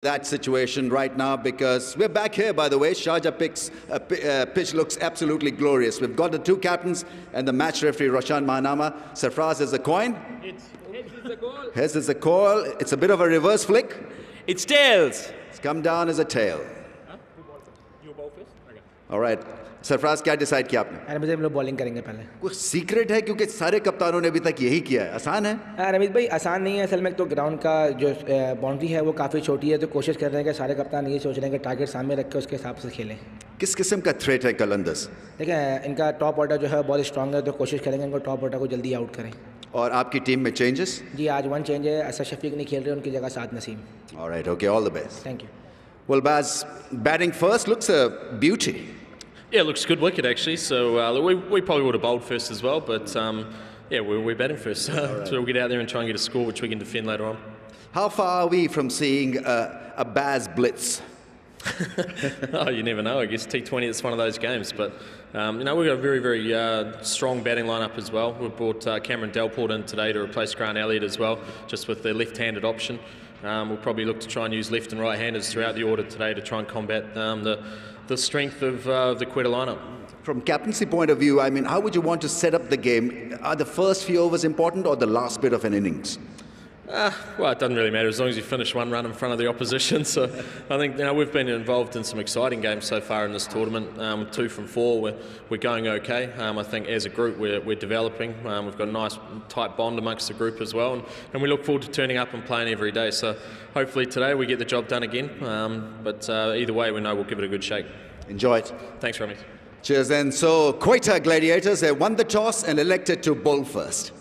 that situation right now because we're back here, by the way. Sharjah pitch looks absolutely glorious. We've got the two captains and the match referee, Roshan Mahanama. Sarfraz is the coin. Heads is the goal. Heads is the call. It's a bit of a reverse flick. It's tails. It's come down as a tail. Huh? You both first? Okay. All right. Sarfaraz क्या decide किया आपने? रमीज हम लोग bowling करेंगे पहले. कुछ secret है क्योंकि सारे कप्तानों ने अभी तक यही किया है. आसान है? रमीज भाई आसान नहीं है. असल में तो ग्राउंड का जो बाउंड्री है वो काफ़ी छोटी है, तो कोशिश कर रहे हैं कि सारे कप्तान ये सोच रहे हैं कि टारगेट सामने रख के उसके हिसाब से खेलें. किस किस्म का थ्रेट है कलंदर्स? देखिए इनका टॉप ऑर्डर जो है बहुत स्ट्रॉन्ग है, तो कोशिश करेंगे इनको टॉप ऑर्डर को जल्दी आउट करें. और आपकी टीम में चेंजेस? जी आज वन चेंज है. असद शफीक नहीं खेल रहे, उनकी जगह Saad Naseem. Alright, okay, all the best. Thank you. Well, Baz, batting first looks a beauty. Yeah, it looks good wicket actually. So we probably would have bowled first as well, but yeah, we're batting first. Right. So we'll get out there and try and get a score which we can defend later on. How far are we from seeing a Baz blitz? Oh, you never know. I guess T20 it's one of those games, but you know, we've got a very, very strong batting lineup as well. We've brought Cameron Delport in today to replace Grant Elliott as well, just with the left-handed option. We'll probably look to try and use left and right-handers throughout the order today to try and combat the strength of the Quetta lineup. From captaincy point of view, I mean, how would you want to set up the game? Are the first few overs important or the last bit of an innings? Well, it doesn't really matter as long as you finish one run in front of the opposition. So I think we've been involved in some exciting games so far in this tournament. 2 from 4, we're going okay. I think as a group we're developing. We've got a nice tight bond amongst the group as well, and we look forward to turning up and playing every day. So hopefully today we get the job done again. But either way, we know we'll give it a good shake. Enjoy it. Thanks, Rami. Cheers. Then so Quetta Gladiators, they won the toss and elected to bowl first.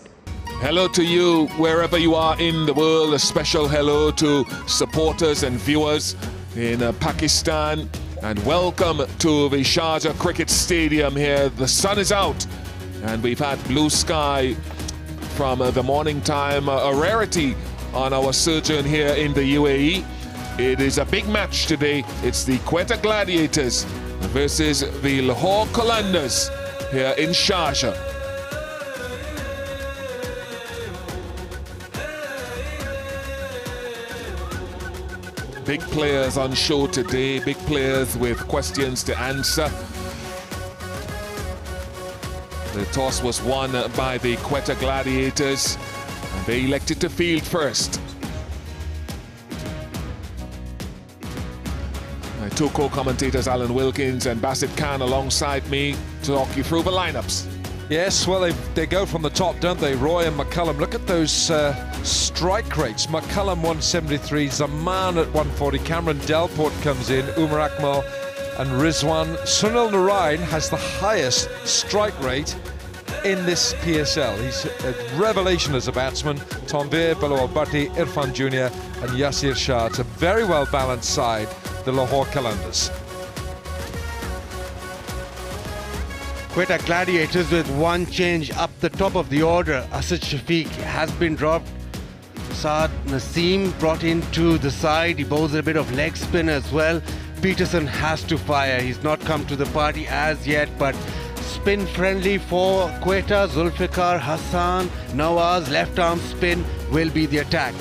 Hello to you wherever you are in the world. A special hello to supporters and viewers in Pakistan, and welcome to the Sharjah Cricket Stadium here. The sun is out and we've had blue sky from the morning time, a rarity on our sojourn here in the UAE. It is a big match today. It's the Quetta Gladiators versus the Lahore Qalandars here in Sharjah. Big players on show today, big players with questions to answer. The toss was won by the Quetta Gladiators, and they elected to field first. My two co-commentators, Alan Wilkins and Basit Khan, alongside me to talk you through the lineups. Yes, well, they go from the top, don't they? Roy and McCullum. Look at those strike rates. McCullum 173, Zaman at 140, Cameron Delport comes in, Umar Akmal and Rizwan. Sunil Narayan has the highest strike rate in this PSL. He's a revelation as a batsman. Tanvir, Bilawal Bhatti, Irfan Jr. and Yasir Shah. It's a very well-balanced side, the Lahore Qalandars. Quetta Gladiators with one change up the top of the order. Asad Shafiq has been dropped. Saad Naseem brought into the side. He bowls a bit of leg spin as well. Peterson has to fire. He's not come to the party as yet, but spin friendly for Quetta. Zulfikar, Hassan, Nawaz, left arm spin will be the attack.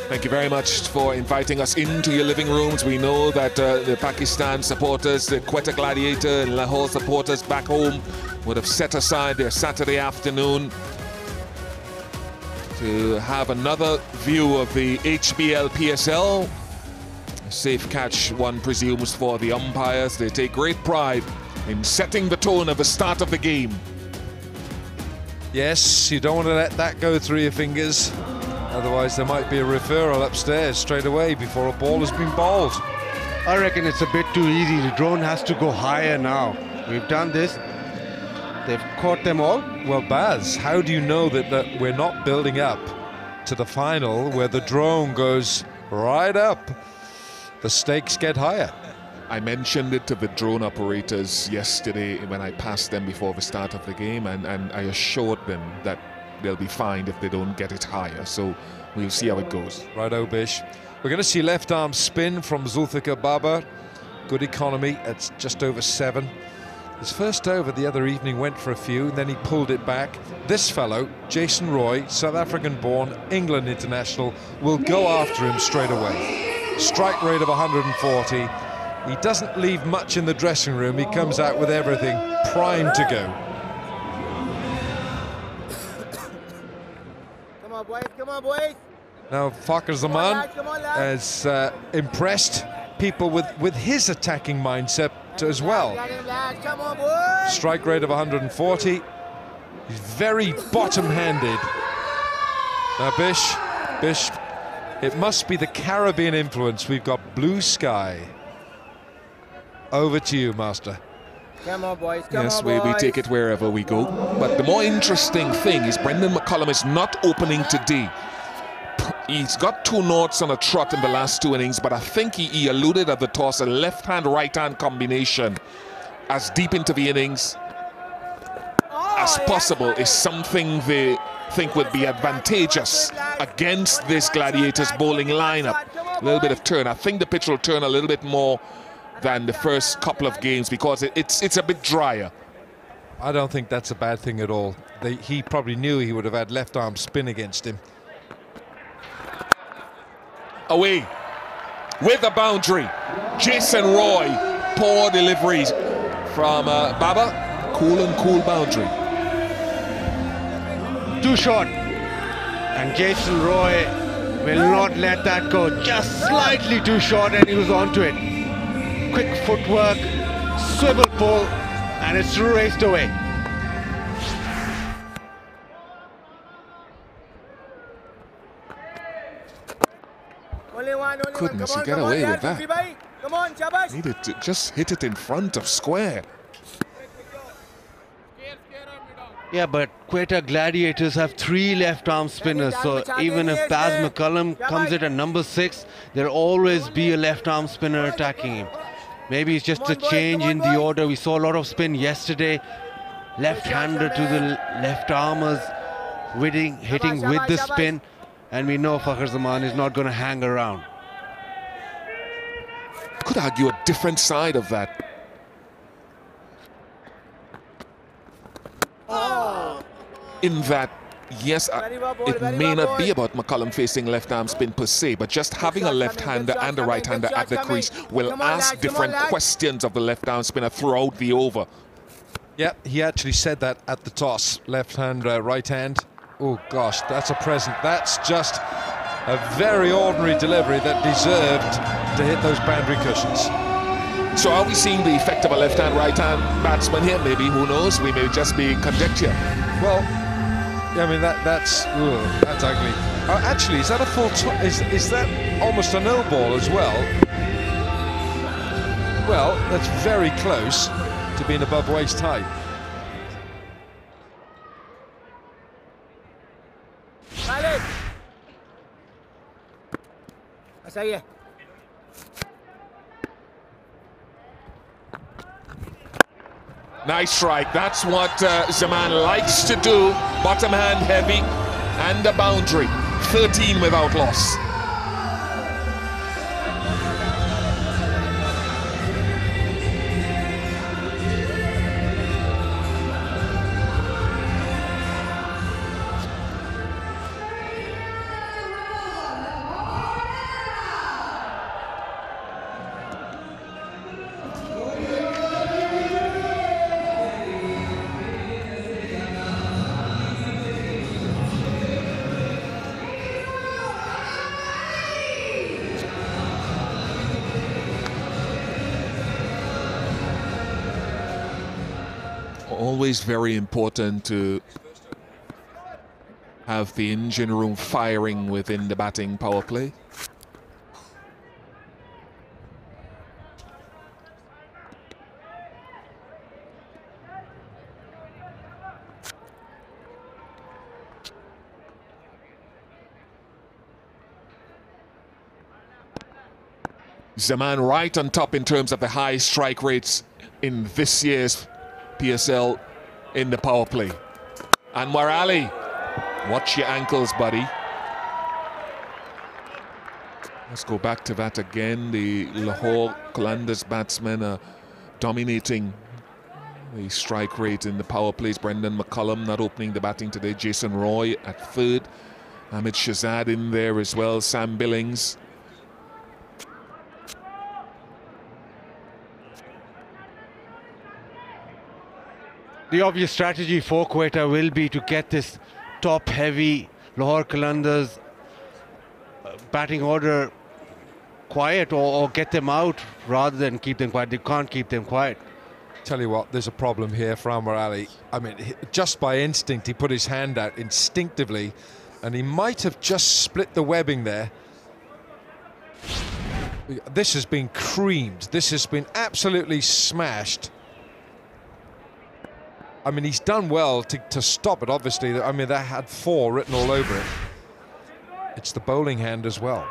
Thank you very much for inviting us into your living rooms. We know that the Pakistan supporters, the Quetta Gladiator and Lahore supporters back home would have set aside their Saturday afternoon to have another view of the HBL PSL. A safe catch, one presumes, for the umpires. They take great pride in setting the tone of the start of the game. Yes, you don't want to let that go through your fingers. Otherwise, there might be a referral upstairs straight away before a ball has been bowled. I reckon it's a bit too easy. The drone has to go higher now. We've done this. They've caught them all. Well, Baz, how do you know that we're not building up to the final where the drone goes right up? The stakes get higher. I mentioned it to the drone operators yesterday when I passed them before the start of the game, and I assured them that they'll be fined if they don't get it higher. So we'll see how it goes. Righto, Bish. We're going to see left arm spin from Zulfikar Babar. Good economy. It's just over 7. His first over the other evening went for a few, and then he pulled it back. This fellow, Jason Roy, South African-born, England international, will go after him straight away. Strike rate of 140. He doesn't leave much in the dressing room. He comes out with everything primed to go. Come on, boys. Come on, boys. Now, Fakhar Zaman has impressed people with his attacking mindset as well. Strike rate of 140. He's very bottom-handed. Now, Bish, it must be the Caribbean influence. We've got blue sky. Over to you, Master. Come on, boys. Come Yes, on, boys. we take it wherever we go. But the more interesting thing is Brendan McCullum is not opening today. He's got 2 noughts on a trot in the last 2 innings, but I think he alluded at the toss, a left-hand, right-hand combination as deep into the innings as possible is something they think would be advantageous against this Gladiators bowling lineup. A little bit of turn. I think the pitch will turn a little bit more than the first couple of games because it's a bit drier. I don't think that's a bad thing at all. He probably knew he would have had left-arm spin against him. Away with the boundary. Jason Roy, poor deliveries from Baba. Cool and cool boundary. Too short. And Jason Roy will not let that go. Just slightly too short, and he was onto it. Quick footwork, swivel pull, and it's raced away. Goodness, he got away with that. Come on, Shabash. Needed to just hit it in front of square. Yeah, but Quetta Gladiators have 3 left-arm spinners, so even if Baz McCullum comes in at number 6, there'll always be a left-arm spinner attacking him. Maybe it's just a change in the order. We saw a lot of spin yesterday. Left-hander to the left-armers, hitting with the spin, and we know Fakhar Zaman is not going to hang around. Could argue a different side of that. In that, yes, it may not be about McCullum facing left-arm spin per se, but just having a left-hander and a right-hander at the crease will ask different questions of the left-arm spinner throughout the over. Yeah, he actually said that at the toss. Left hand, right hand. Oh gosh, that's a present. That's just a very ordinary delivery that deserved to hit those boundary cushions. So are we seeing the effect of a left-hand, right-hand batsman here? Maybe, who knows? We may just be conjecture. Well, I mean that's ugly. Actually, is that a full? Is that almost a no ball as well? Well, that's very close to being above waist height. Nice strike. That's what Zaman likes to do. Bottom hand heavy and a boundary. 13 without loss. Always very important to have the engine room firing within the batting power play. Zaman right on top in terms of the high strike rates in this year's PSL in the power play. Anwar Ali, watch your ankles, buddy. Let's go back to that again. The Lahore Qalandars batsmen are dominating The strike rate in the power plays. Brendan McCullum not opening the batting today. Jason Roy at third. Ahmed Shahzad in there as well. Sam Billings. The obvious strategy for Quetta will be to get this top-heavy Lahore Qalandars batting order quiet, or get them out rather than keep them quiet. They can't keep them quiet. Tell you what, there's a problem here for Anwar Ali. I mean, just by instinct, he put his hand out instinctively, and he might have just split the webbing there. This has been creamed. This has been absolutely smashed. I mean, he's done well to stop it, obviously. I mean, that had 4 written all over it. It's the bowling hand as well.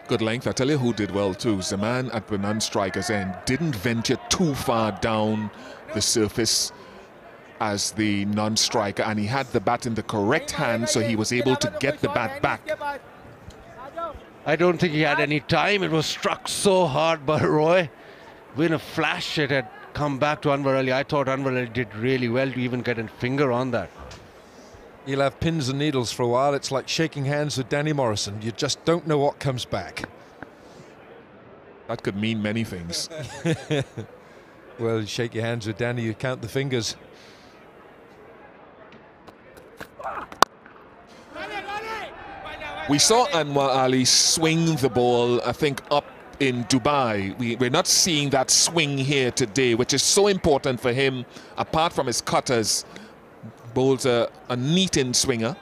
Good length. I tell you who did well too. Zaman at the non-striker's end didn't venture too far down the surface as the non-striker, and he had the bat in the correct hand, so he was able to get the bat back. I don't think he had any time. It was struck so hard by Roy. In a flash, it had come back to Anwar Ali. I thought Anwar Ali did really well to even get a finger on that. He'll have pins and needles for a while. It's like shaking hands with Danny Morrison. You just don't know what comes back. That could mean many things. Well, you shake your hands with Danny, you count the fingers. We saw Anwar Ali swing the ball, I think, up in Dubai. We're not seeing that swing here today, which is so important for him. Apart from his cutters, bowls a neat in swinger.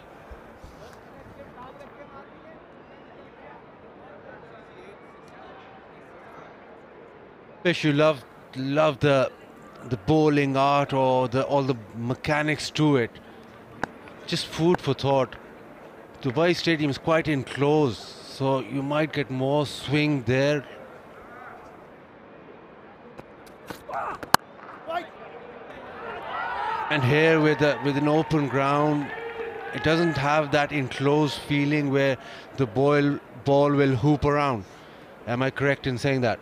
Fish, you love the bowling art, or all the mechanics to it. Just food for thought. Dubai Stadium is quite enclosed, so you might get more swing there. And here with an open ground, it doesn't have that enclosed feeling where the ball will hoop around. Am I correct in saying that?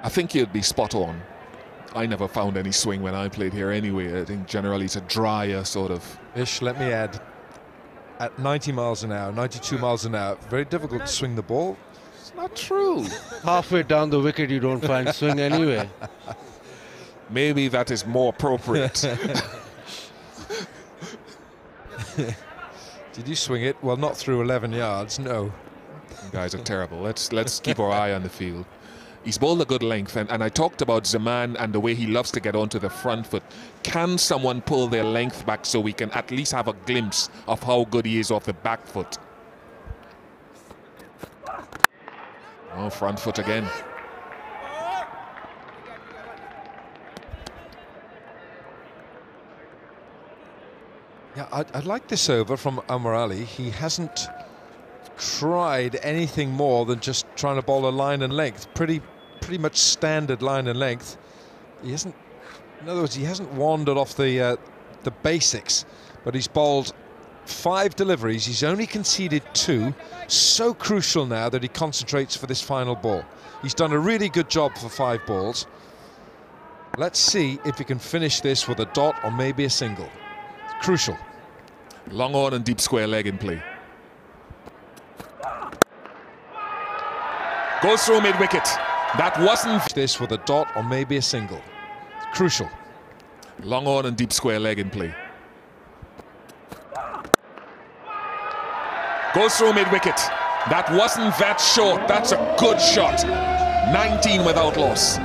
I think you'd be spot on. I never found any swing when I played here anyway. I think generally it's a drier sort of... Ish, let me add, at 90 miles an hour, 92 miles an hour, very difficult to swing the ball. It's not true. Halfway down the wicket you don't find swing anyway. Maybe that is more appropriate. Did you swing it? Well, not through 11 yards, no. You guys are terrible. Let's keep our eye on the field. He's bowled a good length, and I talked about Zaman and the way he loves to get onto the front foot. Can someone pull their length back so we can at least have a glimpse of how good he is off the back foot? Oh, front foot again. Yeah, I'd like this over from Anwar Ali. He hasn't tried anything more than just trying to bowl a line and length. Pretty much standard line and length. He hasn't, in other words, he hasn't wandered off the basics, but he's bowled 5 deliveries. He's only conceded 2. So crucial now that he concentrates for this final ball. He's done a really good job for 5 balls. Let's see if he can finish this with a dot or maybe a single. It's crucial. Long on and deep square leg in play. Goes through mid-wicket. That wasn't... This with a dot or maybe a single. It's crucial. Long on and deep square leg in play. Goes through mid-wicket. That wasn't that short. That's a good shot. 19 without loss.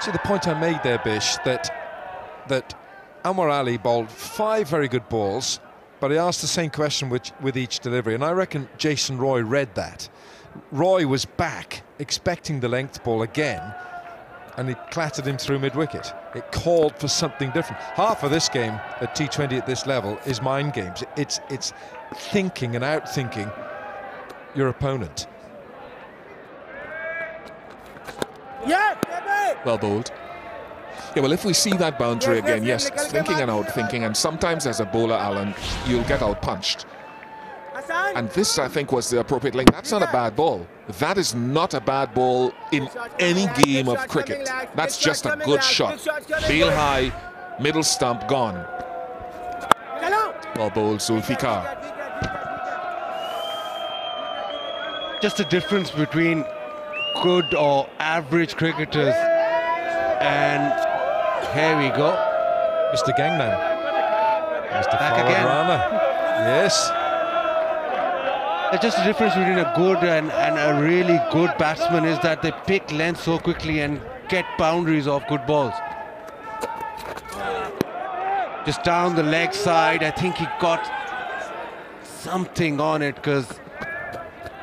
See the point I made there, Bish, that Anwar Ali bowled 5 very good balls, but he asked the same question with each delivery, and I reckon Jason Roy read that. Roy was back, expecting the length ball again, and he clattered him through mid-wicket. It called for something different. Half of this game at T20 at this level is mind games. It's thinking and outthinking your opponent. Yeah, baby! Well bowled. Yeah, well, if we see that boundary again, yes, thinking and outthinking, and sometimes as a bowler, Alan, you'll get out-punched. And this, I think, was the appropriate length. That's not a bad ball. That is not a bad ball in any game of cricket. That's just a good shot. Bail high, middle stump, gone. Well bowled, Zulfikar. Just the difference between good or average cricketers, and here we go. Mr. Gangman. Mr. Back Forward again. Runner. Yes. It's just the difference between a good and a really good batsman is that they pick length so quickly and get boundaries off good balls. Just down the leg side, I think he got something on it, because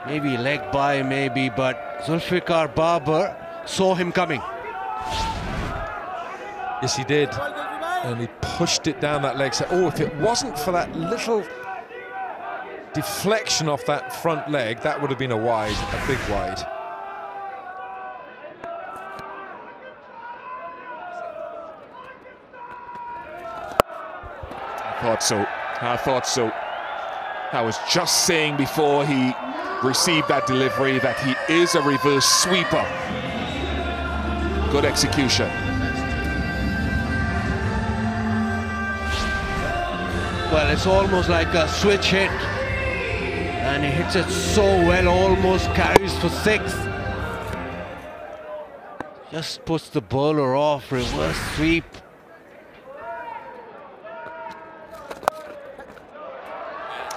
maybe leg by, maybe, but Zulfikar Babar saw him coming. Yes, he did. And he pushed it down that leg side. Oh, if it wasn't for that little deflection off that front leg, that would have been a wide, a big wide. I thought so. I thought so. I was just saying before he received that delivery that he is a reverse sweeper. Good execution. Well, it's almost like a switch hit, and he hits it so well, almost carries for 6. Just puts the bowler off, reverse sweep.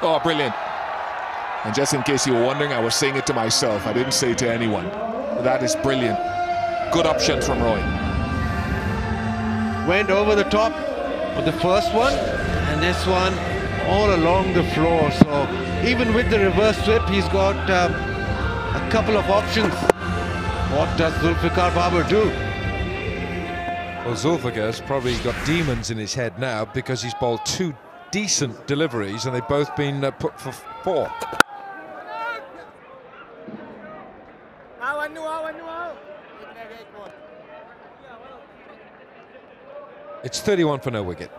Oh, brilliant. And just in case you were wondering, I was saying it to myself. I didn't say it to anyone. That is brilliant. Good option from Roy. Went over the top with the first one, and this one all along the floor. So even with the reverse sweep, he's got a couple of options. What does Zulfikar Babar do? Well, Zulfikar's probably got demons in his head now, because he's bowled 2 decent deliveries and they've both been put for 4. It's 31 for no wicket.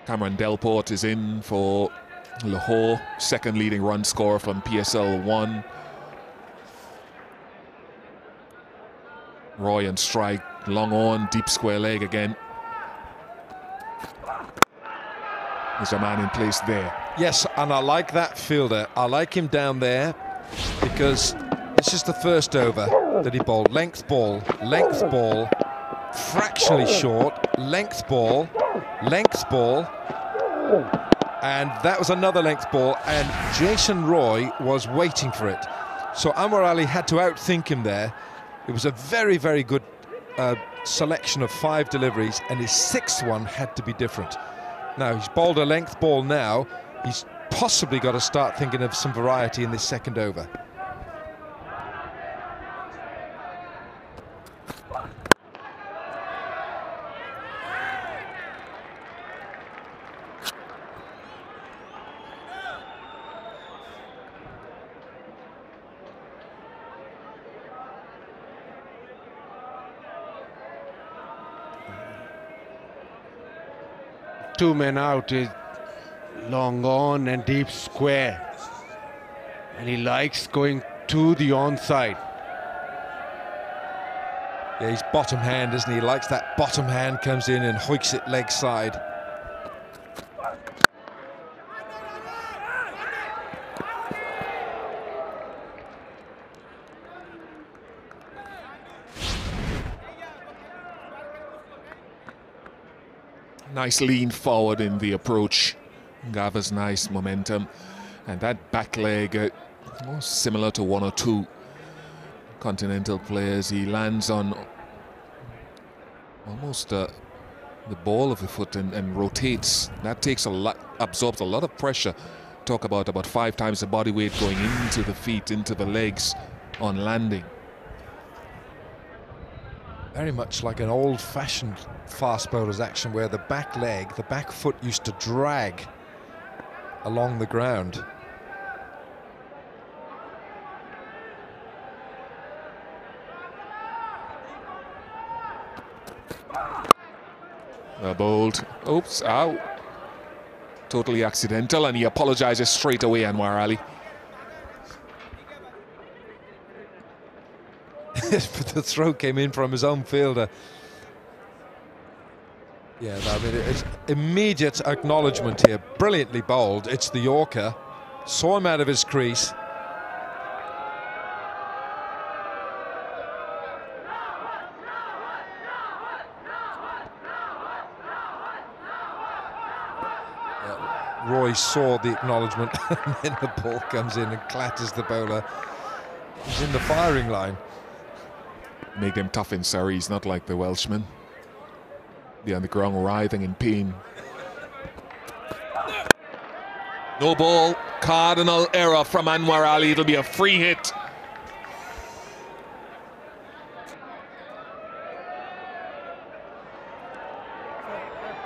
Cameron Delport is in for Lahore, second leading run scorer from PSL 1. Roy and strike, long on, deep square leg again. There's a man in place there. Yes, and I like that fielder. I like him down there, because this is the first over that he bowled. Length ball, fractionally short, length ball, and that was another length ball, and Jason Roy was waiting for it. So Anwar Ali had to outthink him there. It was a very, very good selection of 5 deliveries, and his 6th one had to be different. Now, he's bowled a length ball now. He's possibly got to start thinking of some variety in this second over. 2 men out is long on and deep square. And he likes going to the onside. Yeah, he's bottom hand, isn't he? He likes that bottom hand, comes in and hoiks it leg side. Nice lean forward in the approach. Gathers nice momentum. And that back leg, similar to one or two continental players, he lands on almost the ball of the foot and rotates. That takes a lot, absorbs a lot of pressure. Talk about 5 times the body weight going into the feet, into the legs on landing. Very much like an old-fashioned fast bowler's action, where the back leg, the back foot used to drag along the ground. Bowled. Oops, out. Totally accidental, and he apologizes straight away, Anwar Ali. The throw came in from his own fielder. Yeah, I mean, it's immediate acknowledgement here. Brilliantly bowled. It's the Yorker. Saw him out of his crease. Roy saw the acknowledgement, and then the ball comes in and clatters the bowler. He's in the firing line. Make them tough in Surrey. He's not like the Welshman. The on the ground writhing in pain. No ball. Cardinal error from Anwar Ali. It'll be a free hit.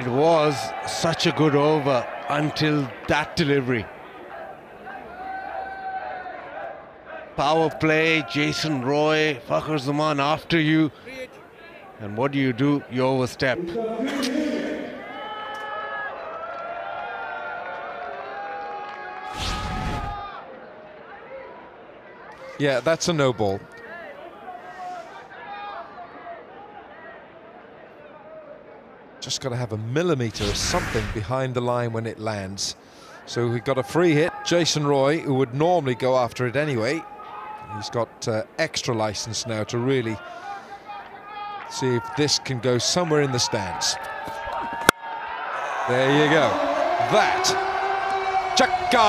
It was such a good over until that delivery. Power play, Jason Roy, Fakhar Zaman after you. And what do? You overstep. Yeah, that's a no ball. Just got to have a millimetre or something behind the line when it lands. So we got a free hit. Jason Roy, who would normally go after it anyway, he's got extra license now to really see if this can go somewhere in the stands. There you go. That. Chaka!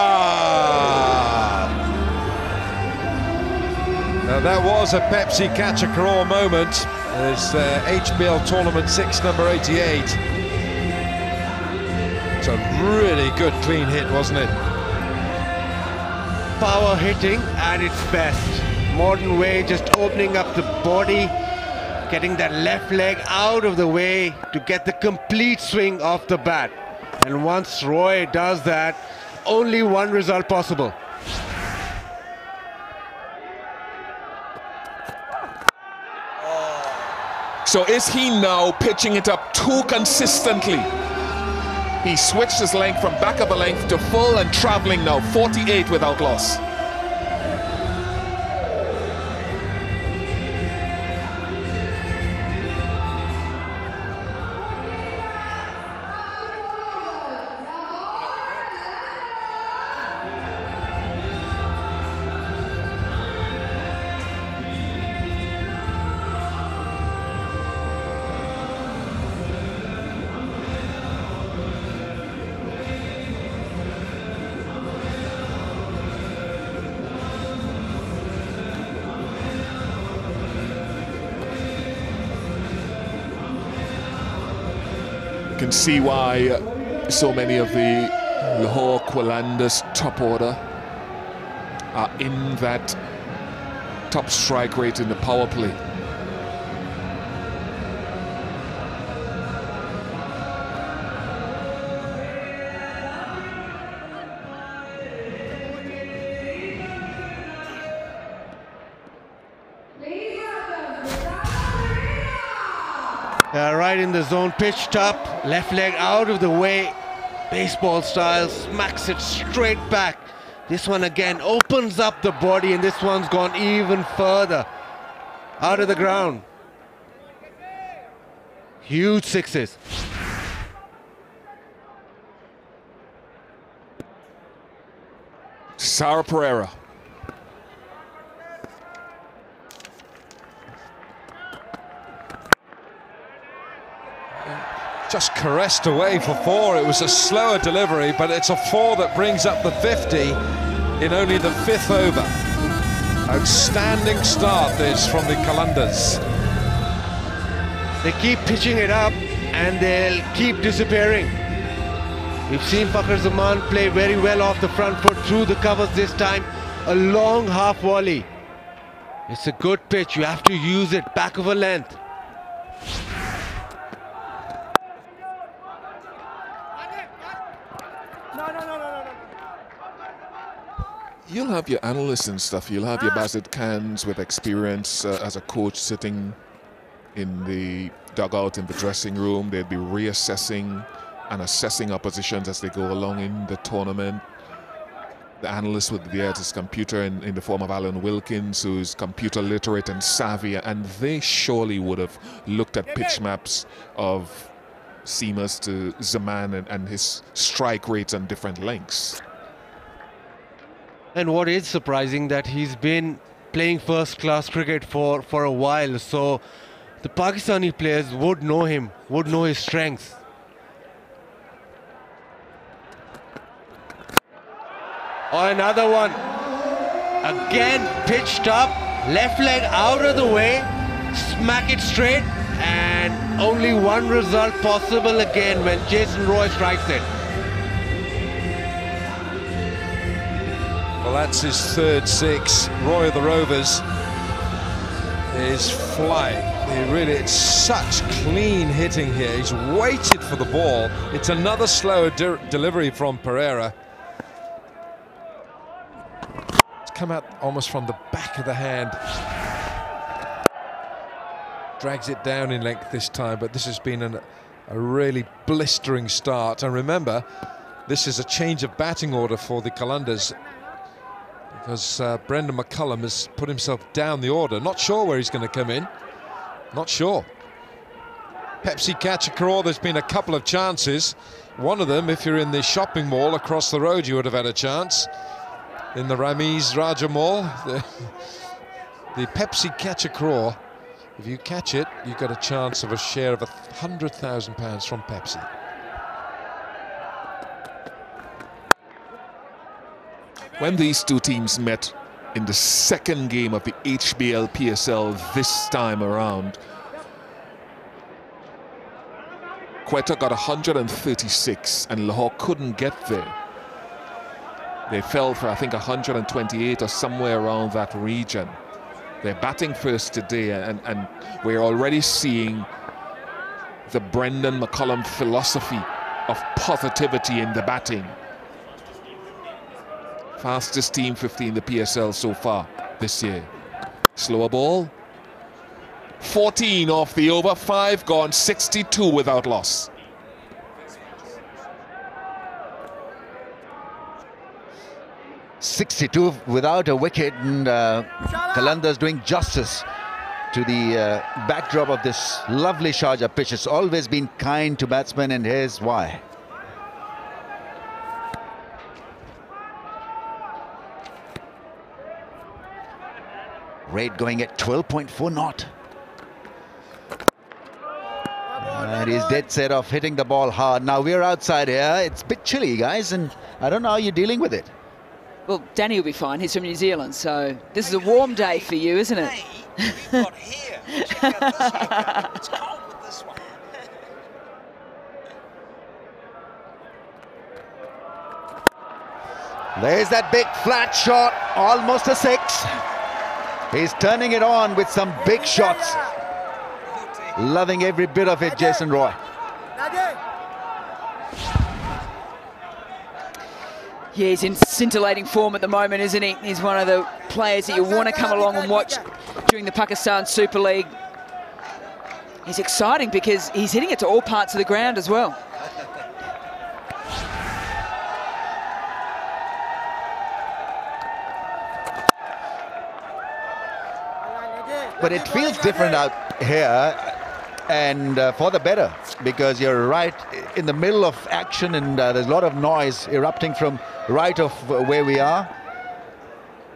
Now that was a Pepsi Catch a Crawl moment. It's HBL Tournament 6, number 88. It's a really good clean hit, wasn't it? Power hitting at its best. Modern way, just opening up the body, getting that left leg out of the way to get the complete swing off the bat. And once Roy does that, only one result possible. So is he now pitching it up too consistently? He switched his length from back of a length to full and traveling now, 48 without loss. You can see why so many of the Lahore Qalandars top order are in that top strike rate in the power play. Right in the zone, pitched up, left leg out of the way, baseball style, smacks it straight back. This one again opens up the body, and this one's gone even further out of the ground. Huge sixes. Sarah Pereira. Just caressed away for 4. It was a slower delivery, but it's a 4 that brings up the 50 in only the 5th over. Outstanding start this from the Qalandars. They keep pitching it up and they'll keep disappearing. We've seen Fakhar Zaman play very well off the front foot through the covers this time. A long half volley. It's a good pitch, you have to use it, back of a length. You'll have your analysts and stuff. You'll have your Bazit Khans with experience as a coach sitting in the dugout in the dressing room. They'll be reassessing and assessing oppositions as they go along in the tournament. The analyst would be at his computer in the form of Alan Wilkins, who's computer literate and savvy, and they surely would have looked at pitch maps of seamers to Zaman and his strike rates on different lengths. And what is surprising that he's been playing first-class cricket for a while, so the Pakistani players would know him, would know his strengths. Oh, another one. Again pitched up, left leg out of the way, smack it straight, and only one result possible again when Jason Roy strikes it. Well, that's his 3rd 6. Roy of the Rovers is flying. It's such clean hitting here. He's waited for the ball. It's another slower delivery from Pereira. It's come out almost from the back of the hand. Drags it down in length this time, but this has been a really blistering start. And remember, this is a change of batting order for the Qalandars, because Brendan McCullum has put himself down the order. Not sure where he's going to come in. Not sure. Pepsi Catch-a-Craw, there's been a couple of chances. One of them, if you're in the shopping mall across the road, you would have had a chance. In the Ramiz Raja Mall, the Pepsi Catch-a-Craw, if you catch it, you've got a chance of a share of £100,000 from Pepsi. When these two teams met in the 2nd game of the HBL PSL this time around, Quetta got 136 and Lahore couldn't get there. They fell for, I think, 128 or somewhere around that region. They're batting first today, and we're already seeing the Brendan McCullum philosophy of positivity in the batting. Fastest team 50 in the PSL so far this year. Slower ball. 14 off the over, 5 gone, 62 without loss. .62 without a wicket, and Qalandars doing justice to the backdrop of this lovely Sharjah pitch. It's always been kind to batsmen, and here's why. Rate going at 12.4 knot. And he's dead set off hitting the ball hard. Now we're outside here. It's a bit chilly, guys, and I don't know how you're dealing with it. Well, Danny will be fine. He's from New Zealand, so this is a warm day for you, isn't it? We've got here. Check out this here. It's cold with this one. There's that big flat shot, almost a 6. He's turning it on with some big shots. Loving every bit of it, Jason Roy. Yeah, he's in scintillating form at the moment, isn't he? He's one of the players that you want to come along and watch during the Pakistan Super League. He's exciting because he's hitting it to all parts of the ground as well. But it feels different out here, and for the better, because you're right in the middle of action, and there's a lot of noise erupting from right of where we are.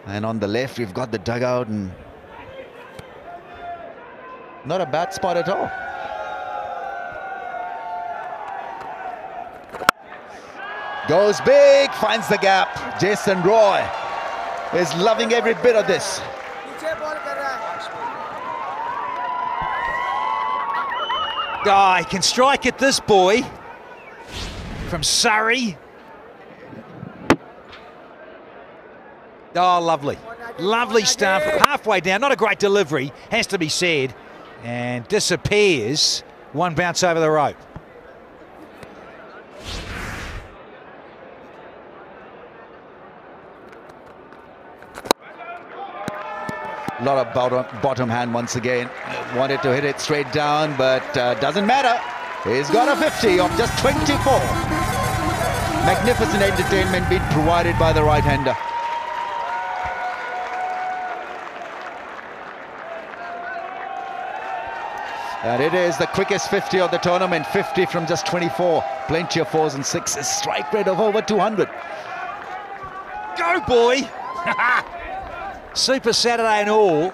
And on the left, we've got the dugout, and not a bad spot at all. Goes big, finds the gap. Jason Roy is loving every bit of this. Oh, he can strike it, this boy from Surrey. Oh, lovely. Lovely stuff. Halfway down, not a great delivery, has to be said. And disappears. One bounce over the rope. A lot of bottom hand once again. Wanted to hit it straight down, but doesn't matter. He's got a 50 of just 24. Magnificent entertainment being provided by the right-hander. And it is the quickest 50 of the tournament, 50 from just 24. Plenty of 4s and 6s. Strike rate of over 200. Go, boy! Super Saturday and all.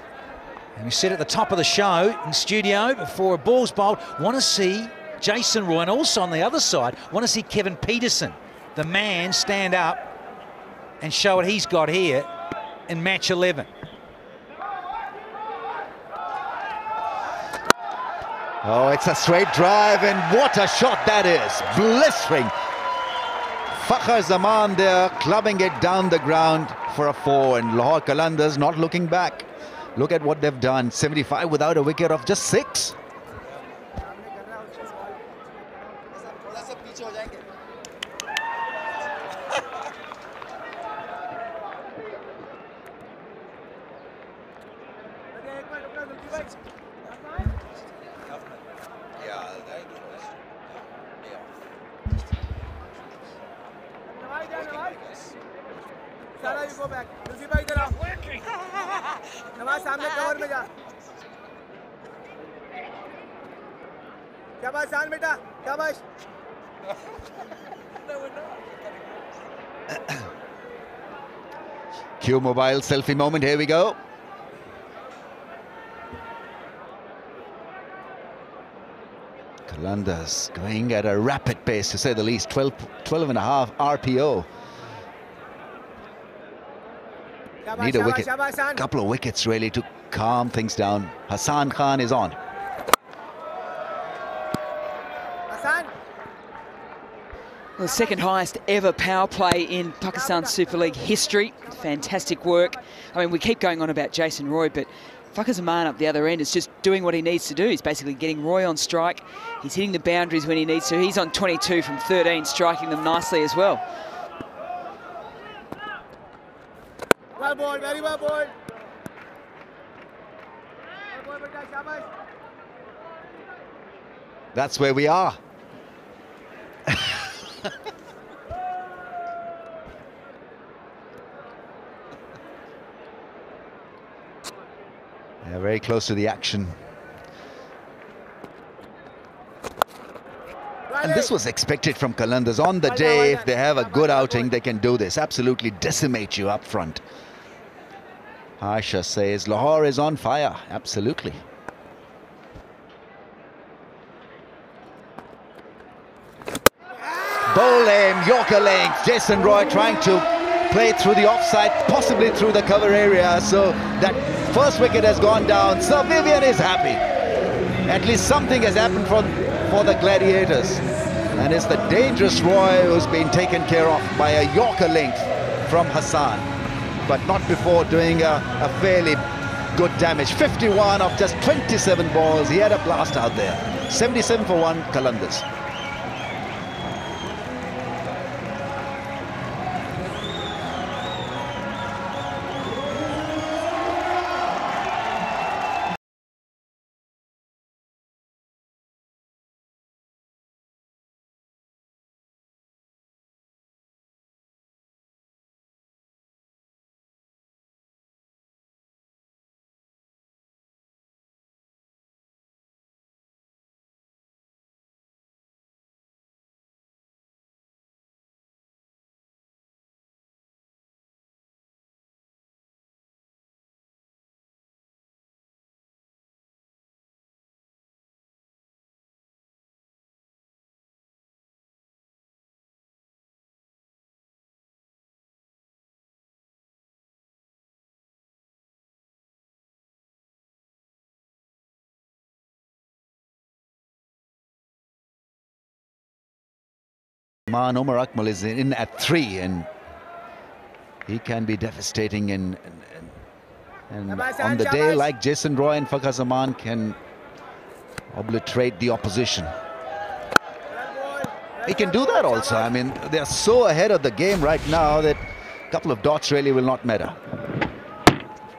And we said at the top of the show in studio before a ball's bowled, want to see Jason Roy, and also on the other side, want to see Kevin Peterson, the man, stand up and show what he's got here in match 11. Oh, it's a straight drive, and what a shot that is. Blistering. Fakhar Zaman there, clubbing it down the ground for a 4, and Lahore Qalandars not looking back. Look at what they've done. 75 without a wicket of just 6. Q Mobile selfie moment, here we go. Qalandars going at a rapid pace, to say the least. 12.5 RPO. Need a wicket, couple of wickets really to calm things down. Hassan Khan is on. The second highest ever power play in Pakistan Super League history. Fantastic work. I mean, we keep going on about Jason Roy, but Fakhar Zaman up the other end is just doing what he needs to do. He's basically getting Roy on strike. He's hitting the boundaries when he needs to. He's on 22 from 13, striking them nicely as well. Well ball, very well ball. That's where we are. Yeah, very close to the action. And this was expected from Qalandars. On the day, if they have a good outing, they can do this. Absolutely decimate you up front. Aisha says Lahore is on fire. Absolutely. Bowl aim, Yorker length. Jason Roy trying to play through the offside, possibly through the cover area. So that first wicket has gone down. Sir Vivian is happy. At least something has happened for the Gladiators. And it's the dangerous Roy who's been taken care of by a Yorker length from Hassan. But not before doing a fairly good damage. 51 of just 27 balls. He had a blast out there. 77 for 1, Qalandars. Zaman, Omar Akmal is in at 3, and he can be devastating. And on the day like Jason Roy and Fakhar Zaman can obliterate the opposition. He can do that also. I mean, they're so ahead of the game right now that a couple of dots really will not matter.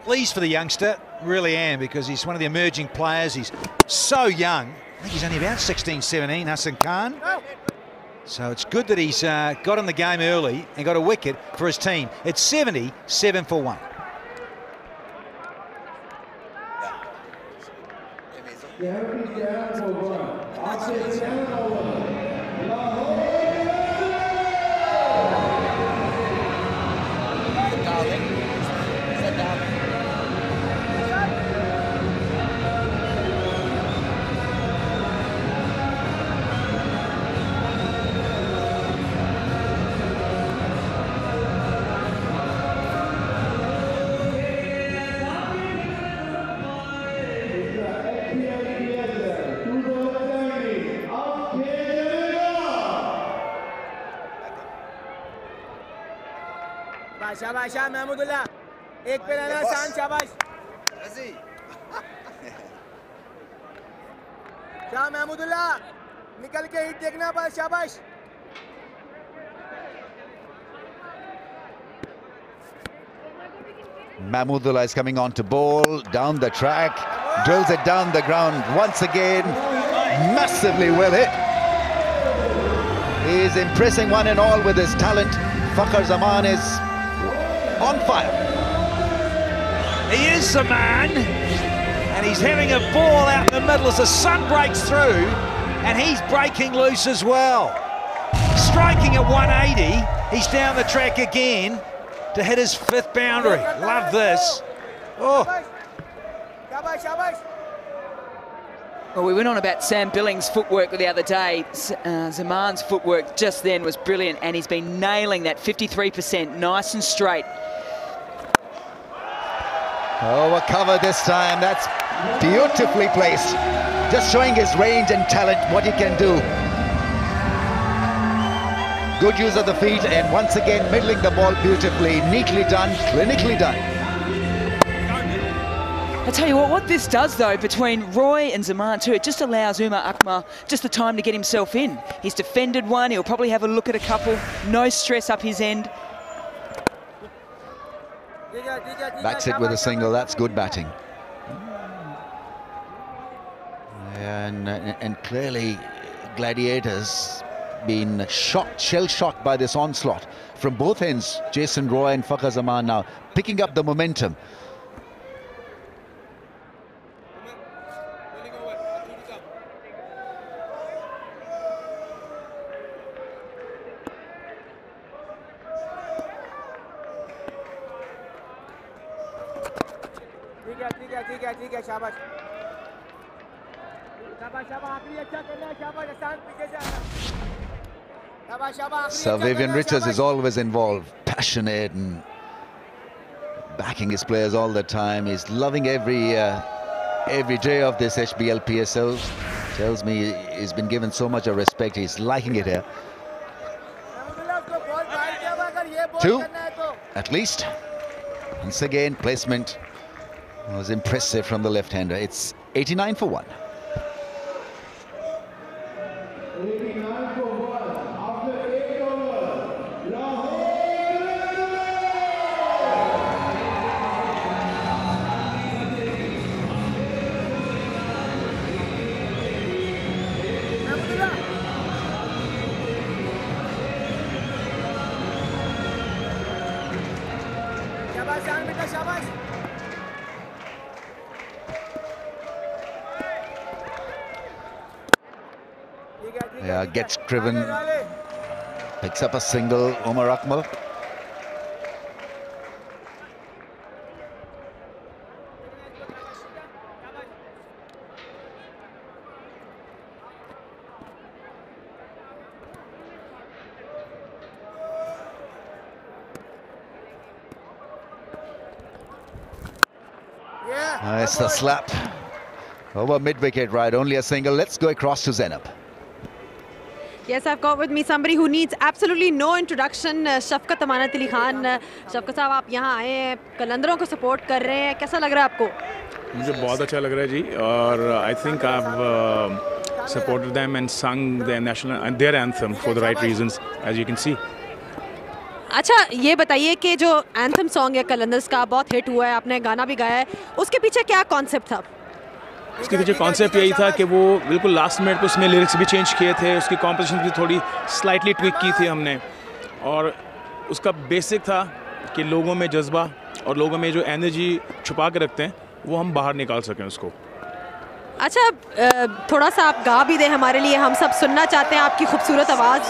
Pleased for the youngster, really am, because he's one of the emerging players. He's so young. I think he's only about 16, 17, Hassan Khan. So it's good that he's got in the game early and got a wicket for his team. It's 77 for 1. शाबाश शाह महमूदुल्लाह एक पे रहना शान शाबाश शाह महमूदुल्लाह निकल के hit देखना बस शाबाश Mahmudullah is coming on to bowl down the track, drills it down the ground once again, massively well hit. He is impressing one and all with his talent. Fakhar Zaman is on fire. He is the man, and he's having a ball out in the middle as the sun breaks through, and he's breaking loose as well. Striking at 180, he's down the track again to hit his 5th boundary. Love this. Oh. Well, we went on about Sam Billings' footwork the other day. Zaman's footwork just then was brilliant, and he's been nailing that 53%, nice and straight. Oh, a cover this time. That's beautifully placed. Just showing his range and talent, what he can do. Good use of the feet, and once again middling the ball beautifully. Neatly done, clinically done. I tell you what this does though, between Roy and Zaman too, it just allows Umar Akmal just the time to get himself in. He's defended one, he'll probably have a look at a couple, no stress up his end. Backs it with a single, that's good batting. And clearly Gladiators been shocked, shell-shocked by this onslaught from both ends. Jason Roy and Fakhar Zaman now picking up the momentum. Sir Vivian Richards is always involved, passionate and backing his players all the time. He's loving every day of this HBL PSL. Tells me he's been given so much of respect. He's liking it here. 2 at least. Once again, placement was impressive from the left-hander. It's 89 for 1. Yeah, gets driven, picks up a single, Omar Akmal. It's the slap over mid-wicket, right? Only a single. Let's go across to Zainab. Yes, I've got with me somebody who needs absolutely no introduction. शफकत अमानत अली खान. शफकत साहब आप यहाँ आए हैं, कलंदरों को support कर रहे हैं, कैसा लग रहा है आपको? मुझे बहुत अच्छा लग रहा है जी, और I think I've supported them and sung their national and their anthem for the right reasons, as you can see. अच्छा, ये बताइए कि जो एंथम सॉन्ग है कलंदर्स का बहुत हिट हुआ है, आपने गाना भी गाया है, उसके पीछे क्या कॉन्सेप्ट था? उसके पीछे कॉन्सेप्ट यही था कि वो बिल्कुल लास्ट मिनट पे उसमें लिरिक्स भी चेंज किए थे, उसकी कॉम्पोजिशन भी थोड़ी स्लाइटली ट्विक की थी हमने, और उसका बेसिक था कि लोगों में जज्बा और लोगों में जो एनर्जी छुपा के रखते हैं वो हम बाहर निकाल सकें उसको। अच्छा, थोड़ा सा आप गा भी दें हमारे लिए, हम सब सुनना चाहते हैं आपकी खूबसूरत आवाज़।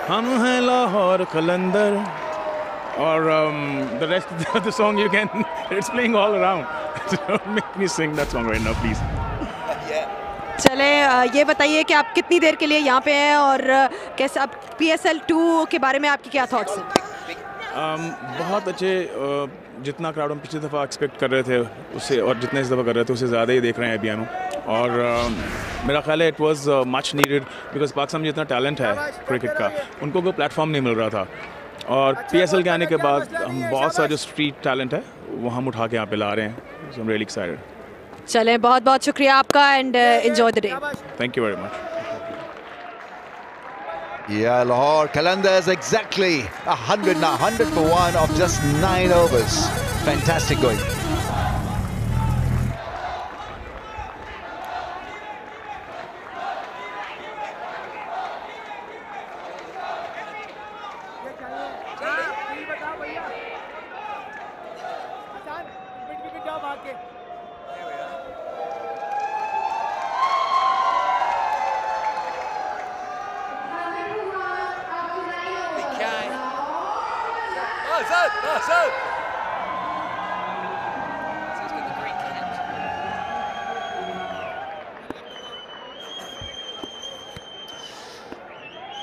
हम हैं लाहौर कलंदर, और the rest of the song you can, it's playing all around. Don't make me sing that song right now, please. चले, ये बताइए कि आप कितनी देर के लिए यहाँ पे हैं और कैसे आप PSL 2 के बारे में आपकी क्या थॉट्स हैं? बहुत अच्छे, जितना क्राउड हम पिछली दफ़ा एक्सपेक्ट कर रहे थे उससे, और जितना इस दफ़ा कर रहे थे उससे ज़्यादा ही देख रहे हैं अभी हम, और मेरा ख्याल है it was much needed, because Pakistan में जितना टैलेंट है क्रिकेट का, उनको कोई प्लेटफॉर्म नहीं मिल रहा था, और PSL के आने के बाद हम बहुत सारा जो स्ट्रीट टैलेंट है वो हम उठा के यहाँ पे ला रहे हैं, सो आई एम रियली एक्साइटेड। चलें, बहुत बहुत शुक्रिया आपका and enjoy the day. Thank you very much. Yeah, Lahore Qalandars exactly 100 now, 100 for 1 of just 9 overs. Fantastic going.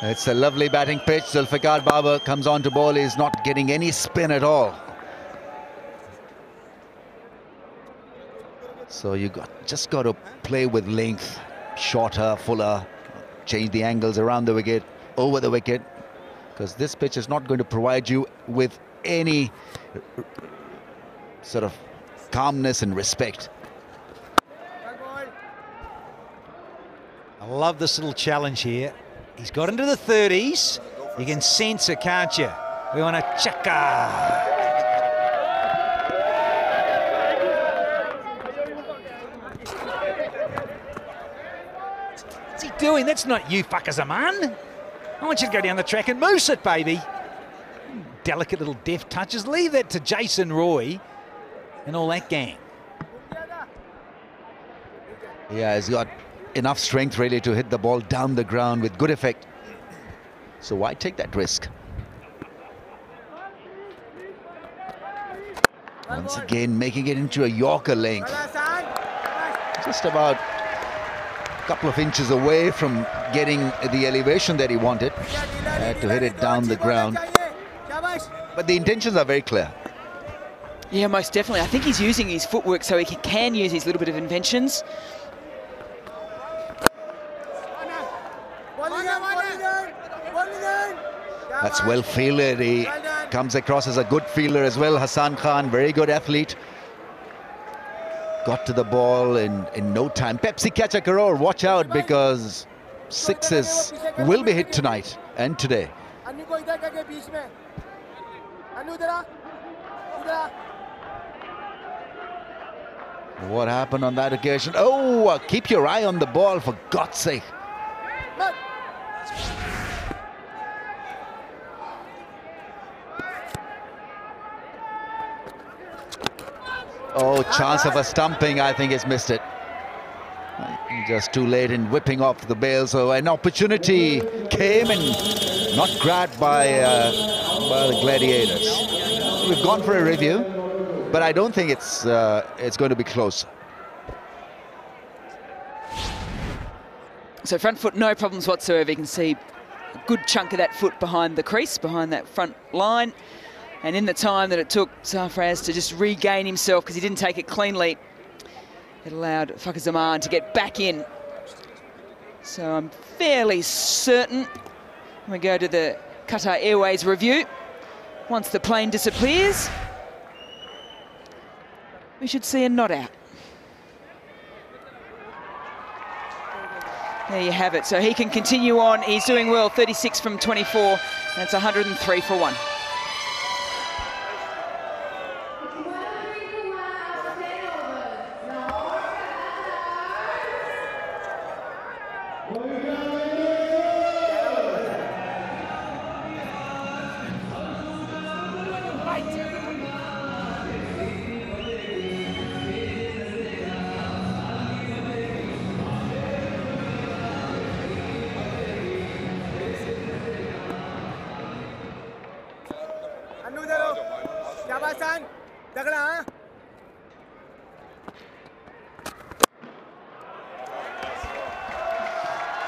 It's a lovely batting pitch. Zulfikar Babar comes on to bowl. He's not getting any spin at all. So you just got to play with length, shorter, fuller, change the angles around the wicket, over the wicket, because this pitch is not going to provide you with any sort of calmness and respect. I love this little challenge here. He's got into the 30s. You can sense it, can't you? We want a chaka. What's he doing? That's not you, Fuckazaman. I want you to go down the track and moose it, baby. Delicate little deft touches. Leave that to Jason Roy and all that gang. Yeah, he's got enough strength really to hit the ball down the ground with good effect. So why take that risk? Once again making it into a Yorker length. Just about a couple of inches away from getting the elevation that he wanted. To hit it down the ground. But the intentions are very clear. Yeah, most definitely. I think he's using his footwork so he can use his little bit of inventions. That's well fielded. He comes across as a good fielder as well. Hassan Khan, very good athlete. Got to the ball in no time. Pepsi catcher Karor, watch out, because sixes will be hit tonight and today. What happened on that occasion? Oh, keep your eye on the ball, for God's sake. Oh, chance of a stumping. I think he's missed it. Just too late in whipping off the bail. So an opportunity came and not grabbed by the Gladiators. We've gone for a review, but I don't think it's going to be close. So front foot, no problems whatsoever. You can see a good chunk of that foot behind the crease, behind that front line. And in the time that it took Sarfraz to just regain himself, because he didn't take it cleanly, it allowed Fucker Zaman to get back in So I'm fairly certain we go to the Qatar Airways review. Once the plane disappears, we should see a not out. There you have it. So he can continue on. He's doing well, 36 from 24. That's 103 for 1.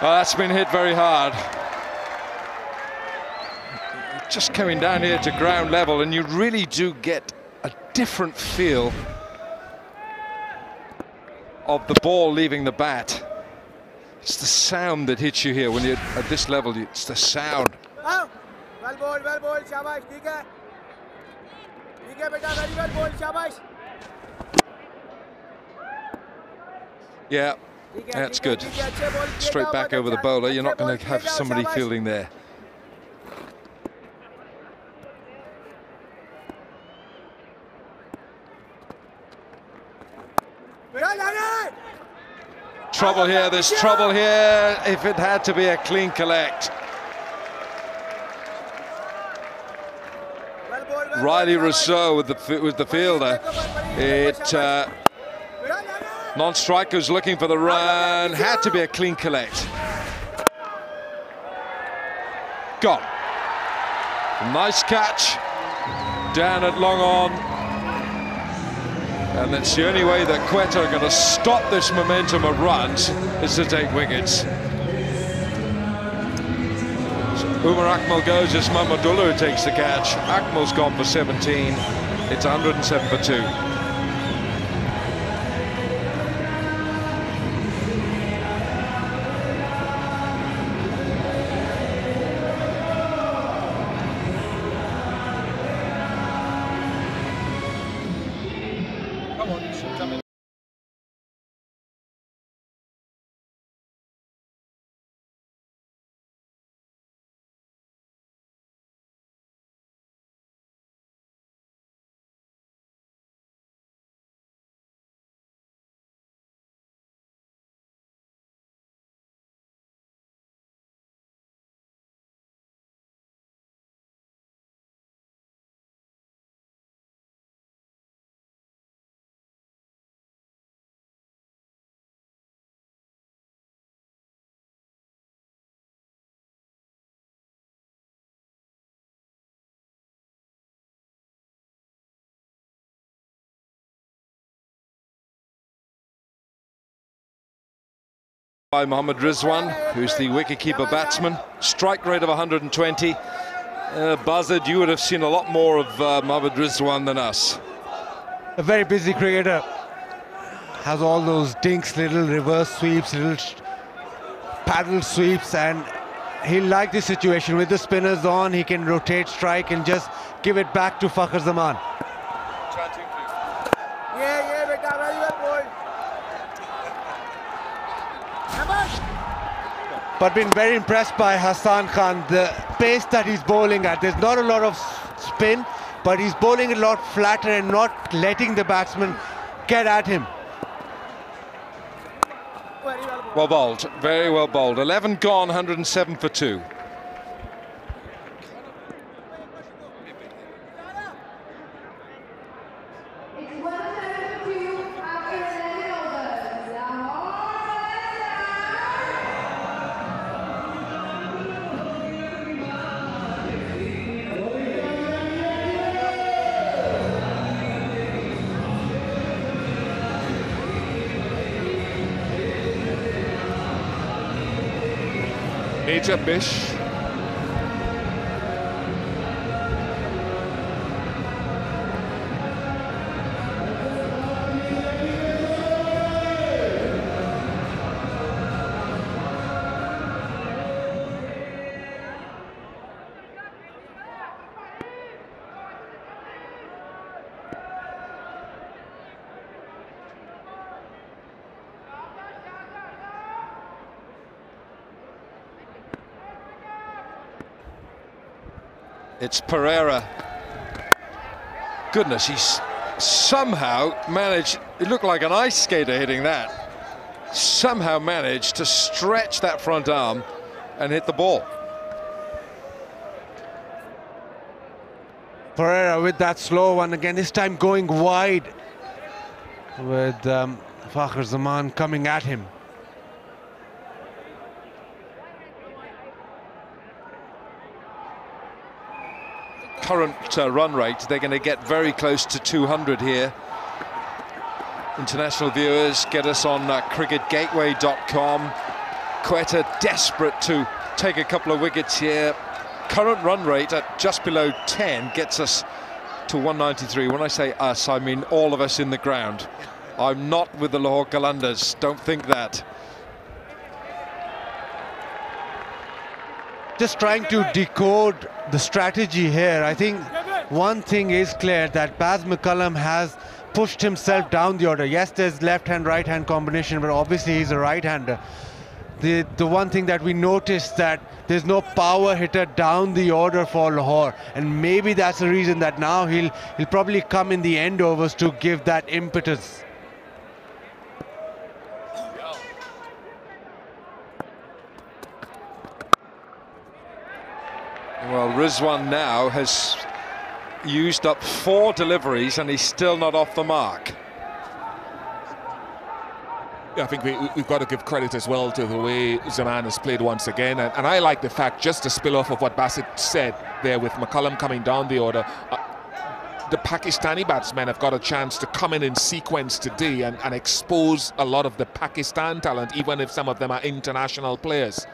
Oh, that's been hit very hard. Just coming down here to ground level, and you really do get a different feel of the ball leaving the bat. It's the sound that hits you here when you're at this level. It's the sound. Well bowled, shabash, theek hai beta, very well bowled, shabash. Yeah, that's good. Straight back over the bowler. You're not going to have somebody fielding there. Trouble here, there's trouble here if it had to be a clean collect. Riley Rousseau with the fielder. Non-strikers looking for the run, had to be a clean collect. Gone. Nice catch down at long on. And that's the only way that Quetta are going to stop this momentum of runs is to take wickets. So Umar Akmal goes as Mamadullah takes the catch. Akmal's gone for 17. It's 107 for 2. By Mohammad Rizwan, who's the wicketkeeper batsman. Strike rate of 120. Buzzard, you would have seen a lot more of Mohammad Rizwan than us. A very busy cricketer. Has all those dinks, little reverse sweeps, little paddle sweeps, and he'll like this situation. With the spinners on, he can rotate, strike, and just give it back to Fakhar Zaman. Yeah, beta, very well bowled. But been very impressed by Hassan Khan, the pace that he's bowling at. There's not a lot of spin, but he's bowling a lot flatter and not letting the batsman get at him. Well bowled, very well bowled. 11 gone, 107 for 2. Needs a bish. It's Pereira. Goodness, he's somehow managed, it looked like an ice skater hitting that. Somehow managed to stretch that front arm and hit the ball. Pereira with that slow one again, this time going wide with Fakhar Zaman coming at him. Current run rate, they're going to get very close to 200 here. International viewers, get us on cricketgateway.com. Quetta desperate to take a couple of wickets here. Current run rate at just below 10 gets us to 193. When I say us, I mean all of us in the ground. I'm not with the Lahore Qalandars, don't think that. Just trying to decode the strategy here. I think one thing is clear, that Baz McCullum has pushed himself down the order. Yes, there's left-hand, right-hand combination, but obviously he's a right-hander. The one thing that we noticed, that there's no power hitter down the order for Lahore, and maybe that's the reason that now he'll probably come in the end overs to give that impetus. Well, Rizwan now has used up 4 deliveries and he's still not off the mark. Yeah, I think we've got to give credit as well to the way Zaman has played once again, and I like the fact, just to spill off of what Bassett said there with McCullum coming down the order, the Pakistani batsmen have got a chance to come in sequence today and expose a lot of the Pakistan talent, even if some of them are international players.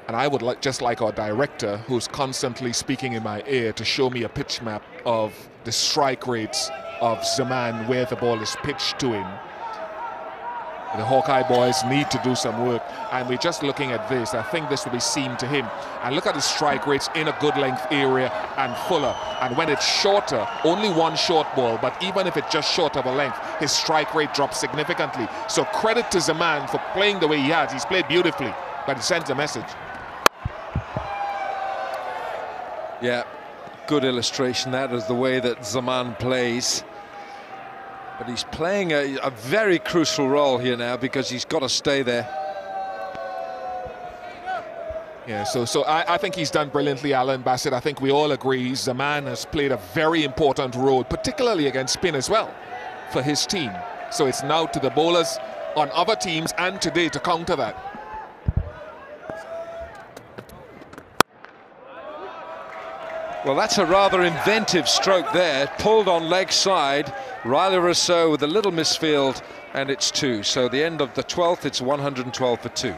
And I would just like our director, who's constantly speaking in my ear, to show me a pitch map of the strike rates of Zaman, where the ball is pitched to him. The Hawkeye boys need to do some work, and we're just looking at this. I think this will be seen to him. And look at the strike rates in a good length area and fuller. And when it's shorter, only one short ball, but even if it's just short of a length, his strike rate drops significantly. So credit to Zaman for playing the way he has. He's played beautifully, but he sends a message. Yeah, good illustration that is the way that Zaman plays. But he's playing a very crucial role here now, because he's got to stay there. Yeah, so I think he's done brilliantly, Alan Bassett. I think we all agree Zaman has played a very important role, particularly against spin as well, for his team. So it's now to the bowlers on other teams and today to counter that. Well, that's a rather inventive stroke there, pulled on leg side. Riley Rousseau with a little misfield, and it's 2. So the end of the 12th, it's 112 for 2.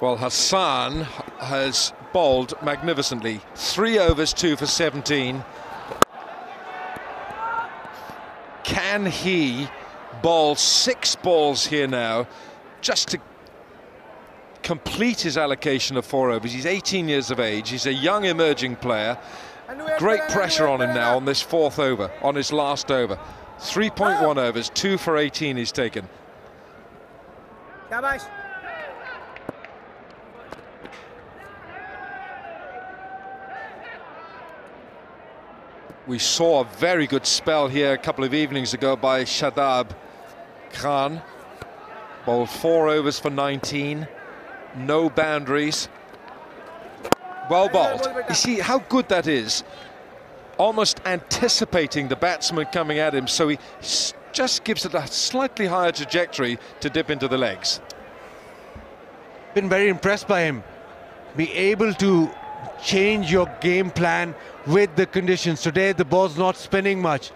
Well, Hassan has bowled magnificently. 3 overs, 2 for 17. Can he bowl 6 balls here now, just to complete his allocation of 4 overs? He's 18 years of age. He's a young emerging player. Great pressure on him now on this 4th over, on his last over. 3.1 overs, 2 for 18 he's taken. We saw a very good spell here a couple of evenings ago by Shadab Khan. Bowled 4 overs for 19. No boundaries. Well bowled. You see how good that is? Almost anticipating the batsman coming at him, so he just gives it a slightly higher trajectory to dip into the legs. Been very impressed by him. Be able to change your game plan with the conditions. Today the ball's not spinning much,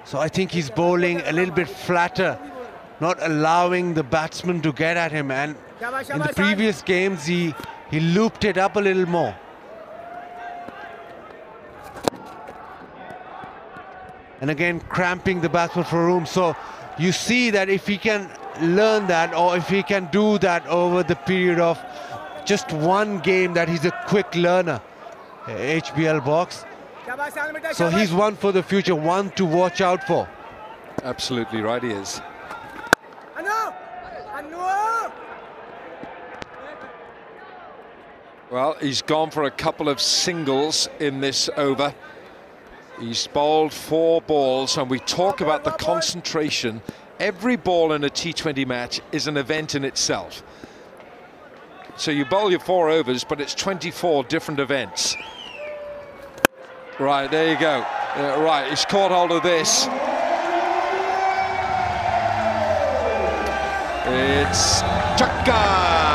so I think he's bowling a little bit flatter not allowing the batsman to get at him, and in the previous games he looped it up a little more. And again cramping the batsman for room. So you see that if he can learn that, or if he can do that over the period of just one game, that he's a quick learner, HBL box. So he's one for the future, one to watch out for. Absolutely right, he is. Well, he's gone for a couple of singles in this over. He's bowled 4 balls, and we talk about the concentration. Every ball in a T20 match is an event in itself. So you bowl your 4 overs, but it's 24 different events. Right, there you go. Right, he's caught hold of this. It's Chakka!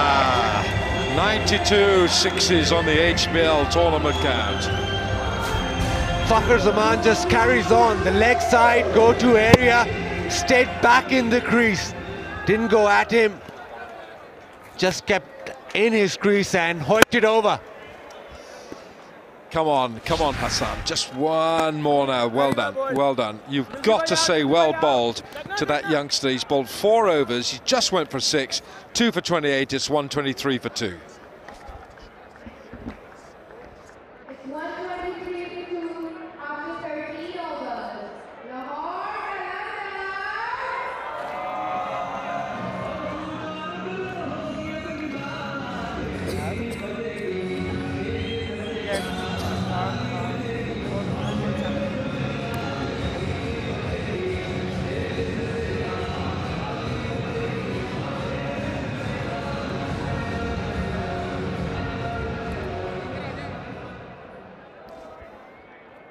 92 sixes on the HBL tournament count. Fakhar Zaman just carries on. The leg side go-to area, stayed back in the crease. Didn't go at him. Just kept in his crease and hoiked it over. Come on, Hassan. Just one more now. Well done, well done. You've got to say well bowled to that youngster. He's bowled 4 overs. He just went for 6. 2 for 28. It's 123 for 2.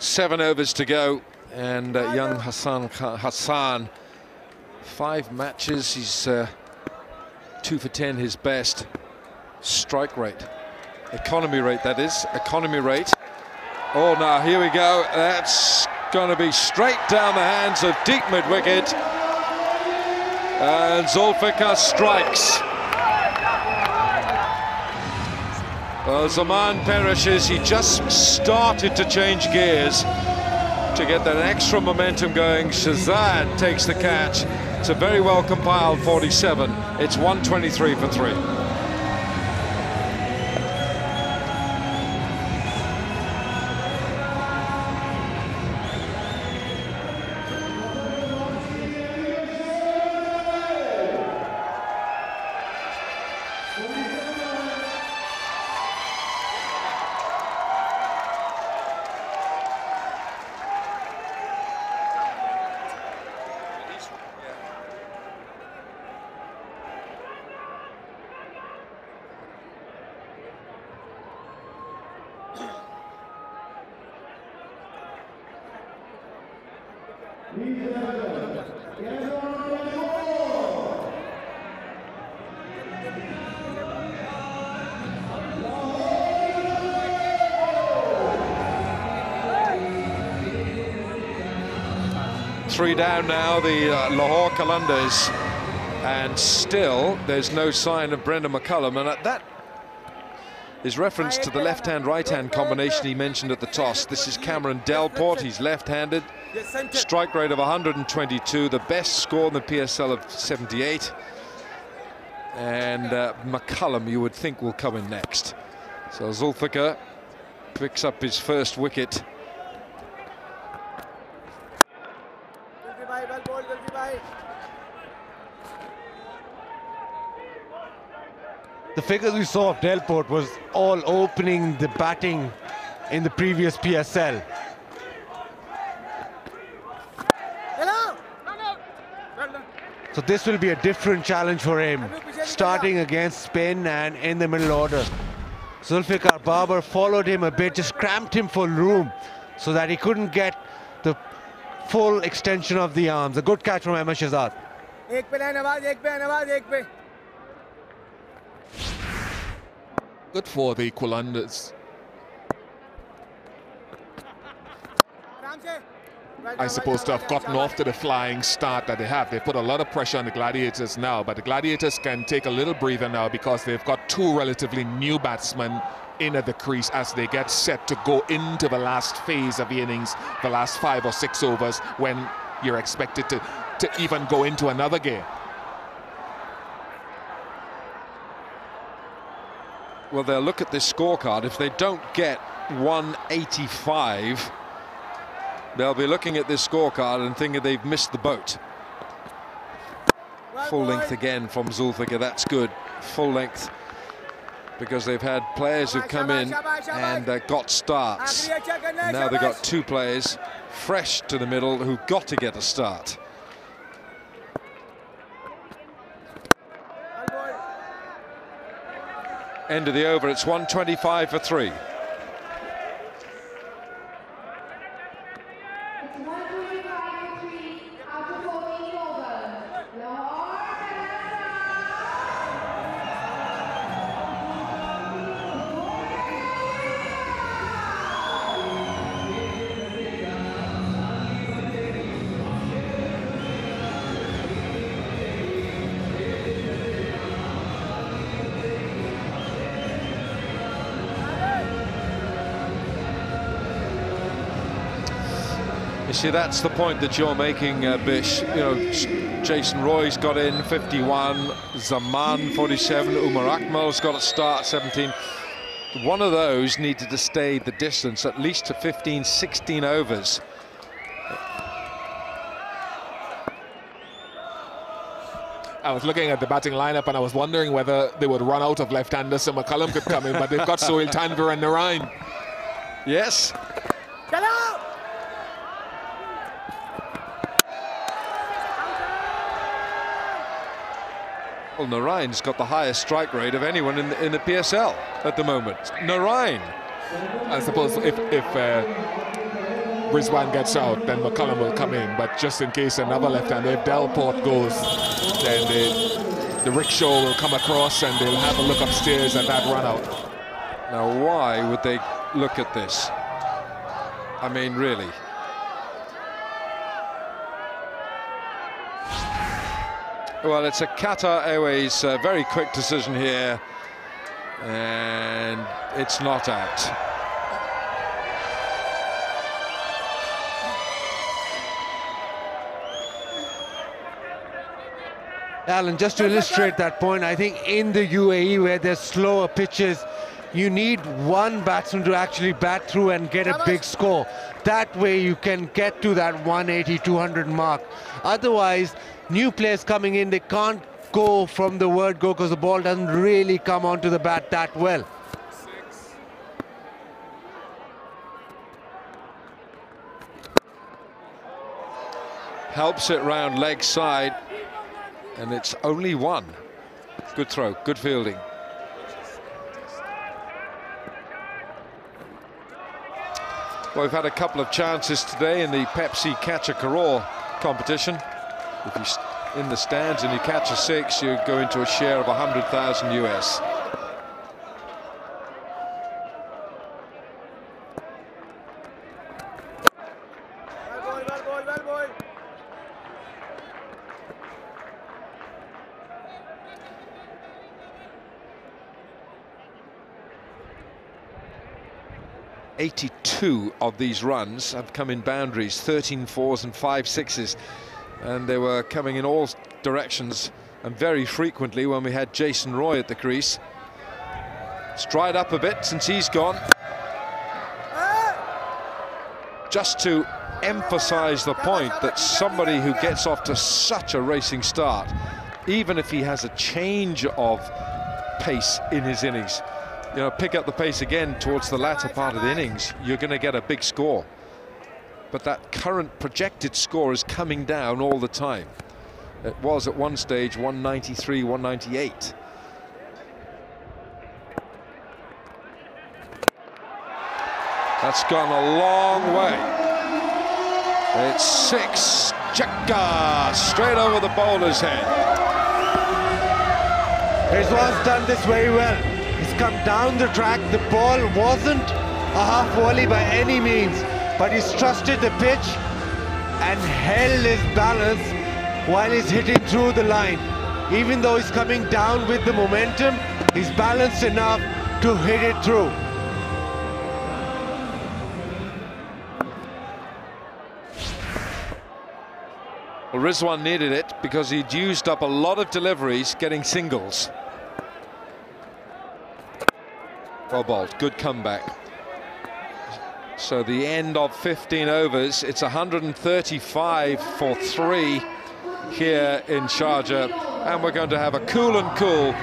Seven overs to go, and young Hassan, 5 matches, he's 2 for 10, his best. Strike rate, economy rate, that is, economy rate. Oh, now here we go, that's going to be straight down the hands of deep mid-wicket, and Zulfikar strikes. Zaman perishes. He just started to change gears to get that extra momentum going. Shazad takes the catch. It's a very well compiled 47. It's 123 for 3. Three down now, the Lahore Qalandars, and still there's no sign of Brendan McCullum, and that is reference to the left-hand right-hand combination he mentioned at the toss. This is Cameron Delport. He's left-handed, strike rate of 122, the best score in the PSL of 78, and McCullum you would think will come in next. So Zulfikar picks up his first wicket. The figures we saw of Delport was all opening the batting in the previous PSL. So this will be a different challenge for him, starting against spin and in the middle order. Zulfikar Babar followed him a bit, just cramped him for room so that he couldn't get the full extension of the arms. A good catch from Ahmed Shahzad. Good for the Qalandars. I suppose, to have gotten off to the flying start that they have. They put a lot of pressure on the Gladiators now, but the Gladiators can take a little breather now because they've got two relatively new batsmen in at the crease as they get set to go into the last phase of the innings, the last 5 or 6 overs, when you're expected to even go into another game. Well, they'll look at this scorecard. If they don't get 185, they'll be looking at this scorecard and thinking they've missed the boat. Full length again from Zulfikar, that's good. Full length, because they've had players who've come in and got starts. And now they've got 2 players fresh to the middle who've got to get a start. End of the over, it's 125 for 3. You see, that's the point that you're making, Bish. You know, Jason Roy's got in 51, Zaman 47, Umar Akmal's got a start 17. One of those needed to stay the distance, at least to 15, 16 overs. I was looking at the batting lineup and I was wondering whether they would run out of left-handers so McCullum could come in, but they've got Sohail Tanvir and Narain. Yes. Well, Narain's got the highest strike rate of anyone in the PSL at the moment. Narain. I suppose if Rizwan gets out, then McCullum will come in. But just in case another left-hander, if Delport goes, then the rickshaw will come across and they'll have a look upstairs at that run-out. Now, why would they look at this? I mean, really. Well, it's a Qatar Airways very quick decision here, and it's not out. Alan, just to illustrate that point, I think in the UAE where there's slower pitches, you need one batsman to actually bat through and get a big score. That way you can get to that 180, 200 mark. Otherwise, new players coming in, they can't go from the word go because the ball doesn't really come onto the bat that well. Helps it round leg side, and it's only 1. Good throw, good fielding. Well, we've had a couple of chances today in the Pepsi Catch a Carroll competition. If you're in the stands and you catch a 6, you go into a share of 100,000 US. .82 of these runs have come in boundaries, 13 4s and 5 6s. And they were coming in all directions and very frequently when we had Jason Roy at the crease. It's dried up a bit since he's gone. Just to emphasize the point that somebody who gets off to such a racing start, even if he has a change of pace in his innings, you know, pick up the pace again towards the latter part of the innings, you're going to get a big score. But that current projected score is coming down all the time. It was at one stage 193, 198. That's gone a long way. It's 6. Checka straight over the bowler's head. Rizwan's done this very well. He's come down the track. The ball wasn't a half volley by any means, but he's trusted the pitch and held his balance while he's hitting through the line. Even though he's coming down with the momentum, he's balanced enough to hit it through. Well, Rizwan needed it because he'd used up a lot of deliveries getting singles. Well bowled, good comeback. So the end of 15 overs, it's 135 for 3 here in Sharjah, and we're going to have a cool and cool.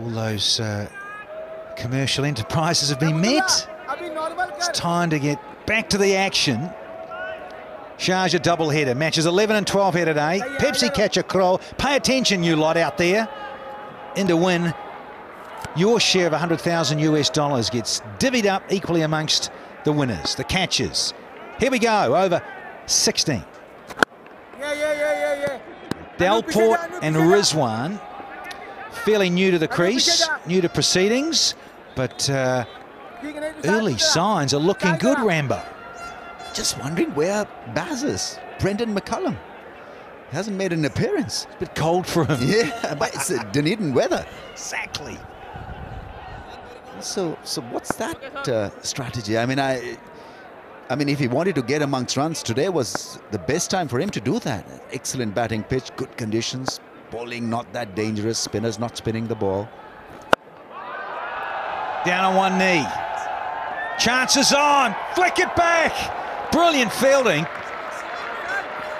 All those commercial enterprises have been met. It's time to get back to the action. Sharjah double-header, matches 11 and 12 here today. Pepsi catch a crow. Pay attention, you lot out there. In to win, your share of $100,000 US gets divvied up equally amongst the winners, the catchers. Here we go, over 16. Delport and Rizwan, fairly new to the crease, new to proceedings, but early signs are looking good, Rambo. Just wondering where Baz is. Brendan McCullum hasn't made an appearance. It's a bit cold for him. Yeah, but it's Dunedin weather. Exactly. So what's that strategy? I mean, if he wanted to get amongst runs, today was the best time for him to do that. Excellent batting pitch, good conditions, bowling not that dangerous, spinners not spinning the ball. Down on one knee. Chances on, flick it back. Brilliant fielding.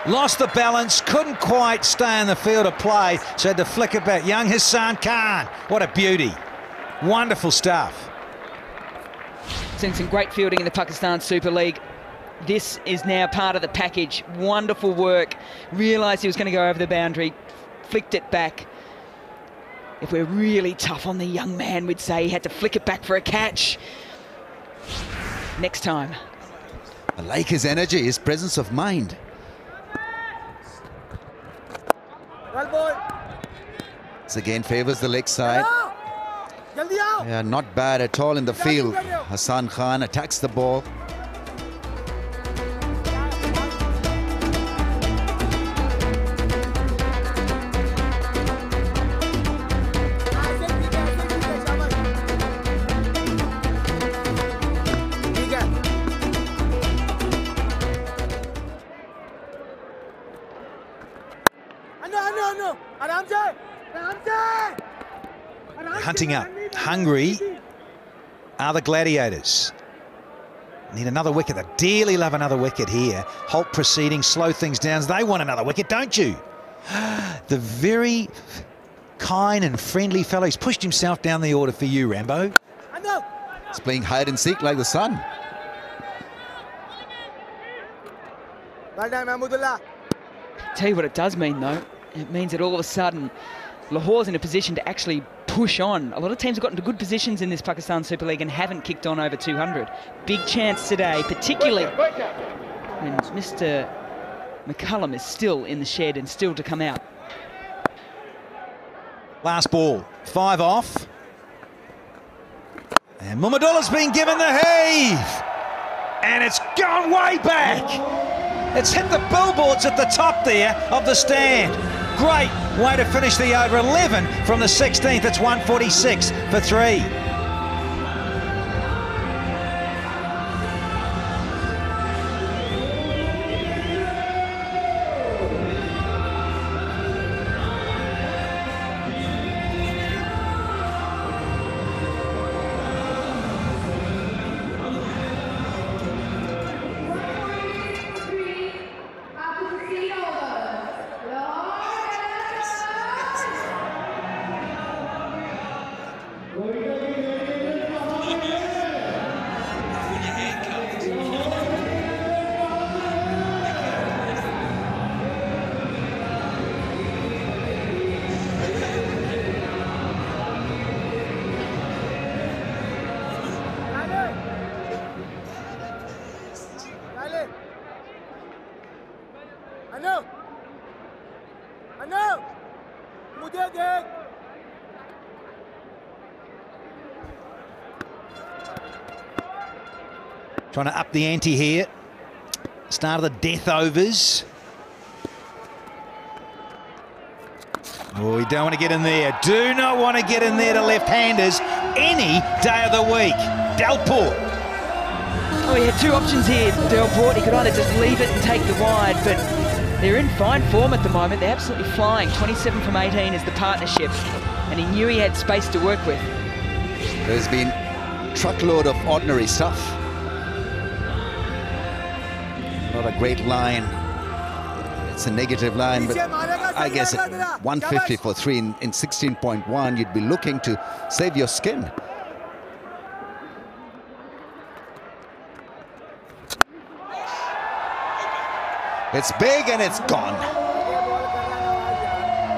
Lost the balance, couldn't quite stay in the field of play, so had to flick it back. Young Hassan Khan, what a beauty. Wonderful stuff. Seen some great fielding in the Pakistan Super League. This is now part of the package. Wonderful work. Realised he was going to go over the boundary, flicked it back. If we're really tough on the young man, we'd say he had to flick it back for a catch. Next time. I like his energy, his presence of mind. This again favours the leg side. Yeah, not bad at all in the field. Hassan Khan attacks the ball. Hunting up, hungry are the Gladiators. Need another wicket. They dearly love another wicket here. Holt proceeding, slow things down. They want another wicket, don't you? The very kind and friendly fellow. He's pushed himself down the order for you, Rambo. He's playing hide and seek like the sun. Tell you what it does mean, though. It means that all of a sudden, Lahore's in a position to actually push on. A lot of teams have gotten to good positions in this Pakistan Super League and haven't kicked on over 200. Big chance today, particularly when Mr. McCullum is still in the shed and still to come out. Last ball, 5 off. And Muhammadullah's been given the heave. And it's gone way back. It's hit the billboards at the top there of the stand. Great way to finish the over. 11 from the 16th. It's 146 for 3. Trying to up the ante here. Start of the death overs. Oh, you don't want to get in there. Do not want to get in there to left-handers any day of the week. Delport. Oh, he had two options here, Delport. He could either just leave it and take the wide, but they're in fine form at the moment. They're absolutely flying. 27 from 18 is the partnership, and he knew he had space to work with. There's been a truckload of ordinary stuff. Not a great line. It's a negative line, but I guess 150 for 3 in 16.1, you'd be looking to save your skin. It's big and it's gone.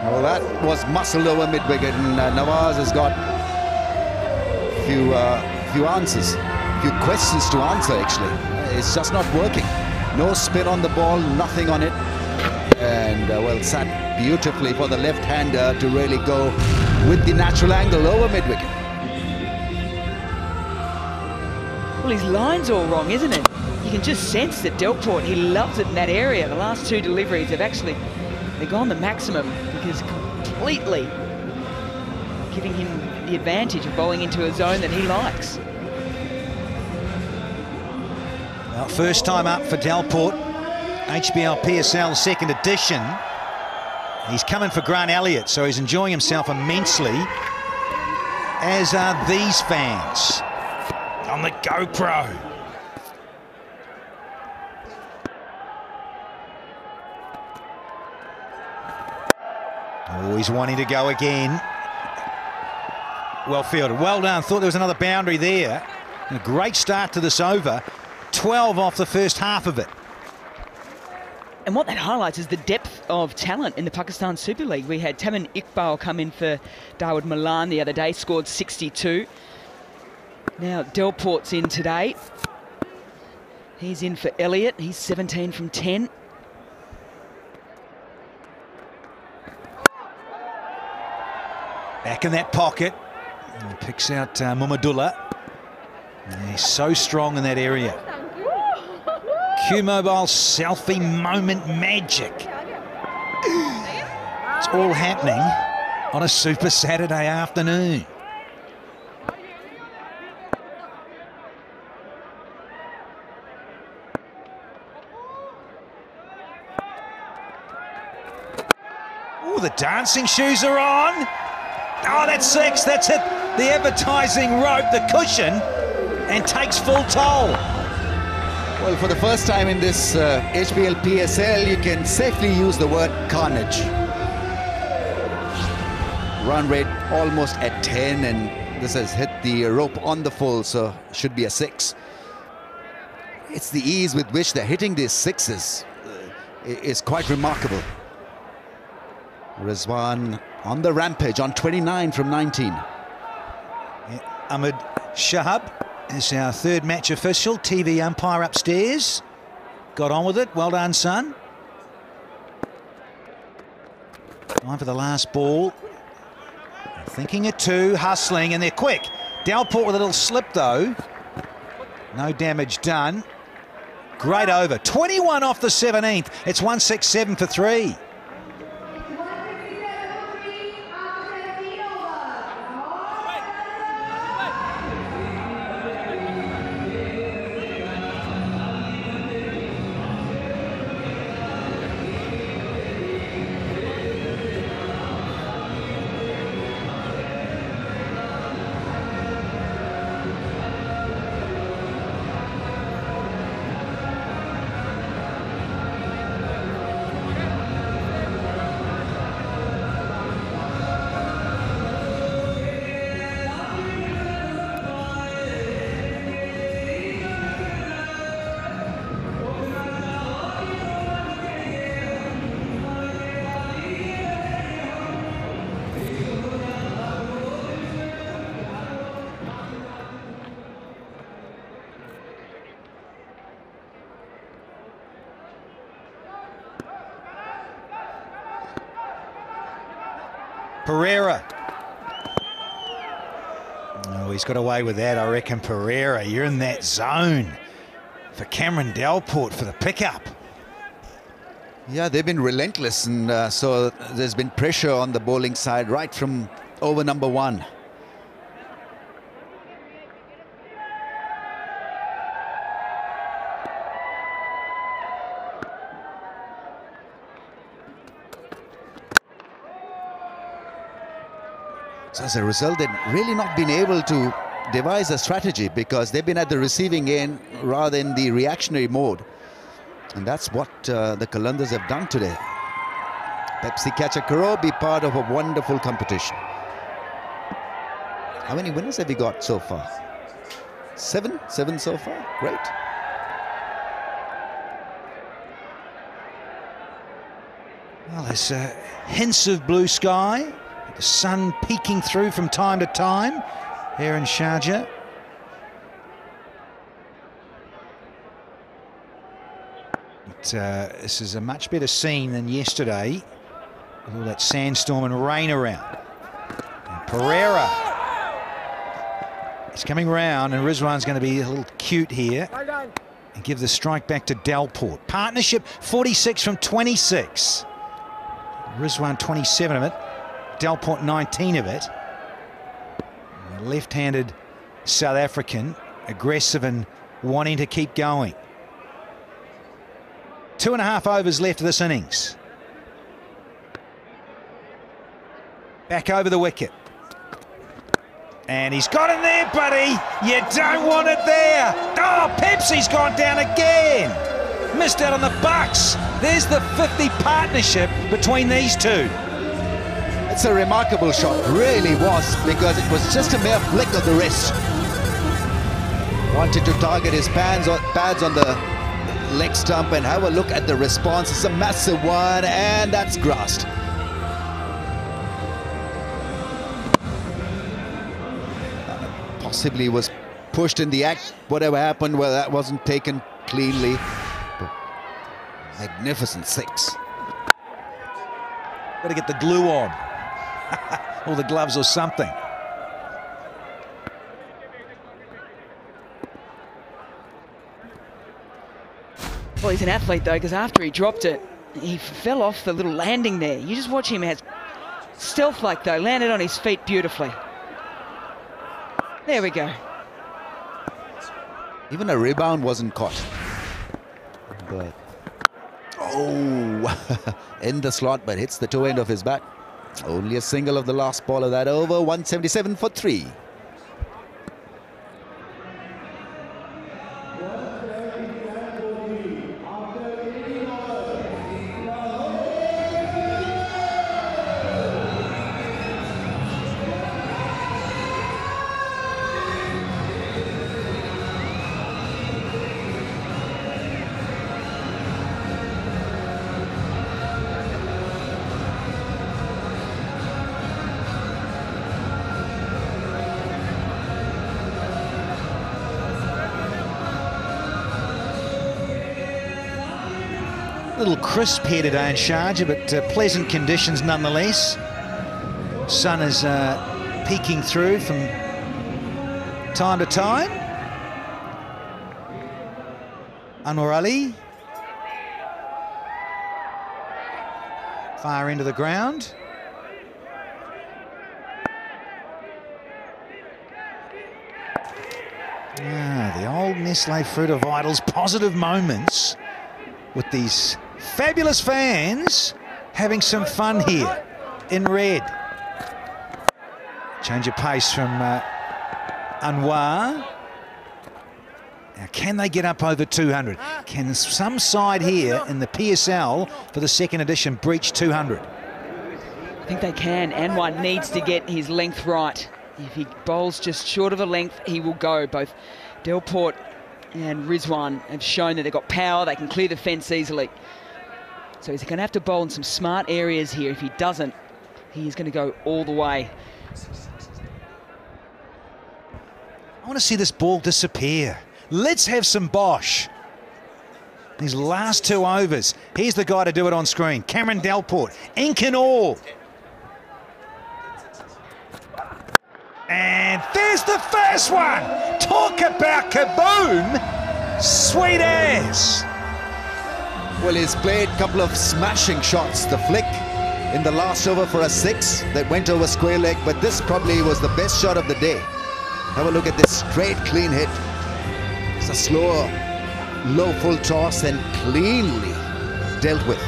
Well, that was muscled over mid-wicket, and Nawaz has got few answers, few questions to answer actually. It's just not working. No spin on the ball, nothing on it. And well, sat beautifully for the left-hander to really go with the natural angle over mid-wicket. Well, his line's all wrong, isn't it? You can just sense that Delport, he loves it in that area. The last two deliveries have actually, they've gone the maximum, because completely giving him the advantage of bowling into a zone that he likes. Well, first time up for Delport. HBL PSL second edition. He's coming for Grant Elliott, so he's enjoying himself immensely, as are these fans on the GoPro. Always wanting to go again. Well fielded, well done. Thought there was another boundary there. And a great start to this over. 12 off the first half of it. And what that highlights is the depth of talent in the Pakistan Super League. We had Tamin Iqbal come in for Dawood Malan the other day, scored 62. Now Delport's in today. He's in for Elliott. He's 17 from 10. Back in that pocket. And picks out Muhammadullah. He's so strong in that area. Q-Mobile selfie moment magic. It's all happening on a Super Saturday afternoon. Oh, the dancing shoes are on. Oh, that's 6. That's hit the advertising rope, the cushion, and takes full toll. Well, for the first time in this HBL PSL, you can safely use the word carnage. Run rate almost at 10, and this has hit the rope on the full, so should be a 6. It's the ease with which they're hitting these 6s is quite remarkable. Rizwan on the rampage on 29 from 19. Yeah, Ahmed Shahab is our third match official, TV umpire upstairs. Got on with it, well done, son. Time for the last ball. Thinking a 2, hustling, and they're quick. Delport with a little slip though. No damage done. Great over. 21 off the 17th. It's 167 for 3. Pereira. Oh, he's got away with that, I reckon. Pereira, you're in that zone for Cameron Delport for the pickup. Yeah, they've been relentless, and so there's been pressure on the bowling side right from over number 1. So as a result, they've really not been able to devise a strategy because they've been at the receiving end rather than the reactionary mode. And that's what the Qalandars have done today. Pepsi catch a crore, be part of a wonderful competition. How many winners have we got so far? 7? 7 so far. Great. Well, there's hints of blue sky. The sun peeking through from time to time here in Sharjah. But, this is a much better scene than yesterday with all that sandstorm and rain around. And Pereira is coming round, and Rizwan's going to be a little cute here and give the strike back to Delport. Partnership 46 from 26. Rizwan 27 of it. Delport 19 of it. Left-handed South African, aggressive and wanting to keep going. 2.5 overs left of this innings. Back over the wicket. And he's got in there, buddy. You don't want it there. Oh, Pepsi's gone down again. Missed out on the bucks. There's the 50 partnership between these two. It's a remarkable shot, really was, because it was just a mere flick of the wrist. Wanted to target his pads on the leg stump and have a look at the response. It's a massive one, and that's grassed. Possibly was pushed in the act. Whatever happened, well, that wasn't taken cleanly. But magnificent 6. Got to get the glue on. Or the gloves or something. Well, he's an athlete, though, because after he dropped it, he fell off the little landing there. You just watch him as stealth-like, though, landed on his feet beautifully. There we go. Even a rebound wasn't caught. But, oh, in the slot, but hits the toe end of his bat. Only a single of the last ball of that over. 177 for 3. little crisp here today in Sharjah, but pleasant conditions nonetheless. Sun is peeking through from time to time. Anwar Ali. Far into the ground. The old Nestle Fruit of Vitals positive moments with these fabulous fans having some fun here in red. Change of pace from Anwar. Now, can they get up over 200? Can some side here in the PSL for the second edition breach 200? I think they can. Anwar needs to get his length right. If he bowls just short of a length, he will go. Both Delport and Rizwan have shown that they've got power, they can clear the fence easily. So he's going to have to bowl in some smart areas here. If he doesn't, he's going to go all the way. I want to see this ball disappear. Let's have some bosh. These last 2 overs. Here's the guy to do it on screen. Cameron Delport, ink and all. And there's the first one. Talk about kaboom. Sweet as. Well, he's played a couple of smashing shots. The flick in the last over for a 6 that went over square leg, but this probably was the best shot of the day. Have a look at this straight, clean hit. It's a slower, low full toss and cleanly dealt with.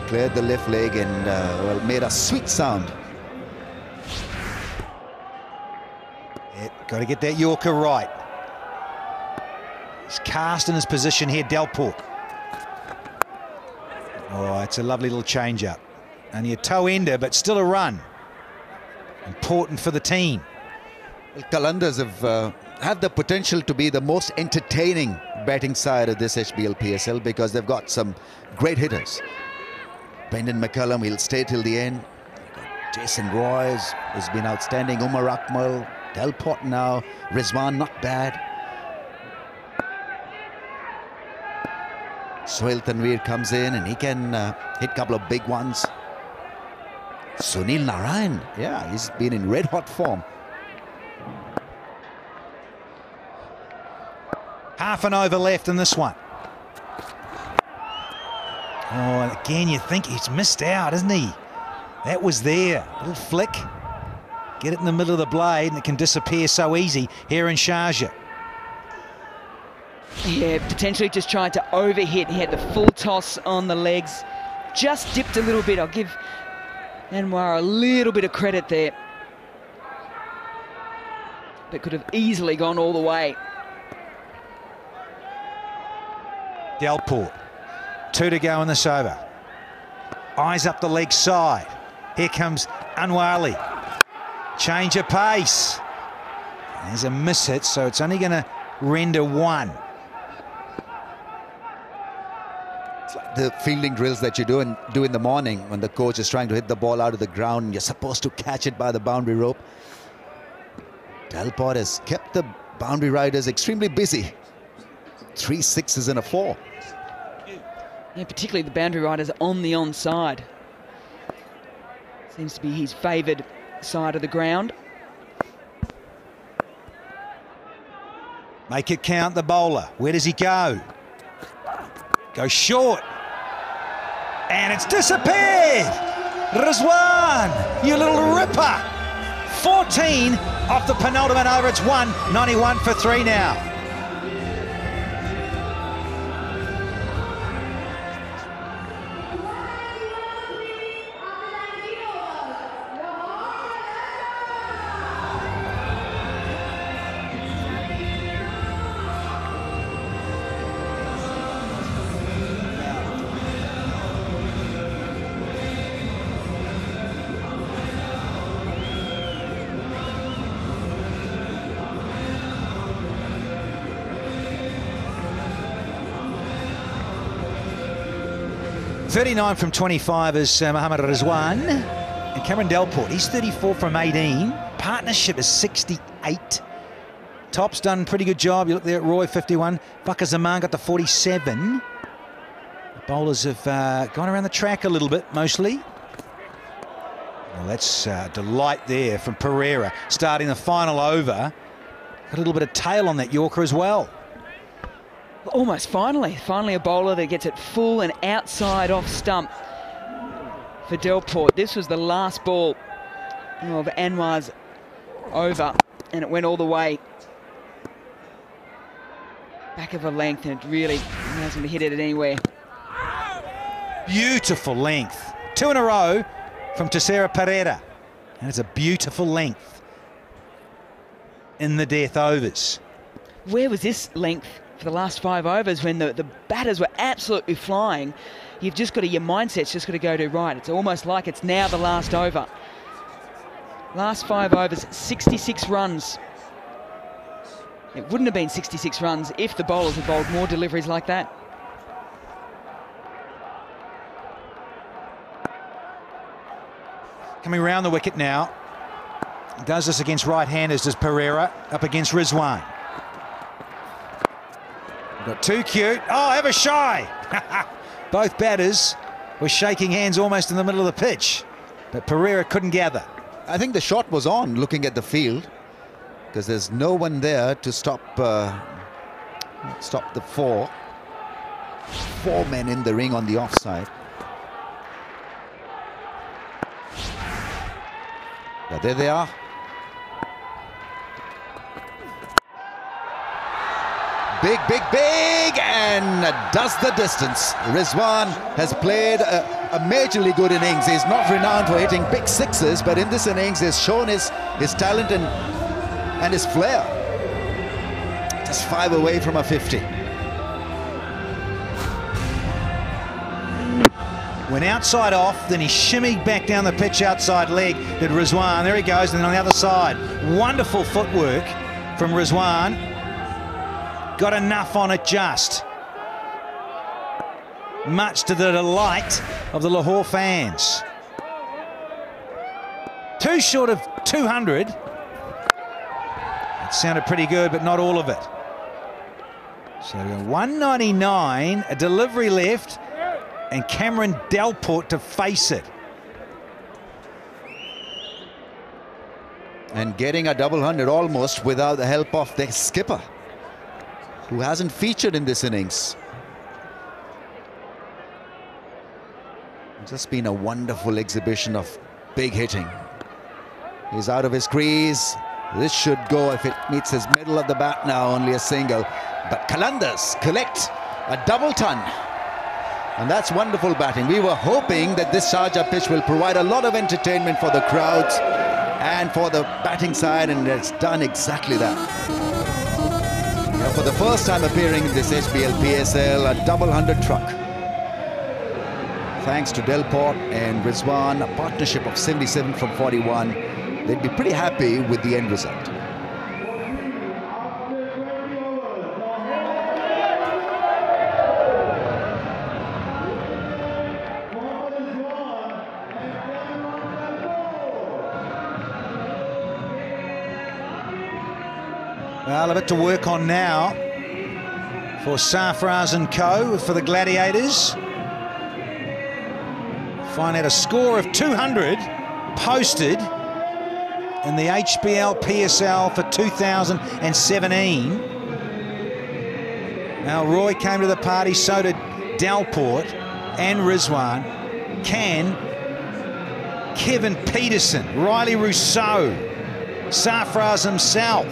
Cleared the left leg and well, made a sweet sound. Got to get that Yorker right. He's cast in his position here, Delport. Oh, it's a lovely little change-up. Only a toe ender, but still a run. Important for the team. Well, Qalandars have had the potential to be the most entertaining batting side of this HBL PSL because they've got some great hitters. Brendan McCullum, he'll stay till the end. Jason Roy has been outstanding. Umar Akmal, Delport now. Rizwan, not bad. Sohail Tanveer comes in and he can hit a couple of big ones. Sunil Narayan, yeah, he's been in red hot form. Half an over left in this one. Oh, again, you think he's missed out, isn't he? That was there. A little flick. Get it in the middle of the blade and it can disappear so easy here in Sharjah. Yeah, potentially just trying to overhit. He had the full toss on the legs. Just dipped a little bit. I'll give Anwar a little bit of credit there. But could have easily gone all the way. Delport. 2 to go in this over. Eyes up the leg side. Here comes Anwar Ali. Change of pace. There's a miss hit, so it's only going to render 1. It's like the fielding drills that you do in the morning when the coach is trying to hit the ball out of the ground and you're supposed to catch it by the boundary rope. Delport has kept the boundary riders extremely busy. 3 6s and a 4. Yeah, particularly the boundary riders on the onside. Seems to be his favoured side of the ground. Make it count, the bowler. Where does he go? Go short. And it's disappeared! Rizwan, you little ripper! 14 off the penultimate over. It's 191 for 3 now. .39 from 25 is Mohammad Rizwan. And Cameron Delport, he's 34 from 18. Partnership is 68. Top's done a pretty good job. You look there at Roy, 51. Fakar Zaman got the 47. The bowlers have gone around the track a little bit, mostly. Well, that's a delight there from Pereira, starting the final over. Got a little bit of tail on that Yorker as well. Almost finally a bowler that gets it full and outside off stump for Delport. This was the last ball of Anwar's over, and it went all the way back of a length, and it really hasn't hit it anywhere. Beautiful length. 2 in a row from Tessera Pereira. And it's a beautiful length in the death overs. Where was this length for the last 5 overs when the batters were absolutely flying? You've just got to, your mindset's just got to go to right. It's almost like it's now the last over. Last 5 overs, 66 runs. It wouldn't have been 66 runs if the bowlers had bowled more deliveries like that. Coming round the wicket now. Does this against right-handers, does Pereira, up against Rizwan. Got 2 cute. Oh, ever shy. Both batters were shaking hands almost in the middle of the pitch, but Pereira couldn't gather. I think the shot was on, looking at the field, because there's no one there to stop the 4 men in the ring on the offside. Yeah, there they are. Big, big, big, and does the distance. Rizwan has played a majorly good innings. He's not renowned for hitting big sixes, but in this innings he's shown his talent and his flair. Just 5 away from a 50. Went outside off, then he shimmied back down the pitch outside leg, did Rizwan. There he goes, and then on the other side. Wonderful footwork from Rizwan. Got enough on it just. Much to the delight of the Lahore fans. 2 short of 200. It sounded pretty good, but not all of it. So 199, a delivery left, and Cameron Delport to face it. And getting a double 100 almost without the help of the skipper, who hasn't featured in this innings. Just been a wonderful exhibition of big hitting. He's out of his crease. This should go if it meets his middle of the bat now, only a single. But Qalandars collect a double ton. And that's wonderful batting. We were hoping that this Sharjah pitch will provide a lot of entertainment for the crowds and for the batting side, and it's done exactly that. For the first time appearing in this HBL PSL, a double 100 truck. Thanks to Delport and Rizwan, a partnership of 77 from 41. They'd be pretty happy with the end result. Well, a bit to work on now for Sarfraz and co. for the Gladiators. Find out a score of 200 posted in the HBL PSL for 2017. Now, Roy came to the party, so did Delport and Rizwan. Can Kevin Peterson, Riley Rousseau, Sarfraz himself,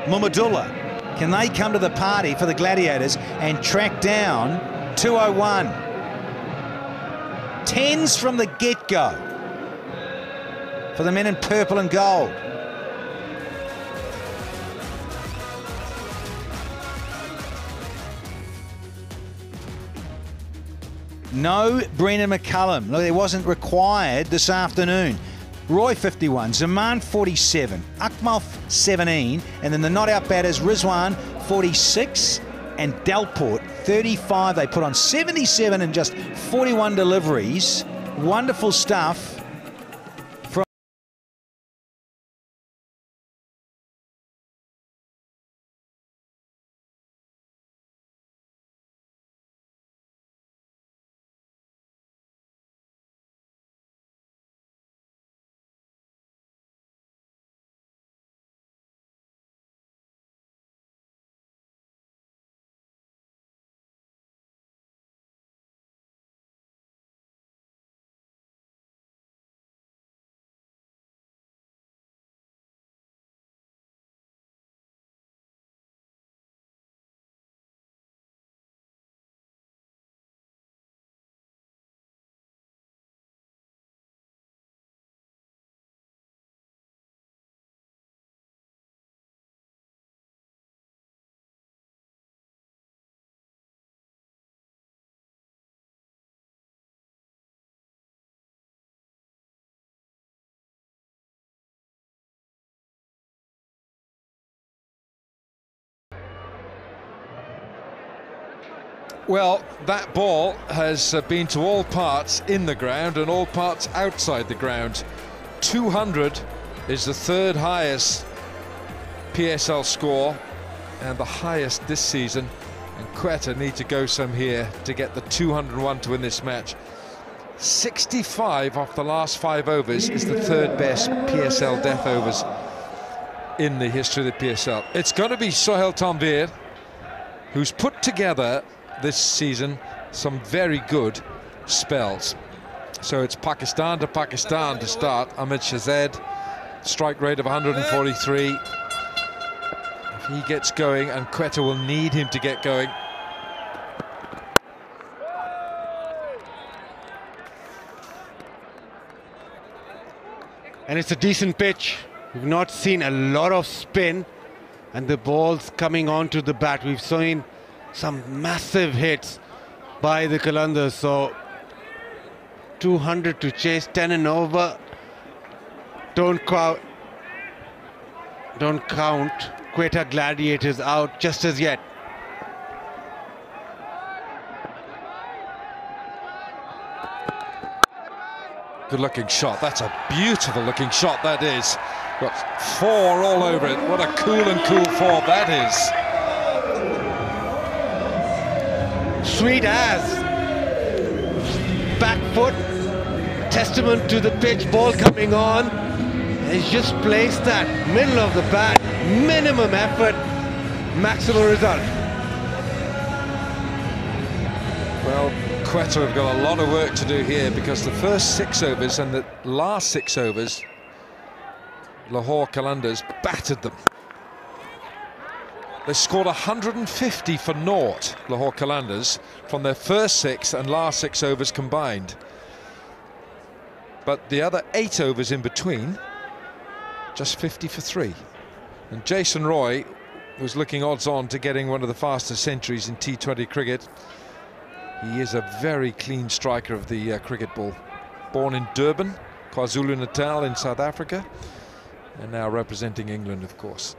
Muhammadullah, can they come to the party for the Gladiators and track down 201? 10s from the get-go for the men in purple and gold. No Brendan McCullum. Look, it wasn't required this afternoon. Roy 51, Zaman 47, Akmal 17, and then the not-out batters Rizwan 46 and Delport 35. They put on 77 in just 41 deliveries. Wonderful stuff. Well, that ball has been to all parts in the ground and all parts outside the ground. 200 is the third highest PSL score and the highest this season, and Quetta need to go some here to get the 201 to win this match. 65 off the last 5 overs is the third best PSL death overs in the history of the PSL. It's going to be Sohail Tanvir, who's put together this season some very good spells. So it's Pakistan to start. Ahmed Shahzad, strike rate of 143. If he gets going, and Quetta will need him to get going. And it's a decent pitch. We've not seen a lot of spin, and the ball's coming onto the bat. We've seen some massive hits by the Qalandars. So 200 to chase, 10 and over. Don't count Quetta Gladiators out just as yet. Good looking shot. That's a beautiful looking shot, that is. Got 4 all over it. What a cool and cool 4 that is. Sweet as. Back foot. Testament to the pitch. Ball coming on. He's just placed that middle of the bat. Minimum effort. Maximum result. Well, Quetta have got a lot of work to do here, because the first 6 overs and the last 6 overs, Lahore Qalandars battered them. They scored 150 for naught, Lahore Qalandars, from their first 6 and last 6 overs combined. But the other 8 overs in between, just 50 for 3. And Jason Roy was looking odds-on to getting one of the fastest centuries in T20 cricket. He is a very clean striker of the cricket ball. Born in Durban, KwaZulu-Natal in South Africa, and now representing England, of course.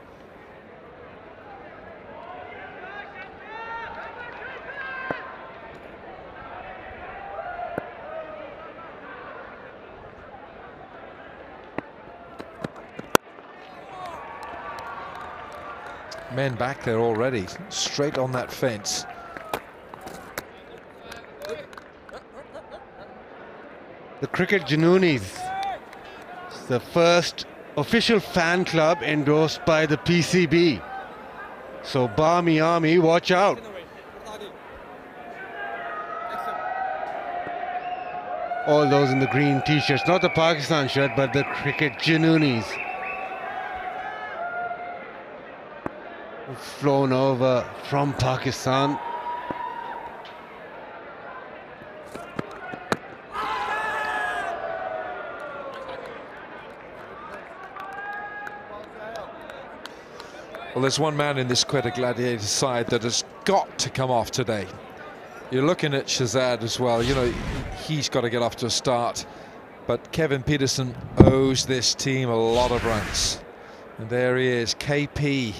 Men back there already, straight on that fence. The Cricket Junoonis, the first official fan club endorsed by the PCB. So Barmy Army, watch out. All those in the green t-shirts, not the Pakistan shirt, but the Cricket Junoonis. Flown over from Pakistan. Well, there's one man in this Quetta Gladiators side that has got to come off today. You're looking at Shahzad as well. You know, he's got to get off to a start. But Kevin Peterson owes this team a lot of runs. And there he is, KP.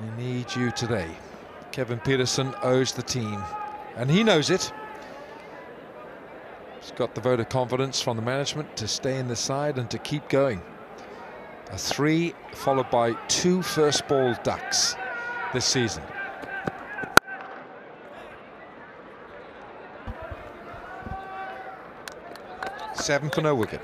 We need you today. Kevin Peterson owes the team, and he knows it. He's got the vote of confidence from the management to stay in the side and to keep going. A 3 followed by 2 first ball ducks this season. Seven for no wicket.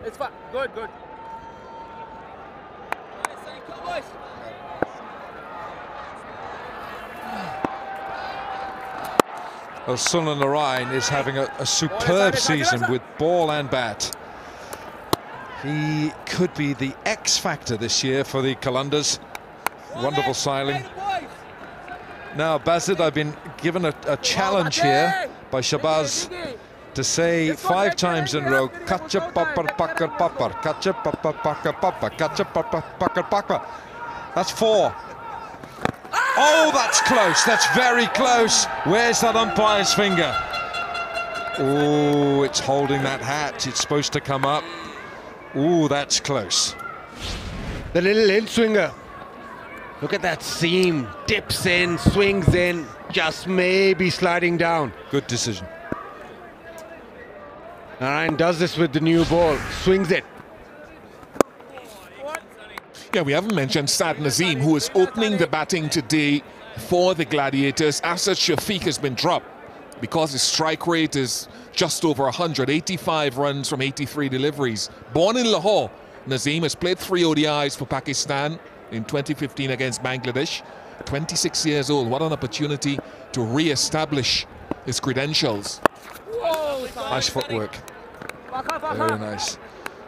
It's fine. Good, good. Well, Sunil Narayan is having a superb season with ball and bat. He could be the X factor this year for the Qalandars. Wonderful sailing. Now, Bazid, I've been given a challenge here by Shabazz to say 5 times in a row, Kacha Papar Pakar Papar, Kacha Papar Pakar Papa, Kacha Papar Pakar Papa. That's 4. Oh, that's close. That's very close. Where's that umpire's finger? Oh, it's holding that hat. It's supposed to come up. Oh, that's close. The little in-swinger. Look at that seam. Dips in, swings in, just maybe sliding down. Good decision. Narayan does this with the new ball. Swings it. Yeah, we haven't mentioned Sad Nazim, who is opening the batting today for the Gladiators. Asad Shafiq has been dropped because his strike rate is just over 185 runs from 83 deliveries. Born in Lahore, Nazim has played 3 ODIs for Pakistan in 2015 against Bangladesh. 26 years old. What an opportunity to re-establish his credentials. Nice footwork. Very nice.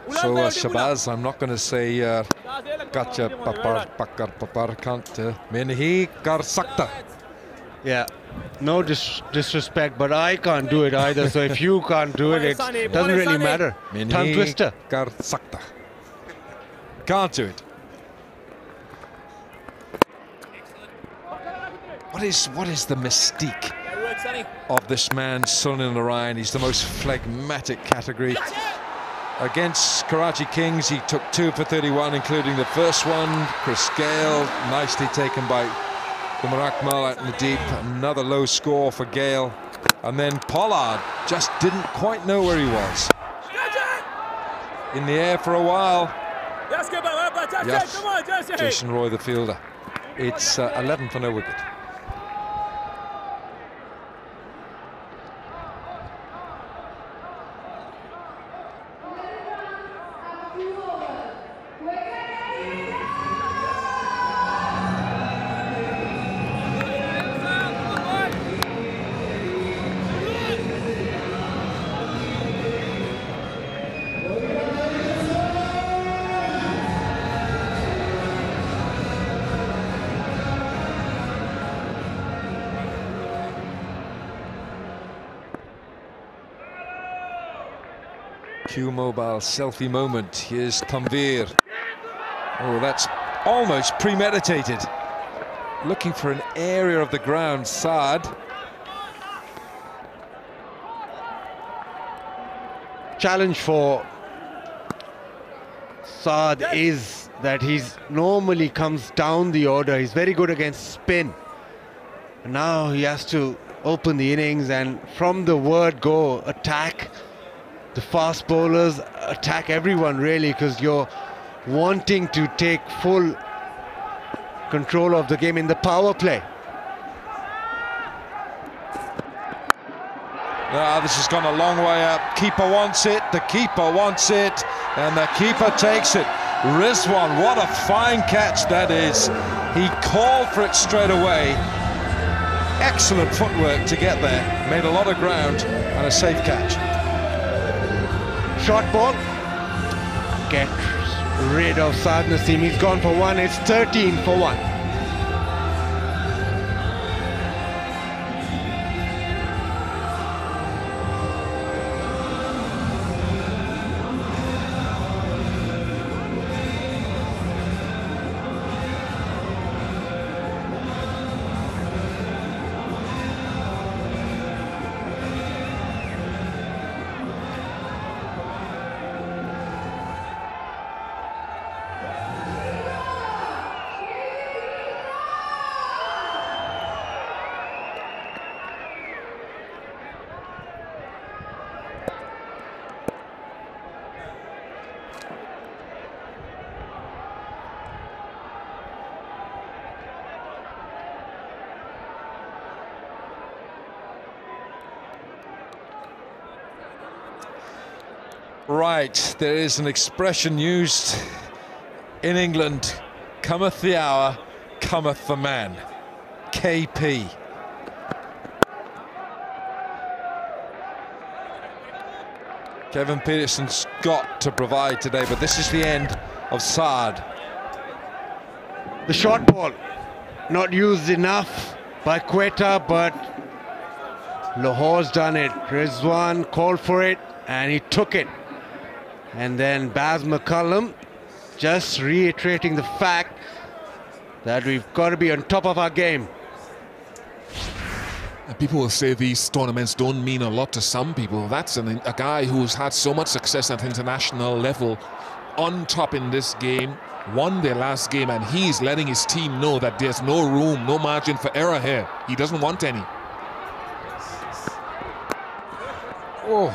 So Shabazz, I'm not going to say Kacha Papar Pakar Papar, can't Menhi Kar Sakta. Yeah, no disrespect, but I can't do it either. So if you can't do it, it doesn't really matter. Tongue twister. Kar Sakta. Can't do it. What is the mystique of this man, Sunil Narayan? He's the most phlegmatic category. Against Karachi Kings, he took 2 for 31, including the first one. Chris Gale, nicely taken by Umar Akmal out in the deep. Another low score for Gale. And then Pollard just didn't quite know where he was. In the air for a while. Yes, Jason Roy, the fielder. It's 11 for no wicket. Q-Mobile selfie moment. Here's Tanveer. Oh, that's almost premeditated. Looking for an area of the ground. Saad. Challenge for Saad is that he's normally comes down the order. He's very good against spin. And now he has to open the innings, and from the word go, attack the fast bowlers, attack everyone really, because you're wanting to take full control of the game in the power play. This has gone a long way up. Keeper wants it, the keeper wants it, and the keeper takes it. Rizwan, what a fine catch that is. He called for it straight away. Excellent footwork to get there. Made a lot of ground and a safe catch. Short ball. Get rid of Saad Naseem. He's gone for 1. It's 13 for 1. Right, there is an expression used in England: cometh the hour, cometh the man. KP. Kevin Peterson's got to provide today, but this is the end of Saad. The short ball, not used enough by Quetta, but Lahore's done it. Rizwan called for it, and he took it. And then Baz McCullum just reiterating the fact that we've got to be on top of our game. People will say these tournaments don't mean a lot to some people. That's a guy who's had so much success at international level, on top in this game, won their last game, and he's letting his team know that there's no room, no margin for error here. He doesn't want any. Oh,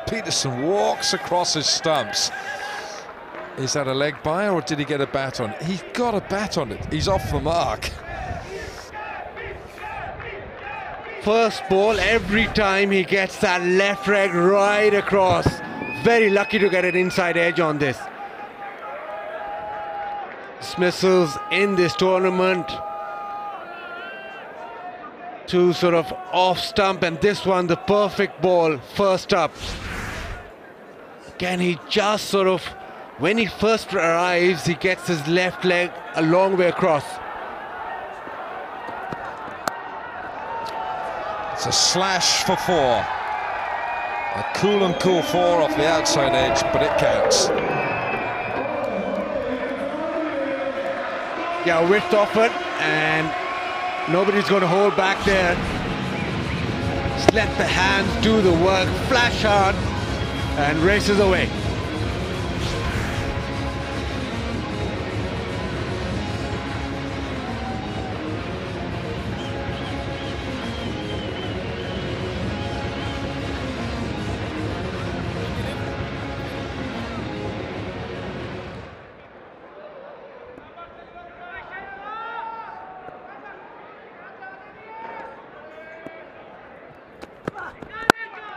Peterson walks across his stumps. Is that a leg by, or did he get a bat on it? He got a bat on it. He's off the mark. First ball, every time he gets that left leg right across. Very lucky to get an inside edge on this. Dismissals in this tournament. Two sort of off stump, and this one the perfect ball first up. Again, he just sort of, when he first arrives, he gets his left leg a long way across. It's a slash for 4. A cool and cool 4 off the outside edge, but it counts. Yeah, width offered, and nobody's going to hold back there. Just let the hands do the work, flash hard, and races away.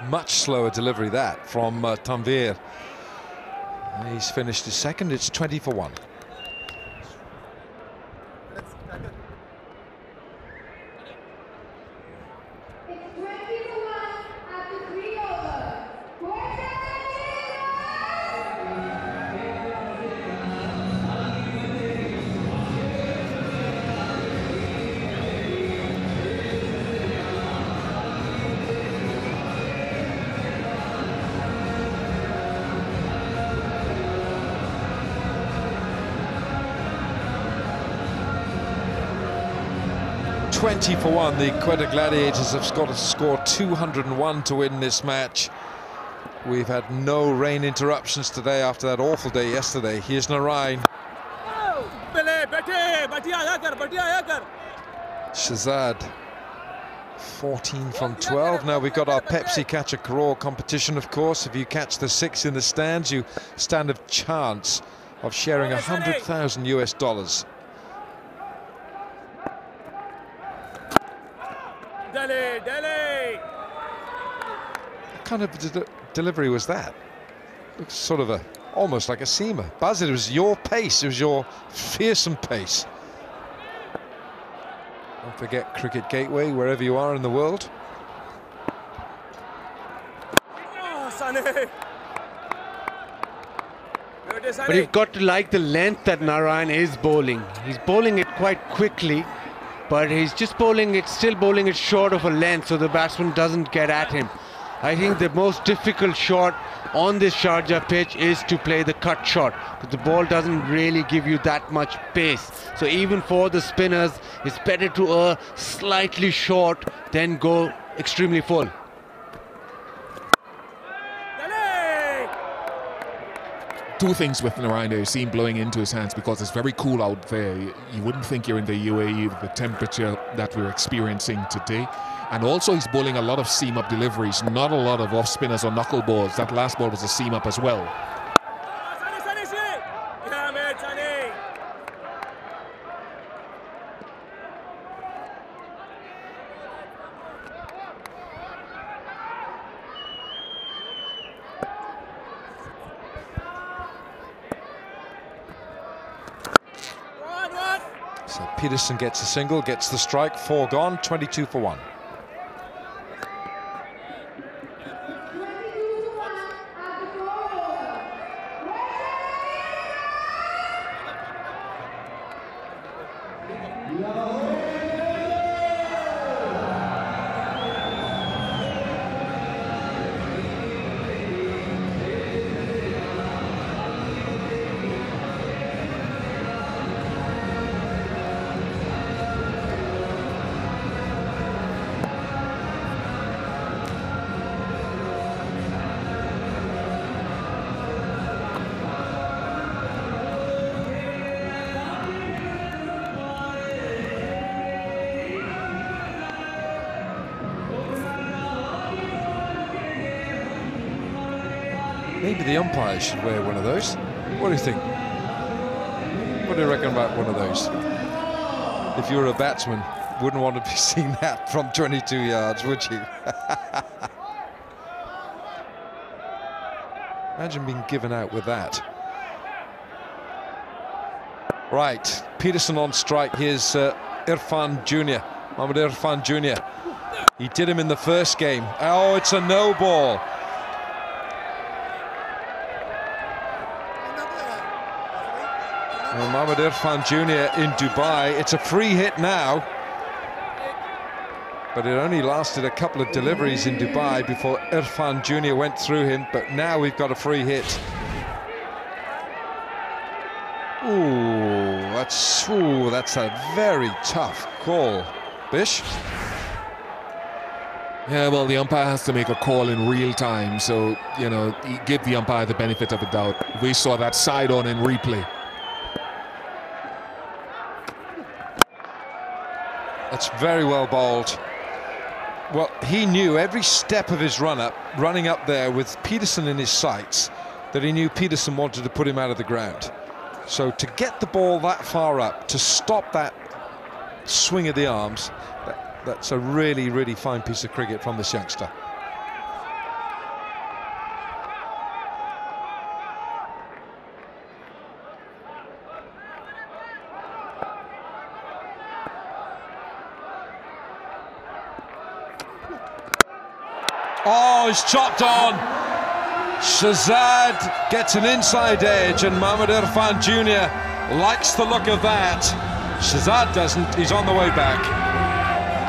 Much slower delivery that from Tanvir. He's finished his second. It's 20 for 1. For 1, the Quetta Gladiators have got to score 201 to win this match. We've had no rain interruptions today after that awful day yesterday. Here's Narayan. Shahzad 14 from 12. Now we've got our Pepsi Catch a Crore competition, of course. If you catch the 6 in the stands, you stand a chance of sharing $100,000 US. What kind of delivery was that? Looks sort of almost like a seamer. Baz, it was your pace, it was your fearsome pace. Don't forget Cricket Gateway, wherever you are in the world. But you've got to like the length that Narayan is bowling. He's bowling it quite quickly, but he's just bowling it, still bowling it short of a length, so the batsman doesn't get at him. I think the most difficult shot on this Sharjah pitch is to play the cut shot, but the ball doesn't really give you that much pace. So even for the spinners, it's better to slightly short than go extremely full. Two things with Narayan there. You see him blowing into his hands because it's very cool out there. You wouldn't think you're in the UAE with the temperature that we're experiencing today. And also he's bowling a lot of seam-up deliveries, not a lot of off-spinners or knuckle balls. That last ball was a seam-up as well. So Peterson gets a single, gets the strike, 4 gone, 22 for 1. Maybe the umpire should wear one of those. What do you think? What do you reckon about one of those? If you were a batsman, wouldn't want to be seeing that from 22 yards, would you? Imagine being given out with that. Right, Peterson on strike. Here's Irfan Jr., Mohammad Irfan Jr. He did him in the first game. Oh, it's a no ball. Mohammad Irfan Jr. in Dubai. It's a free hit now, but it only lasted a couple of deliveries in Dubai before Irfan Jr. went through him, but now we've got a free hit. Ooh, that's a very tough call. Bish? Yeah, well, the umpire has to make a call in real time, so, you know, give the umpire the benefit of the doubt. We saw that side on in replay. That's very well bowled. Well, he knew every step of his running up there with Peterson in his sights, that he knew Peterson wanted to put him out of the ground. So to get the ball that far up, to stop that swing of the arms, that's a really, really fine piece of cricket from this youngster. Oh, he's chopped on. Shahzad gets an inside edge, and Mohammad Irfan Jr. likes the look of that. Shahzad doesn't. He's on the way back.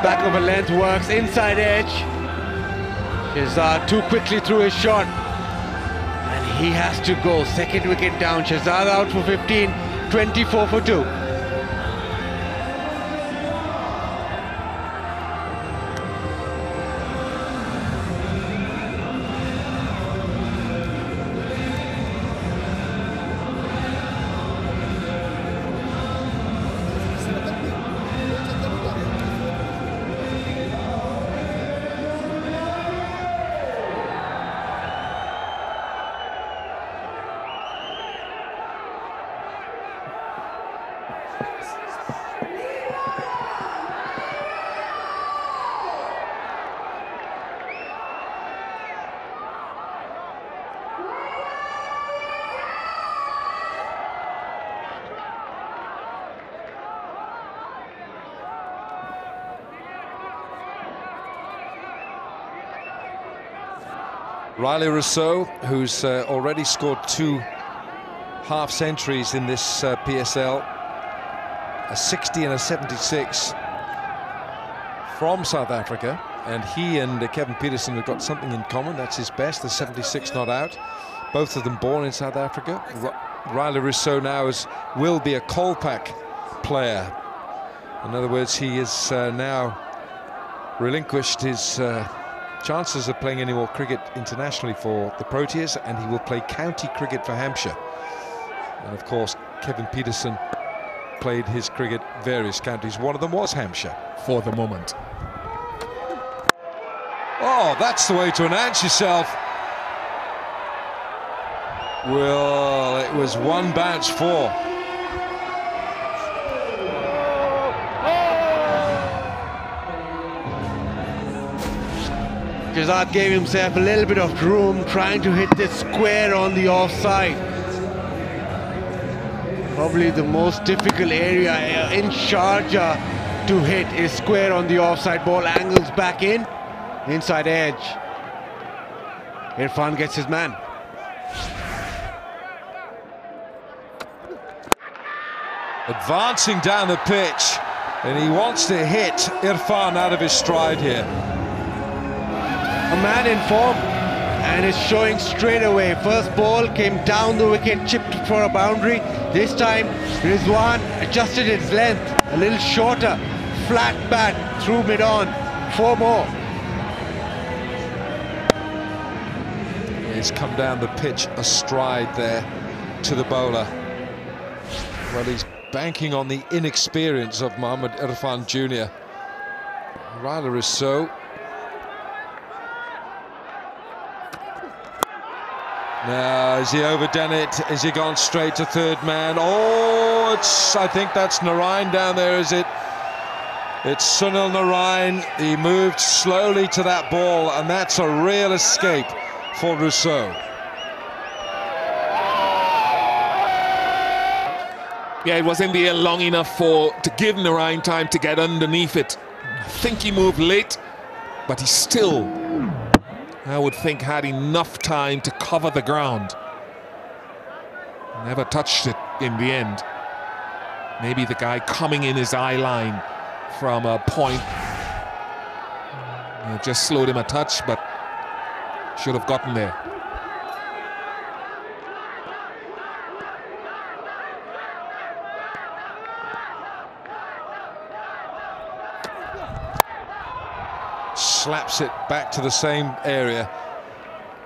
Back over length works, inside edge. Shahzad too quickly threw his shot, and he has to go. Second wicket down. Shahzad out for 15, 24 for 2. Riley Rousseau, who's already scored 2 half centuries in this PSL, a 60 and a 76 from South Africa, and he and Kevin Peterson have got something in common. That's his best, the 76 not out. Both of them born in South Africa. Riley Rousseau now will be a Kolpak player. In other words, he is now relinquished his chances of playing any more cricket internationally for the Proteas, and he will play county cricket for Hampshire. And of course, Kevin Peterson played his cricket various counties. One of them was Hampshire for the moment. Oh, that's the way to announce yourself. Well, it was 1 bounce 4. Shahzad gave himself a little bit of room trying to hit this square on the offside. Probably the most difficult area in Sharjah to hit is square on the offside. Ball angles back in, inside edge. Irfan gets his man. Advancing down the pitch, and he wants to hit Irfan out of his stride here. A man in form, and it's showing straight away. First ball came down the wicket, chipped for a boundary. This time Rizwan adjusted its length a little shorter, flat bat through mid-on. 4 more. He's come down the pitch astride there to the bowler. Well, he's banking on the inexperience of Mohammad Irfan Jr. Riley Rousseau. Now, has he overdone it? Has he gone straight to third man? Oh, I think that's Narayan down there, is it? It's Sunil Narayan. He moved slowly to that ball, and that's a real escape for Rousseau. Yeah, it was in the air long enough to give Narayan time to get underneath it. I think he moved late, but he still, I would think, had enough time to cover the ground. Never touched it in the end. Maybe the guy coming in his eye line from a point just slowed him a touch, but should have gotten there. Slaps it back to the same area.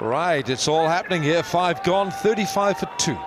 Right, it's all happening here. 5 gone, 35 for 2.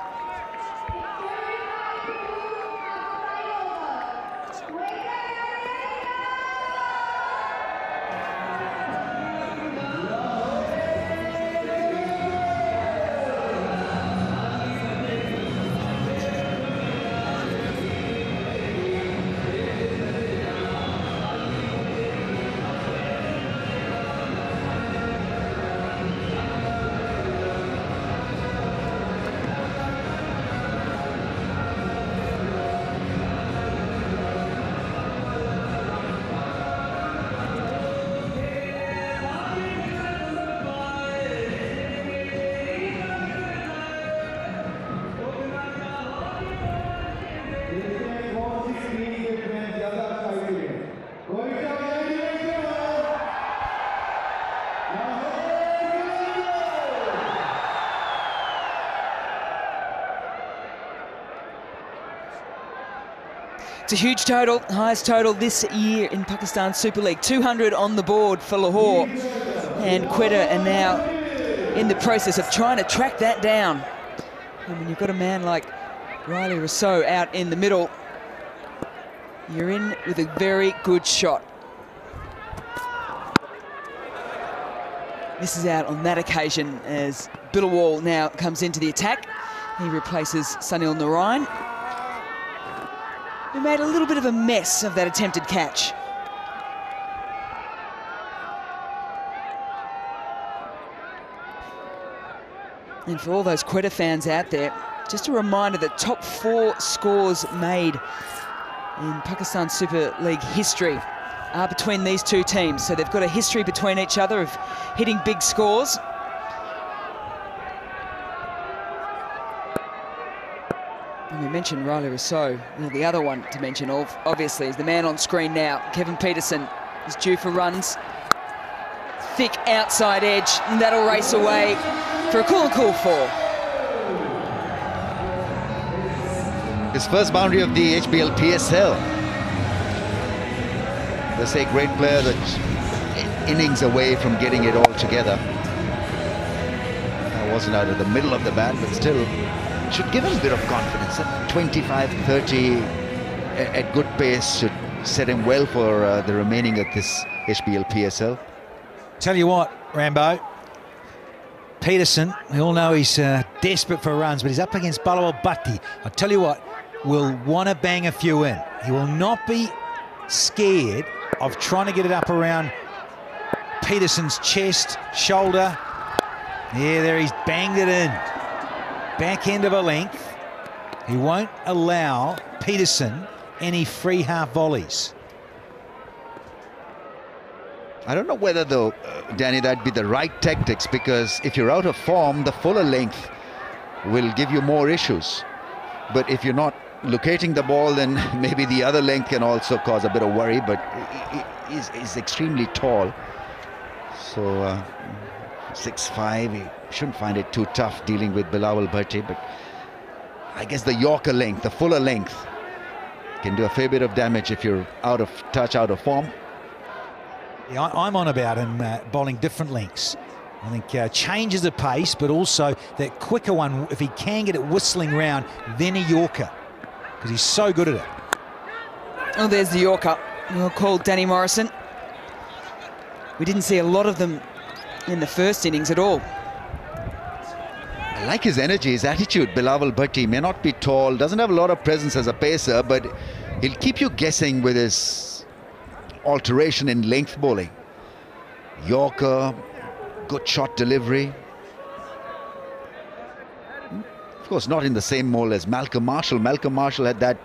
It's a huge total, highest total this year in Pakistan Super League. 200 on the board for Lahore. And Quetta are now in the process of trying to track that down. And when you've got a man like Riley Rousseau out in the middle, you're in with a very good shot. Misses out on that occasion as Billawal now comes into the attack. He replaces Sunil Narayan, who made a little bit of a mess of that attempted catch. And for all those Quetta fans out there, just a reminder that top 4 scores made in Pakistan Super League history are between these two teams. So they've got a history between each other of hitting big scores. And we mentioned Riley Rousseau. Well, the other one to mention, obviously, is the man on screen now. Kevin Peterson is due for runs. Thick outside edge, and that'll race away for a cool 4. His first boundary of the HBL PSL. They say great player that innings away from getting it all together. I wasn't out of the middle of the bat, but still should give him a bit of confidence. 25-30 at good pace should set him well for the remaining of this HBL PSL. Tell you what, Rambo, Peterson, we all know he's desperate for runs, but he's up against Billawal Bhatti. I'll tell you what, will want to bang a few in. He will not be scared of trying to get it up around Peterson's chest, shoulder. Yeah, there he's banged it in. Back end of a length. He won't allow Peterson any free half volleys. I don't know whether, though, Danny, that'd be the right tactics, because if you're out of form, the fuller length will give you more issues. But if you're not locating the ball, then maybe the other length can also cause a bit of worry, but he's extremely tall. So 6'5", he shouldn't find it too tough dealing with Billawal Bhatti, but I guess the Yorker length, the fuller length, can do a fair bit of damage if you're out of touch, out of form. Yeah, I'm on about him bowling different lengths. I think changes the pace, but also that quicker one, if he can get it whistling round, then a Yorker, because he's so good at it. Oh, there's the Yorker. Well called, Danny Morrison. We didn't see a lot of them in the first innings at all. I like his energy, his attitude. Bilawal Bhatti may not be tall, doesn't have a lot of presence as a pacer, but he'll keep you guessing with his alteration in length bowling. Yorker, good shot delivery. Of course, not in the same mold as Malcolm Marshall. Malcolm Marshall had that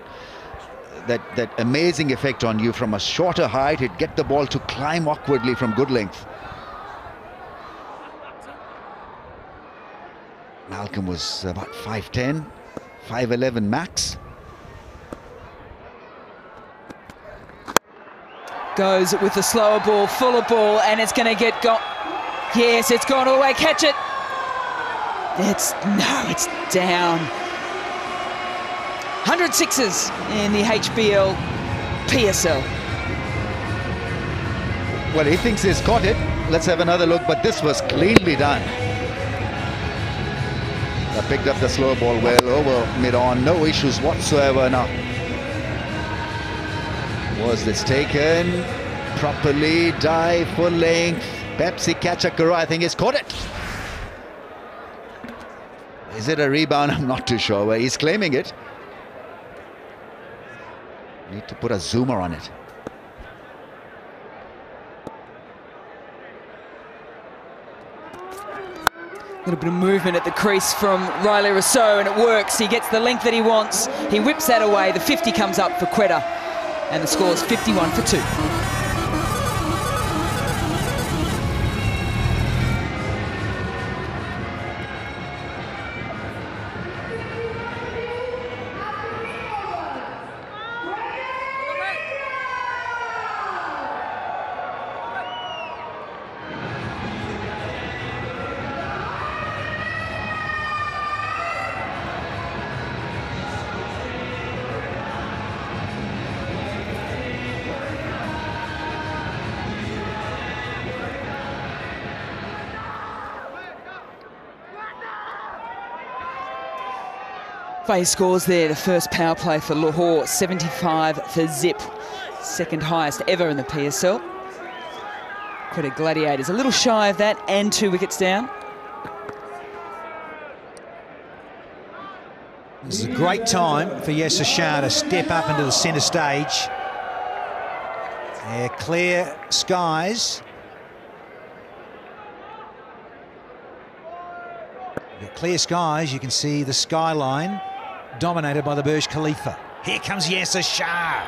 amazing effect on you from a shorter height. He'd get the ball to climb awkwardly from good length. Malcolm was about 5'10", 5'11" max. Goes with the slower ball, fuller ball, and it's going to get got. Yes, it's gone all the way. Catch it. It's down. 106s in the HBL PSL. Well, he thinks he's caught it. Let's have another look, but this was cleanly done. I picked up the slow ball well over mid-on, no issues whatsoever now. Was this taken properly? Dive full length. Pepsi Kachakura, I think he's caught it. Is it a rebound? I'm not too sure where he's claiming it. Need to put a zoomer on it. A little bit of movement at the crease from Riley Rousseau, and it works. He gets the length that he wants. He whips that away. The 50 comes up for Quetta, and the score's 51 for 2. Phase scores there, the first power play for Lahore, 75 for zip. Second highest ever in the PSL. Quetta Gladiators a little shy of that, and 2 wickets down. This is a great time for Yasser Shah to step up into the centre stage. Clear skies. Clear skies, you can see the skyline dominated by the Burj Khalifa. Here comes Yasser Shah.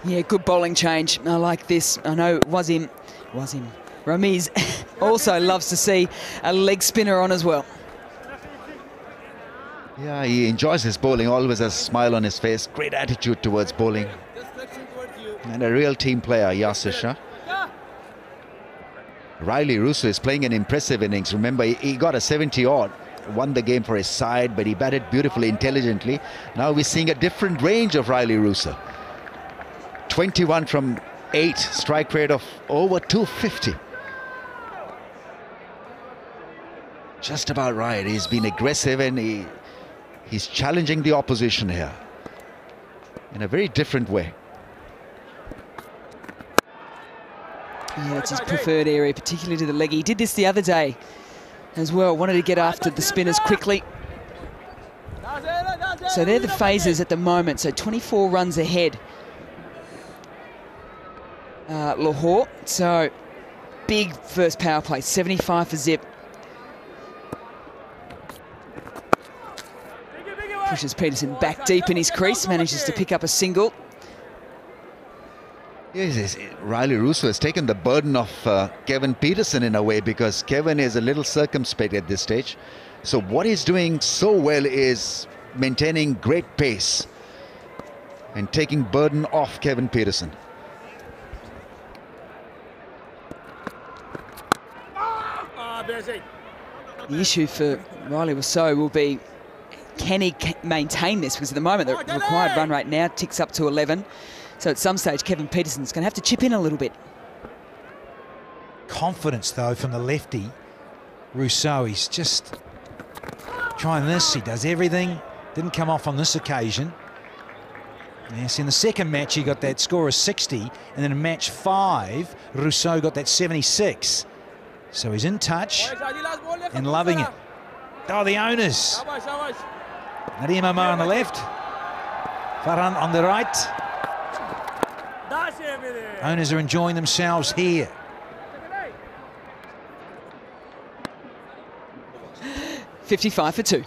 Yeah, good bowling change. I like this. I know Wasim Ramiz also loves to see a leg spinner on as well. Yeah, he enjoys his bowling, always has a smile on his face. Great attitude towards bowling. And a real team player, Yasser Shah. Riley Rousseau is playing an impressive innings. Remember, he got a 70-odd, won the game for his side, but he batted beautifully, intelligently. Now we're seeing a different range of Riley Rousseau. 21 from 8, strike rate of over 250. Just about right. He's been aggressive, and he's challenging the opposition here in a very different way. Yeah, it's his preferred area, particularly to the leg. He did this the other day as well. Wanted to get after the spinners quickly. So they're the phases at the moment. So 24 runs ahead, Lahore. So big first power play, 75 for zip. Pushes Peterson back deep in his crease, manages to pick up a single. Yes, Riley Rousseau has taken the burden of Kevin Peterson in a way, because Kevin is a little circumspect at this stage. So what he's doing so well is maintaining great pace and taking burden off Kevin Peterson. The issue for Riley Rousseau will be, can he maintain this? Because at the moment, the required run rate now ticks up to 11. So at some stage, Kevin Peterson's going to have to chip in a little bit. Confidence, though, from the lefty, Rousseau. He's just trying this. He does everything. Didn't come off on this occasion. Yes, in the second match he got that score of 60, and then in match 5, Rousseau got that 76. So he's in touch and loving it. Oh, the owners. Nadeem Omar on the left, Farhan on the right. Owners are enjoying themselves here. $55 for 2.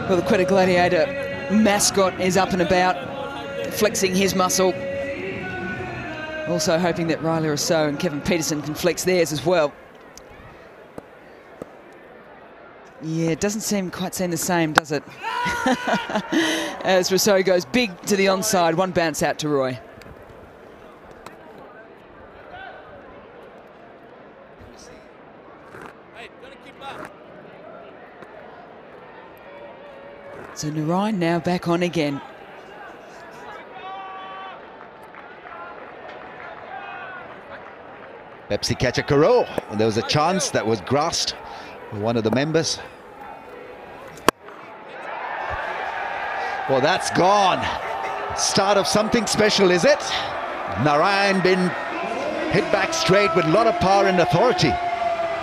Well, the Quetta Gladiator mascot is up and about, flexing his muscle. Also hoping that Riley Rousseau and Kevin Peterson can flex theirs as well. Yeah, it doesn't quite seem the same, does it? As Rousseau goes big to the onside, one bounce out to Roy. So Narayan now back on again. Pepsi catcher Karo. There was a chance that was grasped by one of the members. Well, that's gone. Start of something special, is it? Narayan been hit back straight with a lot of power and authority.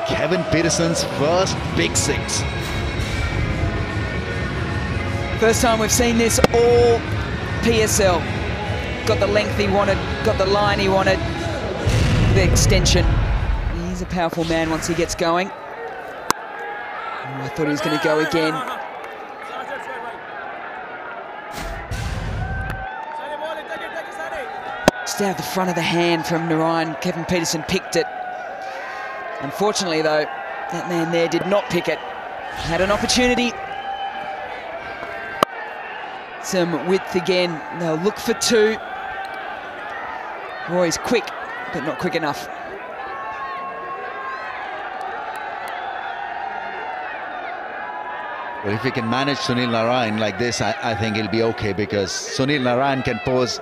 Kevin Peterson's first big six. First time we've seen this all PSL. Got the length he wanted, got the line he wanted, the extension. He's a powerful man once he gets going. Oh, I thought he was going to go again. Just out of the front of the hand from Narayan. Kevin Peterson picked it. Unfortunately, though, that man there did not pick it. Had an opportunity. Some width again. They'll look for 2. Roy's quick, but not quick enough. Well, if he can manage Sunil Narayan like this, I think he'll be okay, because Sunil Narayan can pose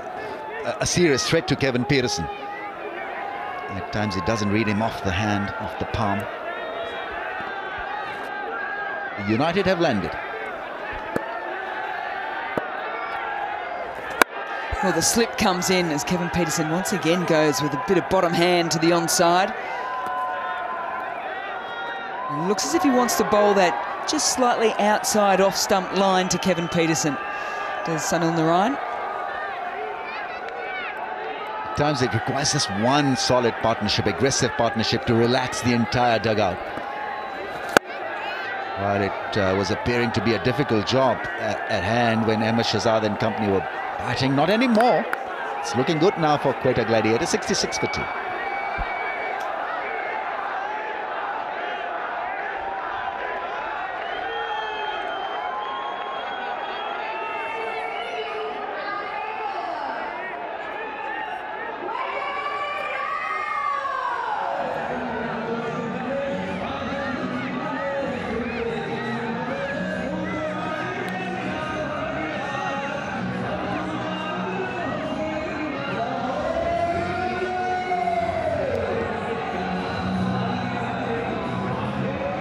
a serious threat to Kevin Peterson. At times he doesn't read him off the hand, off the palm. United have landed. Well, the slip comes in as Kevin Peterson once again goes with a bit of bottom hand to the onside. It looks as if he wants to bowl that just slightly outside off-stump line to Kevin Peterson. Does Sunil Narayan? At times it requires just one solid partnership, aggressive partnership, to relax the entire dugout. While it was appearing to be a difficult job at hand when Ahmed Shahzad and company were batting, not anymore. It's looking good now for Quetta Gladiators, 66 for 2.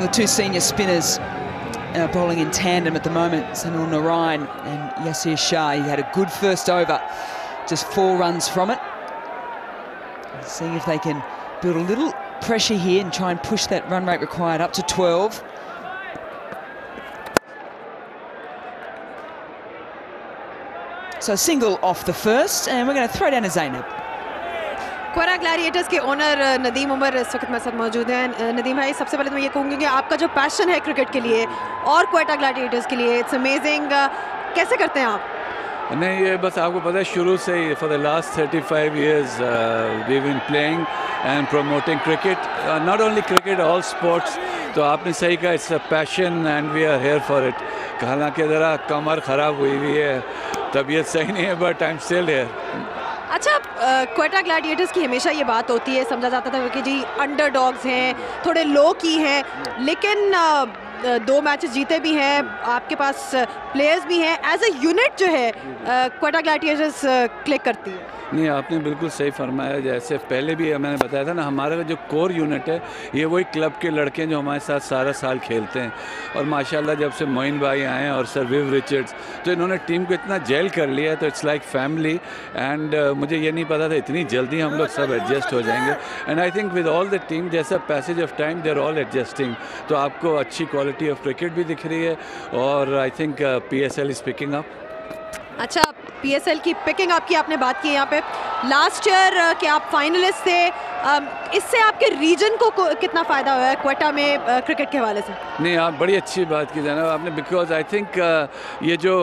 The 2 senior spinners bowling in tandem at the moment, Sunil Narayan and Yasir Shah. He had a good first over, just 4 runs from it. Seeing if they can build a little pressure here and try and push that run rate required up to 12. So single off the first, and we're going to throw down to Zainab. Quetta Gladiators के owner Nadeem Umar इस वक्त मेरे साथ मौजूद हैं। नदीम भाई, सबसे पहले तो मैं ये कहूँगी कि आपका जो पैशन है क्रिकेट के लिए और क्वेटा ग्लैडिएटर्स के लिए, इट्स अमेजिंग। कैसे करते हैं आप? नहीं, ये बस आपको पता है, शुरू से ही for the last 35 years we been playing and promoting cricket, not only cricket, all sports. तो आपने सही कहा, it's a passion and we are here for it. हालांकि ज़रा कमर ख़राब हुई हुई है, तबीयत सही नहीं है, but I am still here. अच्छा, क्वेटा ग्लैडिएटर्स की हमेशा ये बात होती है, समझा जाता था कि जी अंडरडॉग्स हैं, थोड़े लो की हैं, लेकिन 2 मैचेस जीते भी हैं, आपके पास प्लेयर्स भी हैं, एज अ यूनिट जो है क्वेटा ग्लैडिएटर्स क्लिक करती है। नहीं, आपने बिल्कुल सही फरमाया। जैसे पहले भी मैंने बताया था ना, हमारा जो कोर यूनिट है ये वही क्लब के लड़के हैं जो हमारे साथ सारा साल खेलते हैं। और माशाल्लाह जब से मोइन भाई आए हैं और सर विव रिचर्ड्स, तो इन्होंने टीम को इतना जेल कर लिया है, तो इट्स लाइक फैमिली। एंड मुझे ये नहीं पता था इतनी जल्दी हम लोग सब एडजस्ट हो जाएंगे। And I think with all the team, जैसा passage of time they are all adjusting, तो आपको अच्छी क्वालिटी ऑफ क्रिकेट भी दिख रही है। और I think PSL is picking up. अच्छा, PSL की पिकिंग अप की आपने बात की यहाँ पे, लास्ट ईयर के आप फाइनलिस्ट थे, इससे आपके रीजन को कितना फ़ायदा हुआ है क्वेटा में क्रिकेट के हवाले से? नहीं, आप बड़ी अच्छी बात की जनाब आपने, बिकॉज आई थिंक ये जो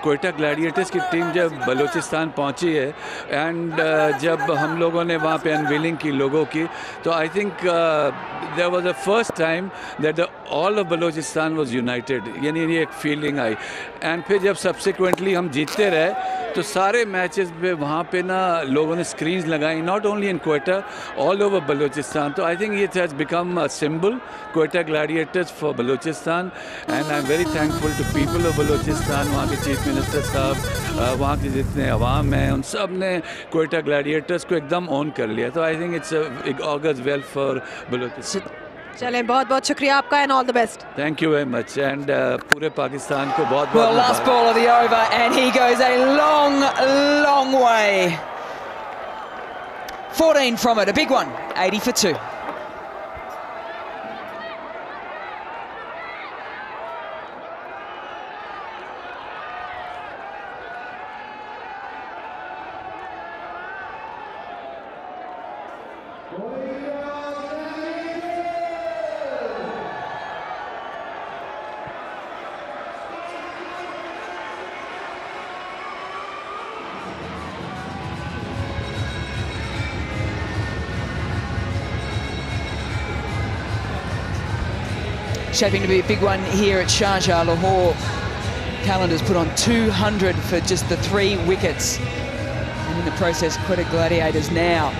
क्वेटा ग्लैडिएटर्स की टीम जब बलूचिस्तान पहुंची है एंड जब हम लोगों ने वहाँ पे अनवीलिंग की लोगों की, तो I think there was the first time that all of Balochistan was united, यानी ये एक फीलिंग आई। एंड फिर जब सब्सिक्वेंटली हम जीतते रहे तो सारे मैचेस पे वहाँ पे ना लोगों ने स्क्रीन्स लगाई, not only in Quetta, all over Balochistan. तो I think it has become a symbol, Quetta Gladiators for Balochistan. And I am very thankful to people of Balochistan, वहाँ के चीफ मिनिस्टर साहब, वहाँ के जितने अवाम हैं, उन सब ने क्वेटा ग्लैडिएटर्स को एकदम ऑन कर लिया। तो I think it's augurs well for Balochistan. चलें, बहुत बहुत शुक्रिया आपका and all the best. Thank you very much and पूरे पाकिस्तान को बहुत बहुत। Well, last ball of the over and he goes a long way. 14 from it, a big one, 80 for 2. Shaping to be a big one here at Sharjah. Lahore Qalandars put on 200 for just the 3 wickets. And in the process, Quetta Gladiators now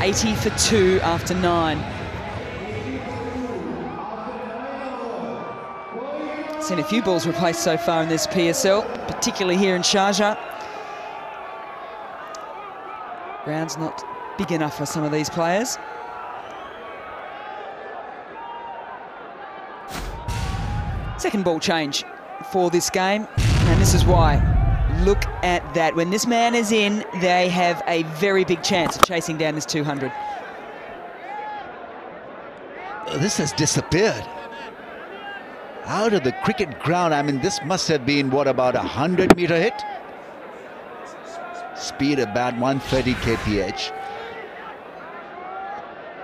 80 for 2 after 9. Seen a few balls replaced so far in this PSL, particularly here in Sharjah. Ground's not big enough for some of these players. Second ball change for this game, and this is why. Look at that. When this man is in, they have a very big chance of chasing down this 200. This has disappeared out of the cricket ground. I mean, this must have been, what, about 100-meter hit? Speed about 130 kph.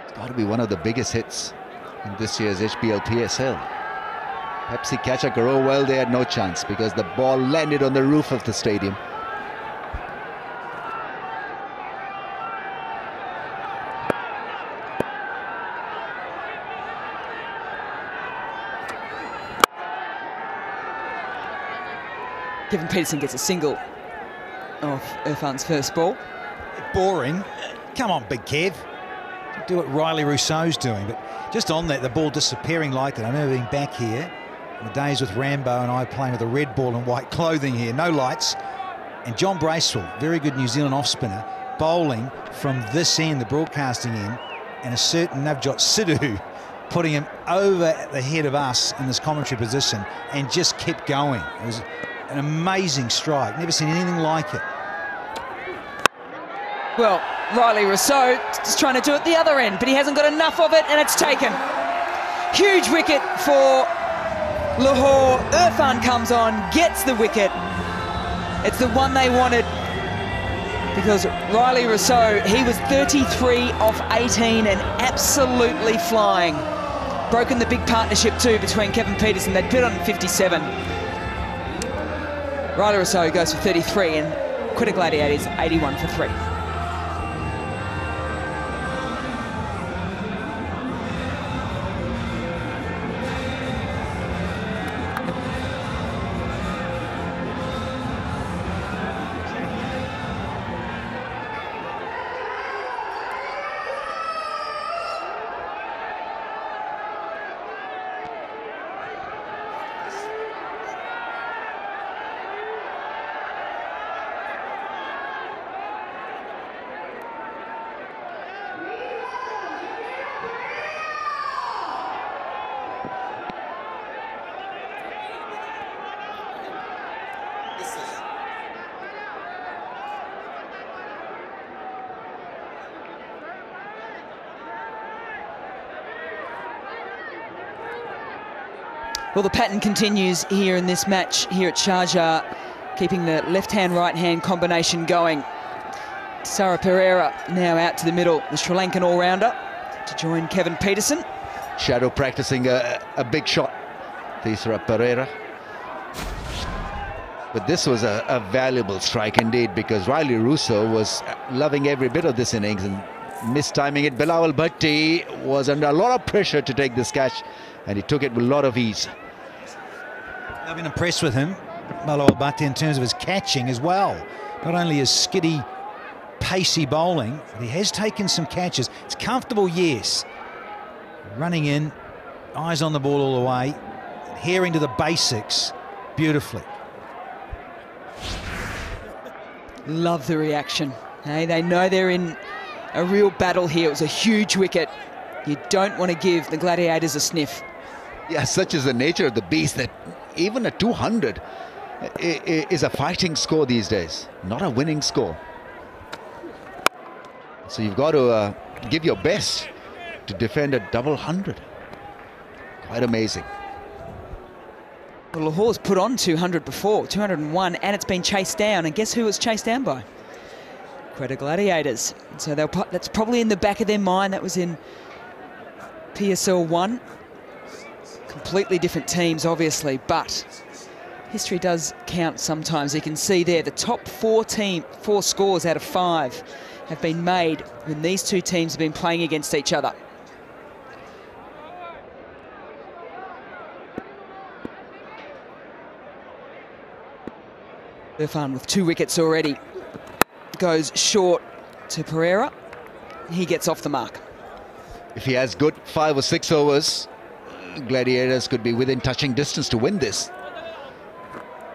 It's got to be one of the biggest hits in this year's HBL PSL. Pepsi catcher Garo, well, they had no chance because the ball landed on the roof of the stadium. Kevin Peterson gets a single off Irfan's first ball. Boring. Come on, big Kev. Do what Riley Rousseau's doing, but just on that, the ball disappearing like that. I remember being back here in the days with Rambo and I playing with a red ball and white clothing here, no lights. And John Bracewell, very good New Zealand off-spinner, bowling from this end, the broadcasting end, and a certain Navjot Sidhu putting him over at the head of us in this commentary position and just kept going. It was an amazing strike. Never seen anything like it. Well, Riley Rousseau just trying to do it the other end, but he hasn't got enough of it, and it's taken. Huge wicket for Lahore. Irfan comes on, gets the wicket. It's the one they wanted, because Riley Rousseau, he was 33 off 18 and absolutely flying. Broken the big partnership too between Kevin Peterson. They'd bid on 57. Riley Rousseau goes for 33 and Quetta Gladiators 81 for 3. Well, the pattern continues here in this match here at Sharjah, keeping the left-hand, right-hand combination going. Sara Pereira now out to the middle, the Sri Lankan all-rounder, to join Kevin Peterson. Shadow practicing a big shot, Sara Pereira. But this was a valuable strike indeed, because Riley Russo was loving every bit of this innings and mistiming it. Bilawal Bhatti was under a lot of pressure to take this catch, and he took it with a lot of ease. I've been impressed with him, Bilawal Bhatti, in terms of his catching as well. Not only his skiddy, pacey bowling, but he has taken some catches. It's comfortable, yes. Running in, eyes on the ball all the way, adhering to the basics beautifully. Love the reaction. Hey, they know they're in a real battle here. It was a huge wicket. You don't want to give the Gladiators a sniff. Yeah, such is the nature of the beast that even a 200 is a fighting score these days, not a winning score. So you've got to give your best to defend a double 100. Quite amazing. Well, Lahore's put on 200 before, 201, and it's been chased down. And guess who it's chased down by? Quetta Gladiators. So that's probably in the back of their mind. That was in PSL 1. Completely different teams, obviously, but history does count sometimes. You can see there the top four scores out of 5 have been made when these two teams have been playing against each other. Irfan with 2 wickets already goes short to Pereira. He gets off the mark. If he has good 5 or 6 overs, Gladiators could be within touching distance to win this.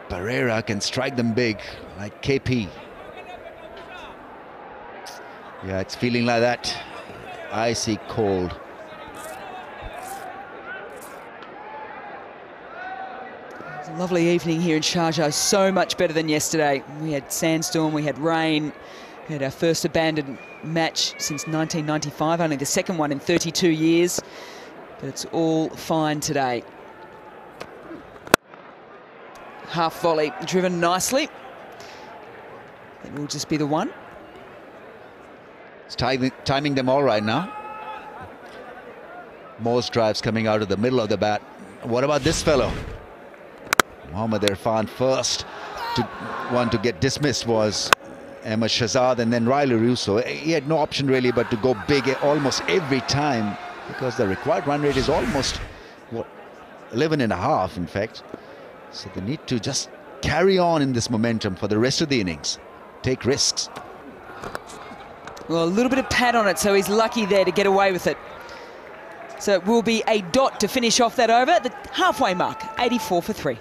Pereira can strike them big, like KP. Yeah, it's feeling like that. Icy cold. It's a lovely evening here in Sharjah, so much better than yesterday. We had sandstorm, we had rain, we had our first abandoned match since 1995, only the second one in 32 years. But it's all fine today. Half volley driven nicely. It will just be the one. It's timing them all right now. Most drives coming out of the middle of the bat. What about this fellow? Mohammad Irfan first one to get dismissed was Ahmed Shahzad, and then Riley Russo. He had no option really but to go big almost every time, because the required run rate is almost, what, 11.5 in fact. So they need to just carry on in this momentum for the rest of the innings. Take risks. Well, a little bit of pad on it, so he's lucky there to get away with it. So it will be a dot to finish off that over, the halfway mark, 84 for 3.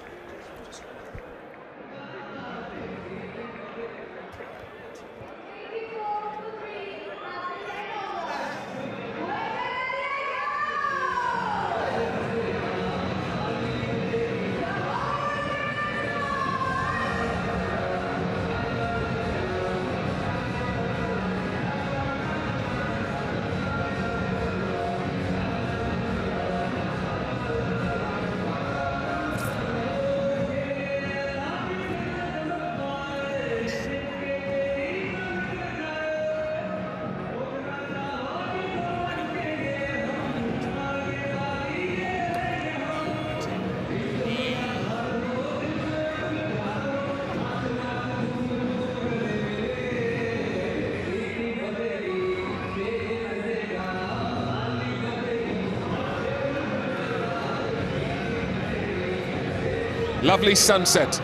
Lovely sunset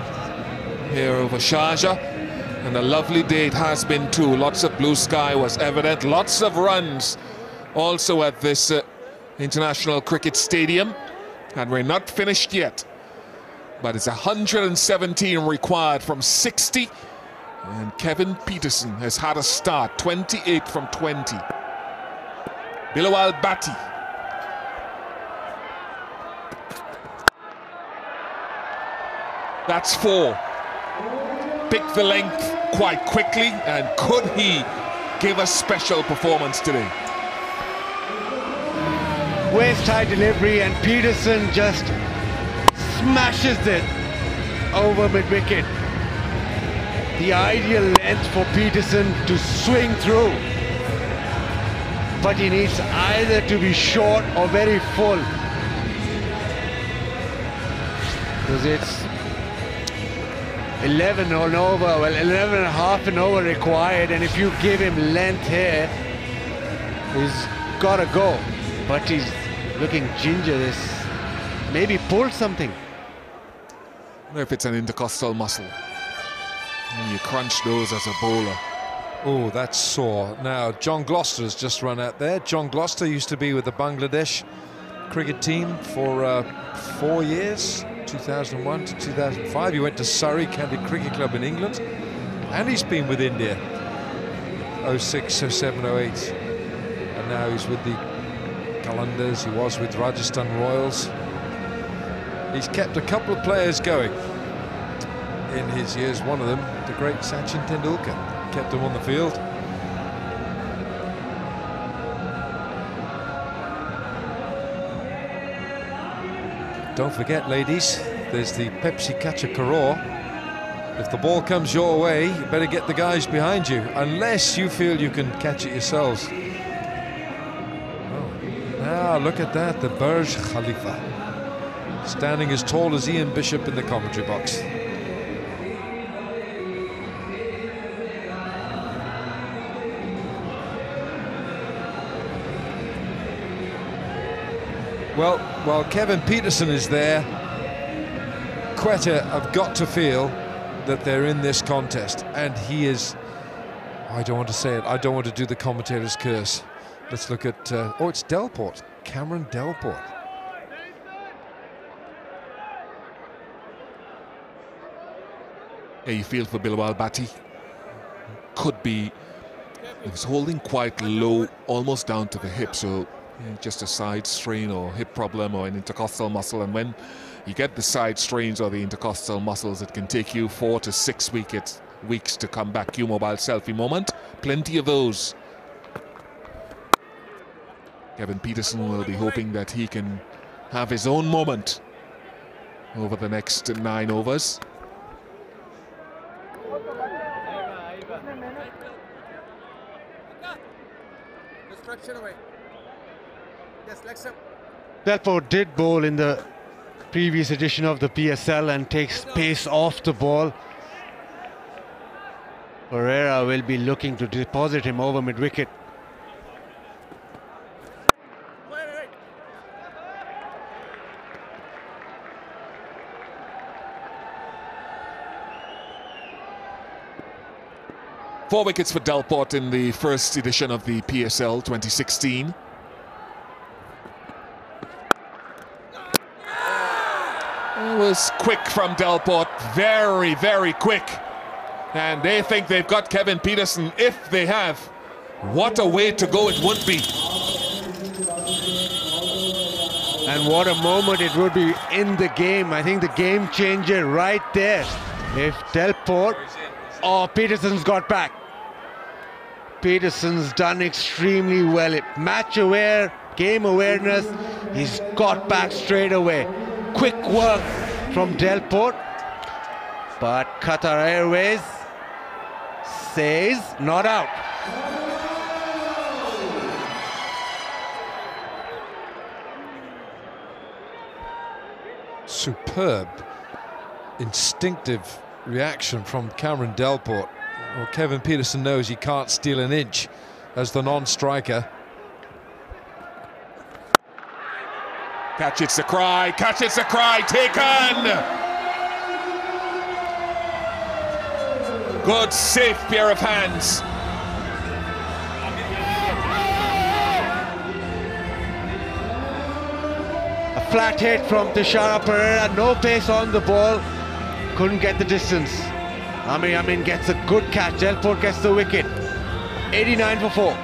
here over Sharjah, and a lovely day it has been too. Lots of blue sky was evident, lots of runs also at this International Cricket Stadium, and we're not finished yet, but it's 117 required from 60, and Kevin Peterson has had a start, 28 from 20. Bilawal Bhatti. That's 4. Picked the length quite quickly, and could he give a special performance today? Waist high delivery, and Peterson just smashes it over mid-wicket. The ideal length for Peterson to swing through. But he needs either to be short or very full. Because it's 11 on over, well 11 and a half an over required, and if you give him length here, he's got to go. But he's looking ginger. This maybe pulled something. I don't know if it's an intercostal muscle. And you crunch those as a bowler. Oh, that's sore. Now, John Gloucester has just run out there. John Gloucester used to be with the Bangladesh cricket team for 4 years, 2001 to 2005. He went to Surrey County Cricket Club in England. And he's been with India, 06, 07, 08. And now he's with the Qalandars. He was with Rajasthan Royals. He's kept a couple of players going in his years. One of them, the great Sachin Tendulkar, kept him on the field. Don't forget, ladies, there's the Pepsi Catcher Karor. If the ball comes your way, you better get the guys behind you, unless you feel you can catch it yourselves. Oh, now look at that, the Burj Khalifa, standing as tall as Ian Bishop in the commentary box. Well, while Kevin Peterson is there, Quetta have got to feel that they're in this contest, and he is, I don't want to say it, I don't want to do the commentator's curse. Let's look at, oh, it's Delport, Cameron Delport. Yeah, you feel for Bilawal Bhatti. Could be, he was holding quite low, almost down to the hip, so yeah, just a side strain or hip problem or an intercostal muscle. And when you get the side strains or the intercostal muscles, it can take you 4 to 6 weeks to come back. Q-Mobile selfie moment, plenty of those. Kevin Peterson will be hoping that he can have his own moment over the next 9 overs. Delport did bowl in the previous edition of the PSL and takes pace off the ball. Pereira will be looking to deposit him over mid-wicket. Four wickets for Delport in the first edition of the PSL 2016. It was quick from Delport, very, very quick. And they think they've got Kevin Peterson. If they have, what a way to go it would be. And what a moment it would be in the game. I think the game changer right there. If Delport or Peterson's got back. Peterson's done extremely well. Match aware, game awareness, he's got back straight away. Quick work from Delport, but Qatar Airways says not out. Superb, instinctive reaction from Cameron Delport. Well, Kevin Peterson knows he can't steal an inch as the non-striker. Catch it's a cry, taken! Good, safe pair of hands. A flat hit from Tishara Pereira, no pace on the ball, couldn't get the distance. Amin gets a good catch, Delport gets the wicket. 89 for 4.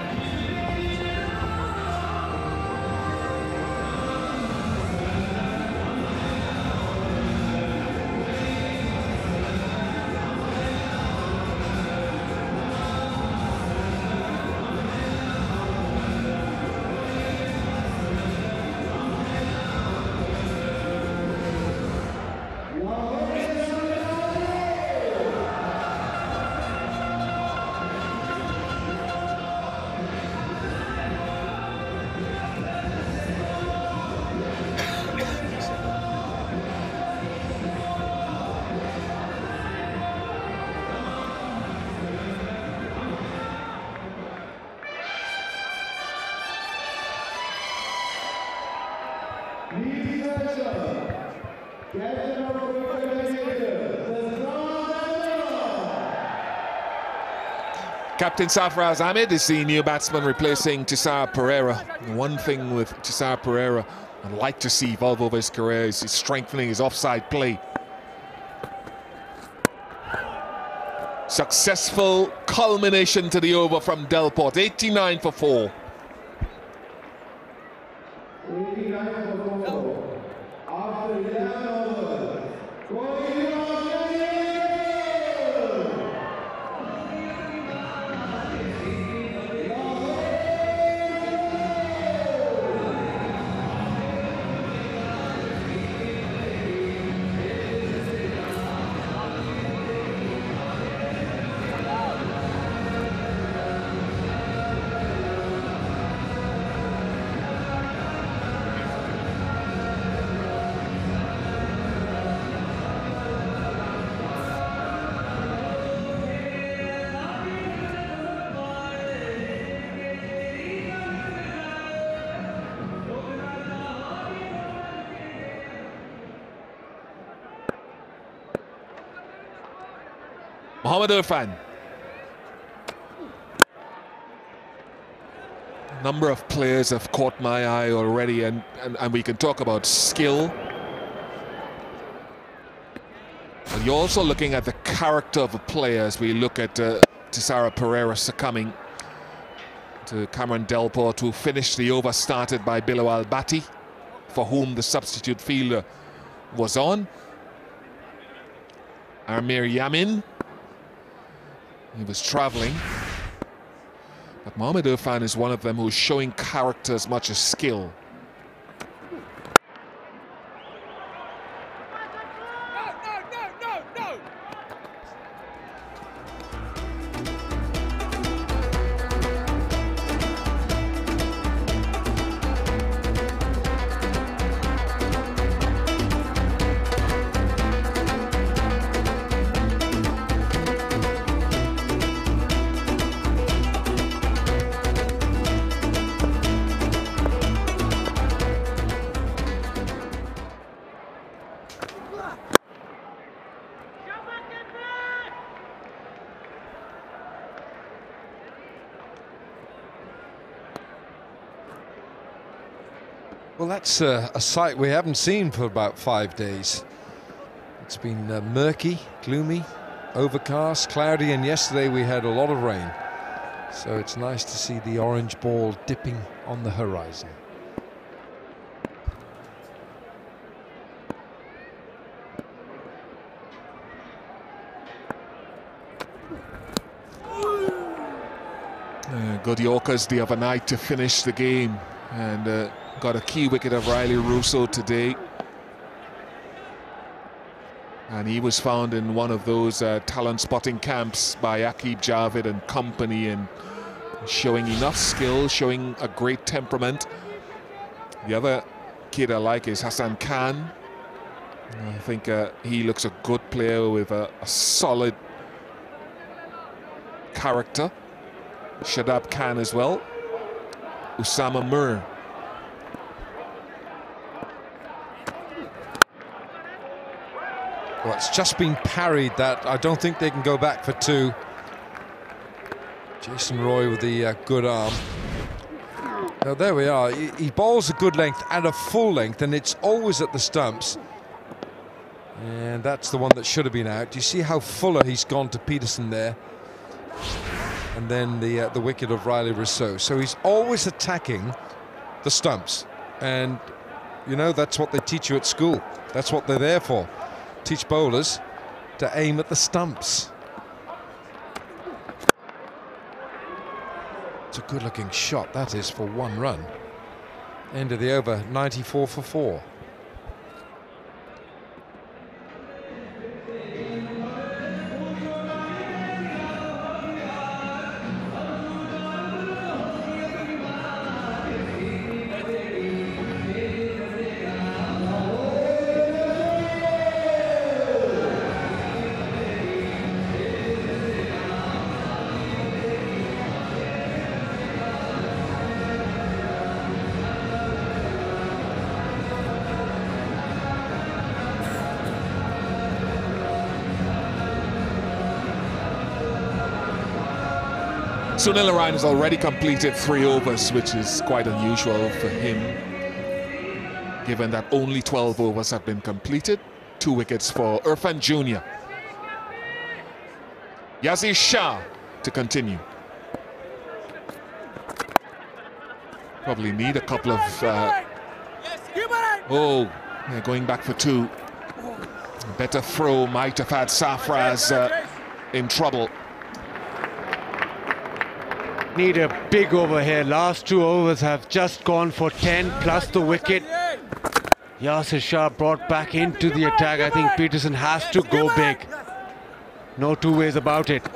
Captain Sarfaraz Ahmed is the new batsman replacing Tisara Pereira. One thing with Tisara Pereira I'd like to see evolve over his career is strengthening his offside play. Successful culmination to the over from Delport, 89 for 4. Mohammad Irfan. A number of players have caught my eye already, and we can talk about skill. And you're also looking at the character of a player as we look at Tisara Pereira succumbing to Cameron Delport, who finished the over started by Bilawal Bhatti, for whom the substitute fielder was on. Amir Yamin. He was travelling, but Mohammad Irfan is one of them who's showing character as much as skill. Well, that's a sight we haven't seen for about 5 days. It's been murky, gloomy, overcast, cloudy, and yesterday we had a lot of rain. So it's nice to see the orange ball dipping on the horizon. Good Yorkers the other night to finish the game, and got a key wicket of Riley Russo today. And he was found in one of those talent spotting camps by Aqib Javed and company, and showing enough skill, showing a great temperament. The other kid I like is Hassan Khan. I think he looks a good player with a solid character. Shadab Khan as well. Usama Mir. Well, it's just been parried that. I don't think they can go back for 2. Jason Roy with the good arm. Now there we are. He bowls a good length and a full length, and it's always at the stumps. And that's the one that should have been out. Do you see how Fuller he's gone to Peterson there? And then the wicket of Riley Rousseau. So he's always attacking the stumps. And, you know, that's what they teach you at school. That's what they're there for. Teach bowlers to aim at the stumps. It's a good-looking shot, that is, for 1 run. End of the over, 94 for 4. Sunil Narayan has already completed 3 overs, which is quite unusual for him, given that only 12 overs have been completed. 2 wickets for Irfan Jr. Yazir Shah to continue. Probably need a couple of... oh, they're going back for 2. A better throw might have had Sarfraz in trouble. Need a big over here. Last 2 overs have just gone for 10 plus the wicket. Yasir Shah brought back into the attack. I think Peterson has to go big. No 2 ways about it.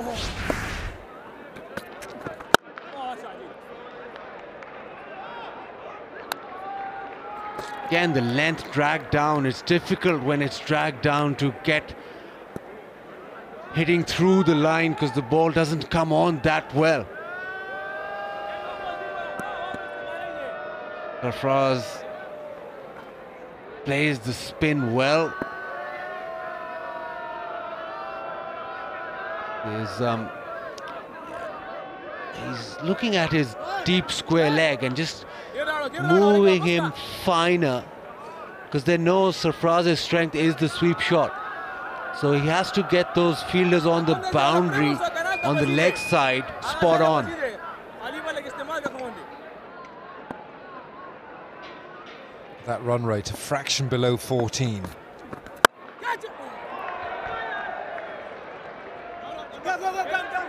Again, the length dragged down. It's difficult when it's dragged down to get hitting through the line because the ball doesn't come on that well. Sarfraz plays the spin well. He's looking at his deep square leg and just moving him finer because they know Sarfraz's strength is the sweep shot. So he has to get those fielders on the boundary, on the leg side, spot on. That run rate, a fraction below 14.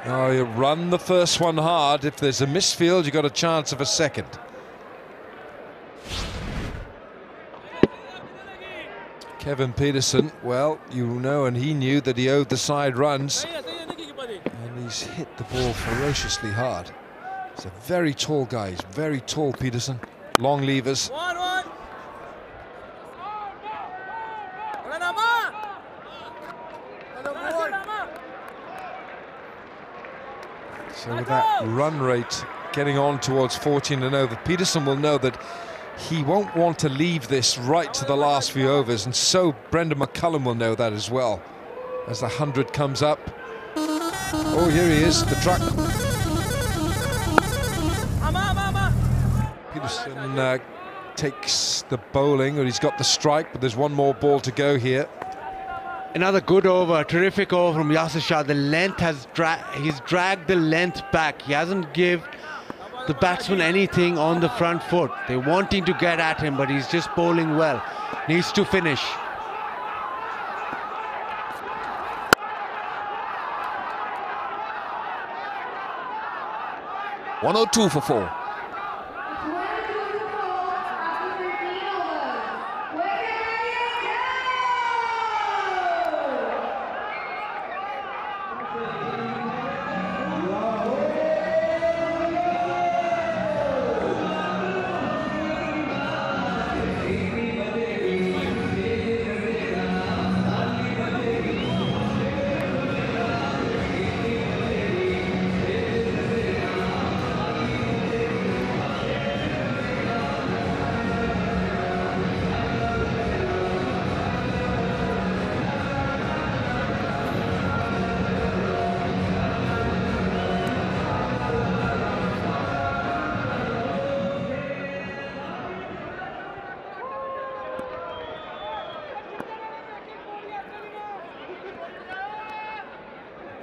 Oh, you run the first one hard. If there's a misfield, you've got a chance of a second. Kevin Peterson, well, you know, and he knew that he owed the side runs. And he's hit the ball ferociously hard. He's a very tall guy. He's very tall, Peterson. Long levers. So with that run rate getting on towards 14 and over, Peterson will know that he won't want to leave this right to the last few overs, and so Brendan McCullum will know that as well. As the 100 comes up. Oh, here he is, the truck. Peterson takes the bowling, or he's got the strike, but there's one more ball to go here. Another good over, a terrific over from Yasir Shah. The length has he's dragged the length back. He hasn't given the batsman anything on the front foot. They're wanting to get at him, but he's just bowling well. Needs to finish. (102 for 4).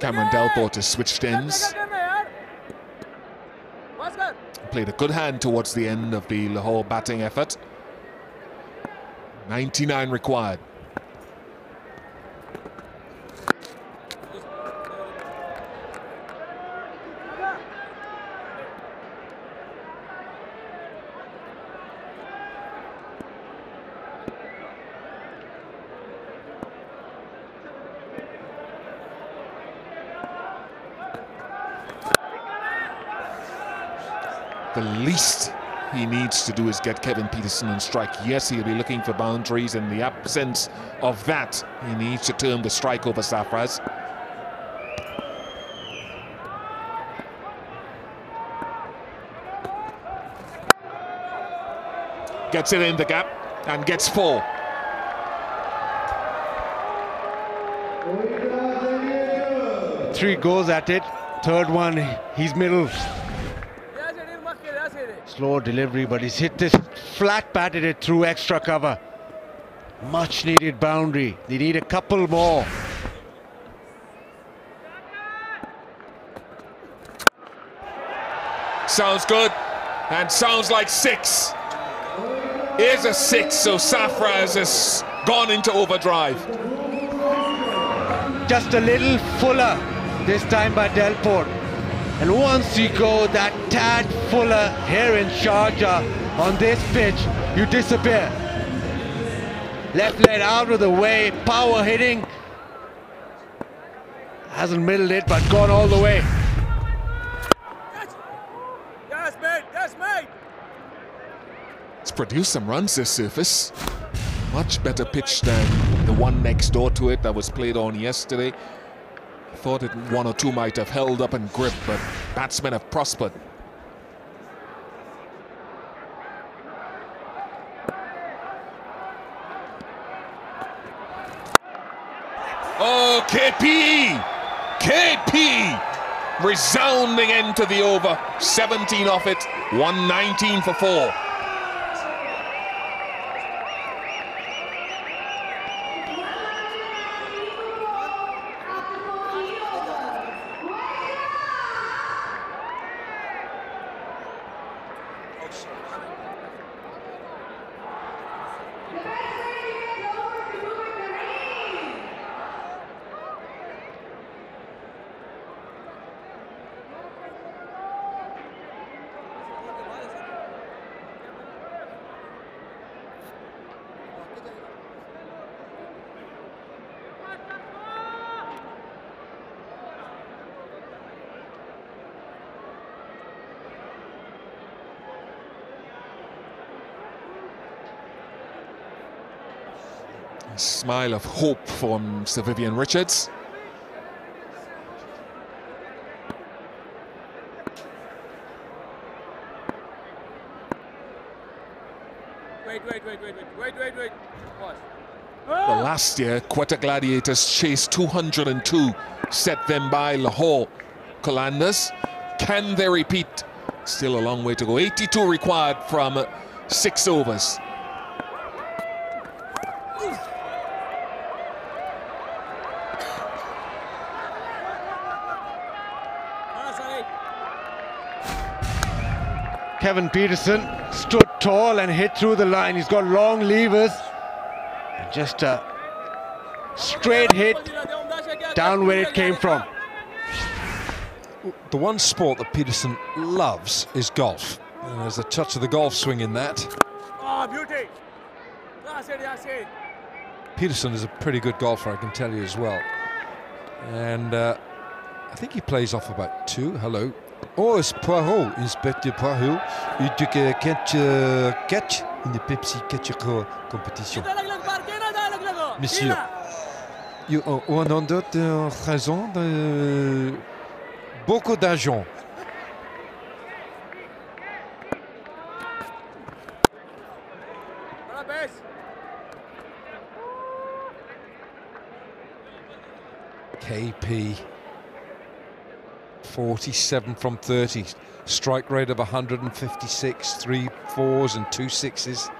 Cameron Delport has switched ends. Played a good hand towards the end of the Lahore batting effort. 99 required. The least he needs to do is get Kevin Peterson on strike. Yes, he'll be looking for boundaries. In the absence of that, he needs to turn the strike over Sarfraz. Gets it in the gap and gets 4. Three goes at it. Third one, he's middle. Slow delivery, but he's hit this flat, batted it through extra cover. Much needed boundary. They need a couple more. Sounds good, and sounds like 6. Here's a 6, so Safraz has gone into overdrive. Just a little fuller this time by Delport. And once you go that tad fuller here in Sharjah on this pitch, you disappear. Left leg out of the way, power hitting. Hasn't middled it, but gone all the way. Yes, mate, yes, mate. It's produced some runs, this surface. Much better pitch than the one next door to it that was played on yesterday. I thought it 1 or 2 might have held up and gripped, but batsmen have prospered. Oh, KP! KP! Resounding end to the over. 17 off it, 119 for 4. A smile of hope from Sir Vivian Richards. Wait. Pause. The last year, Quetta Gladiators chased 202, set them by Lahore Qalandars. Can they repeat? Still a long way to go. 82 required from 6 overs. Kevin Peterson stood tall and hit through the line. He's got long levers. And just a straight hit down where it came from. The one sport that Peterson loves is golf. And there's a touch of the golf swing in that. Oh, beauty. That's it. Peterson is a pretty good golfer, I can tell you as well. And I think he plays off about 2. Hello. Oh, it's Poirot, Inspector Poirot. Il took a catch in the Pepsi catcher competition. Monsieur, on en donne raison de beaucoup d'argent. KP 47 from 30, strike rate of 156, 3 4s and 2 6s.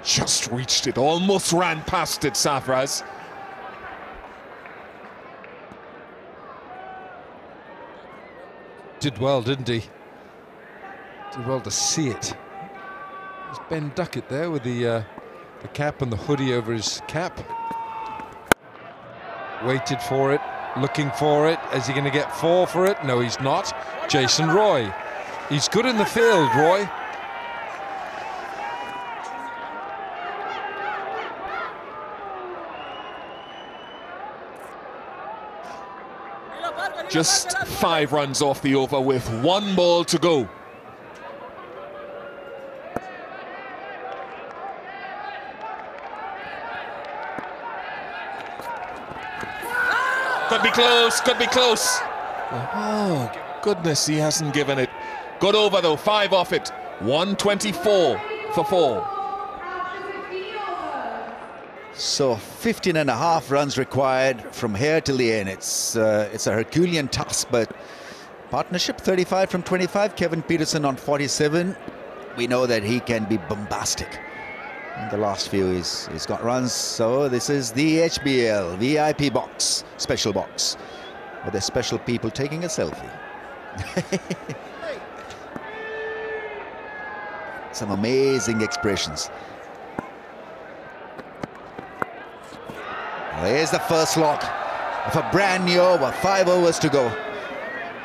Just reached it, almost ran past it, Safraz. Did well, didn't he? Did well to see it. There's Ben Duckett there with the cap and the hoodie over his cap. Waited for it, looking for it. Is he going to get 4 for it? No, he's not. Jason Roy. He's good in the field, Roy. Just 5 runs off the over with 1 ball to go. Could be close, could be close. Oh, goodness, he hasn't given it. Good over though, 5 off it. 124 for 4. So 15.5 runs required from here till the end. It's a Herculean task, but partnership 35 from 25. Kevin Peterson on 47. We know that he can be bombastic. In the last few, he's got runs. So this is the HBL VIP box, special box, with the special people taking a selfie. Some amazing expressions. Here's the first lock of a brand new over. 5 overs to go.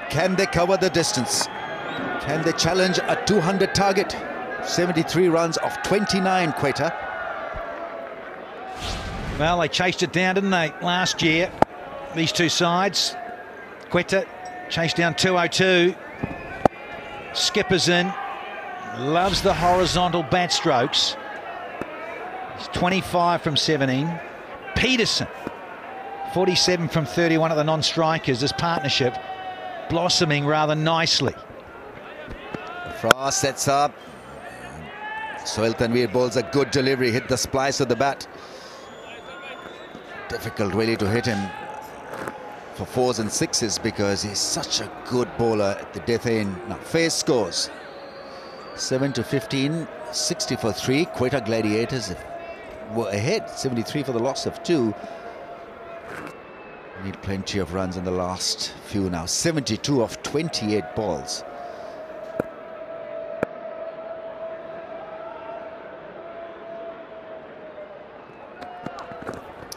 Can they cover the distance? Can they challenge a 200 target? 73 runs off 29, Quetta. Well, they chased it down, didn't they, last year? These two sides. Quetta chased down 202. Skipper's in. Loves the horizontal bat strokes. He's 25 from 17. Peterson, 47 from 31 at the non-strikers. This partnership blossoming rather nicely. Frost sets up. Sohail Tanveer bowls a good delivery, hit the splice of the bat. Difficult really to hit him for 4s and 6s because he's such a good bowler at the death end. Now Faiz scores 7 to 15, 60 for 3. Quetta Gladiators were ahead, 73 for the loss of 2. Need plenty of runs in the last few now. 72 of 28 balls.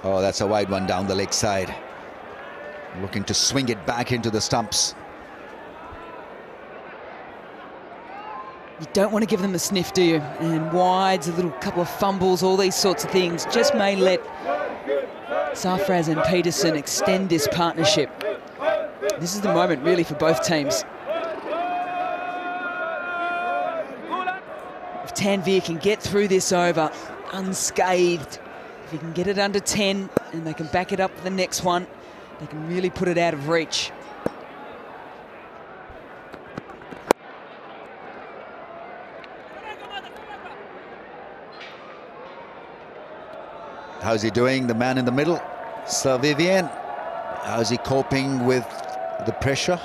Oh, that's a wide one down the leg side. Looking to swing it back into the stumps. You don't want to give them a sniff, do you? And wides, a little couple of fumbles, all these sorts of things just may let Sarfraz and Peterson extend this partnership. This is the moment really for both teams. If Tanveer can get through this over unscathed, if he can get it under 10 and they can back it up for the next one, they can really put it out of reach. How's he doing, the man in the middle? Sir Vivian, how's he coping with the pressure?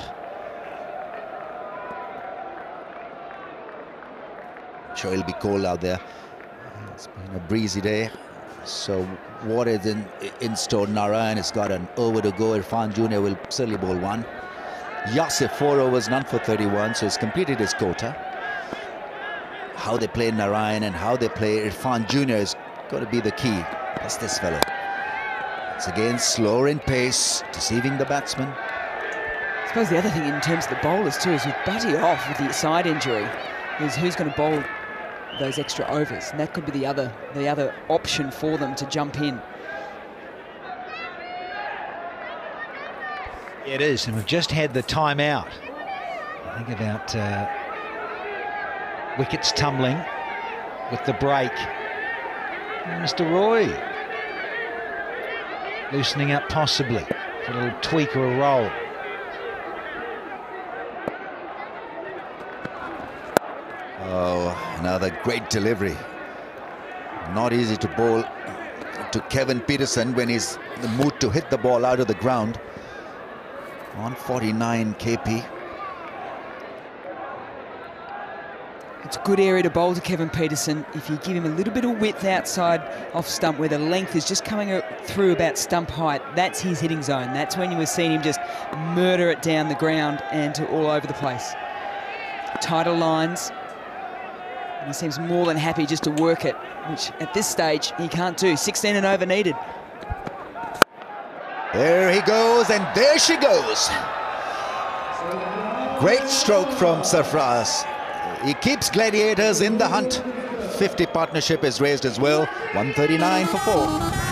I'm sure it'll be cold out there. It's been a breezy day. So what is in store? Narayan has got an over to go. Irfan Jr. will certainly bowl one. Yasir 4 overs, none for 31, so he's completed his quota. How they play Narayan and how they play Irfan Jr. is got to be the key. That's this fellow. It's again slower in pace, deceiving the batsman. I suppose the other thing in terms of the bowlers too is with Butty off with the side injury, is who's going to bowl those extra overs, and that could be the other option for them to jump in. It is, and we've just had the timeout. I think about wickets tumbling with the break. And Mr. Roy loosening up possibly for a little tweak or a roll. Oh, another great delivery. Not easy to bowl to Kevin Peterson when he's in the mood to hit the ball out of the ground. 149 kp. It's a good area to bowl to Kevin Peterson. If you give him a little bit of width outside off stump where the length is just coming through about stump height, that's his hitting zone. That's when you were seeing him just murder it down the ground and to all over the place. Tighter lines. And he seems more than happy just to work it, which at this stage he can't do. 16 and over needed. There he goes, and there she goes. Great stroke from Sarfraz. He keeps Gladiators in the hunt. 50 partnership is raised as well. 139 for 4.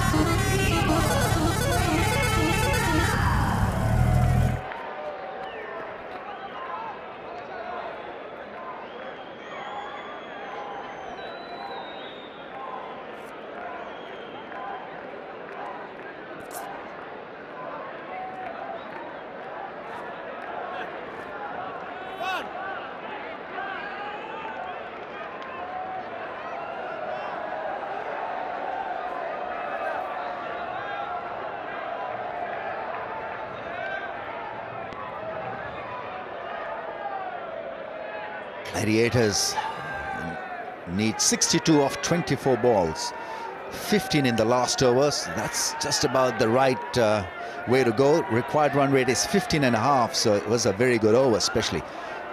Gladiators need 62 of 24 balls, 15 in the last overs. That's just about the right way to go. Required run rate is 15.5, so it was a very good over, especially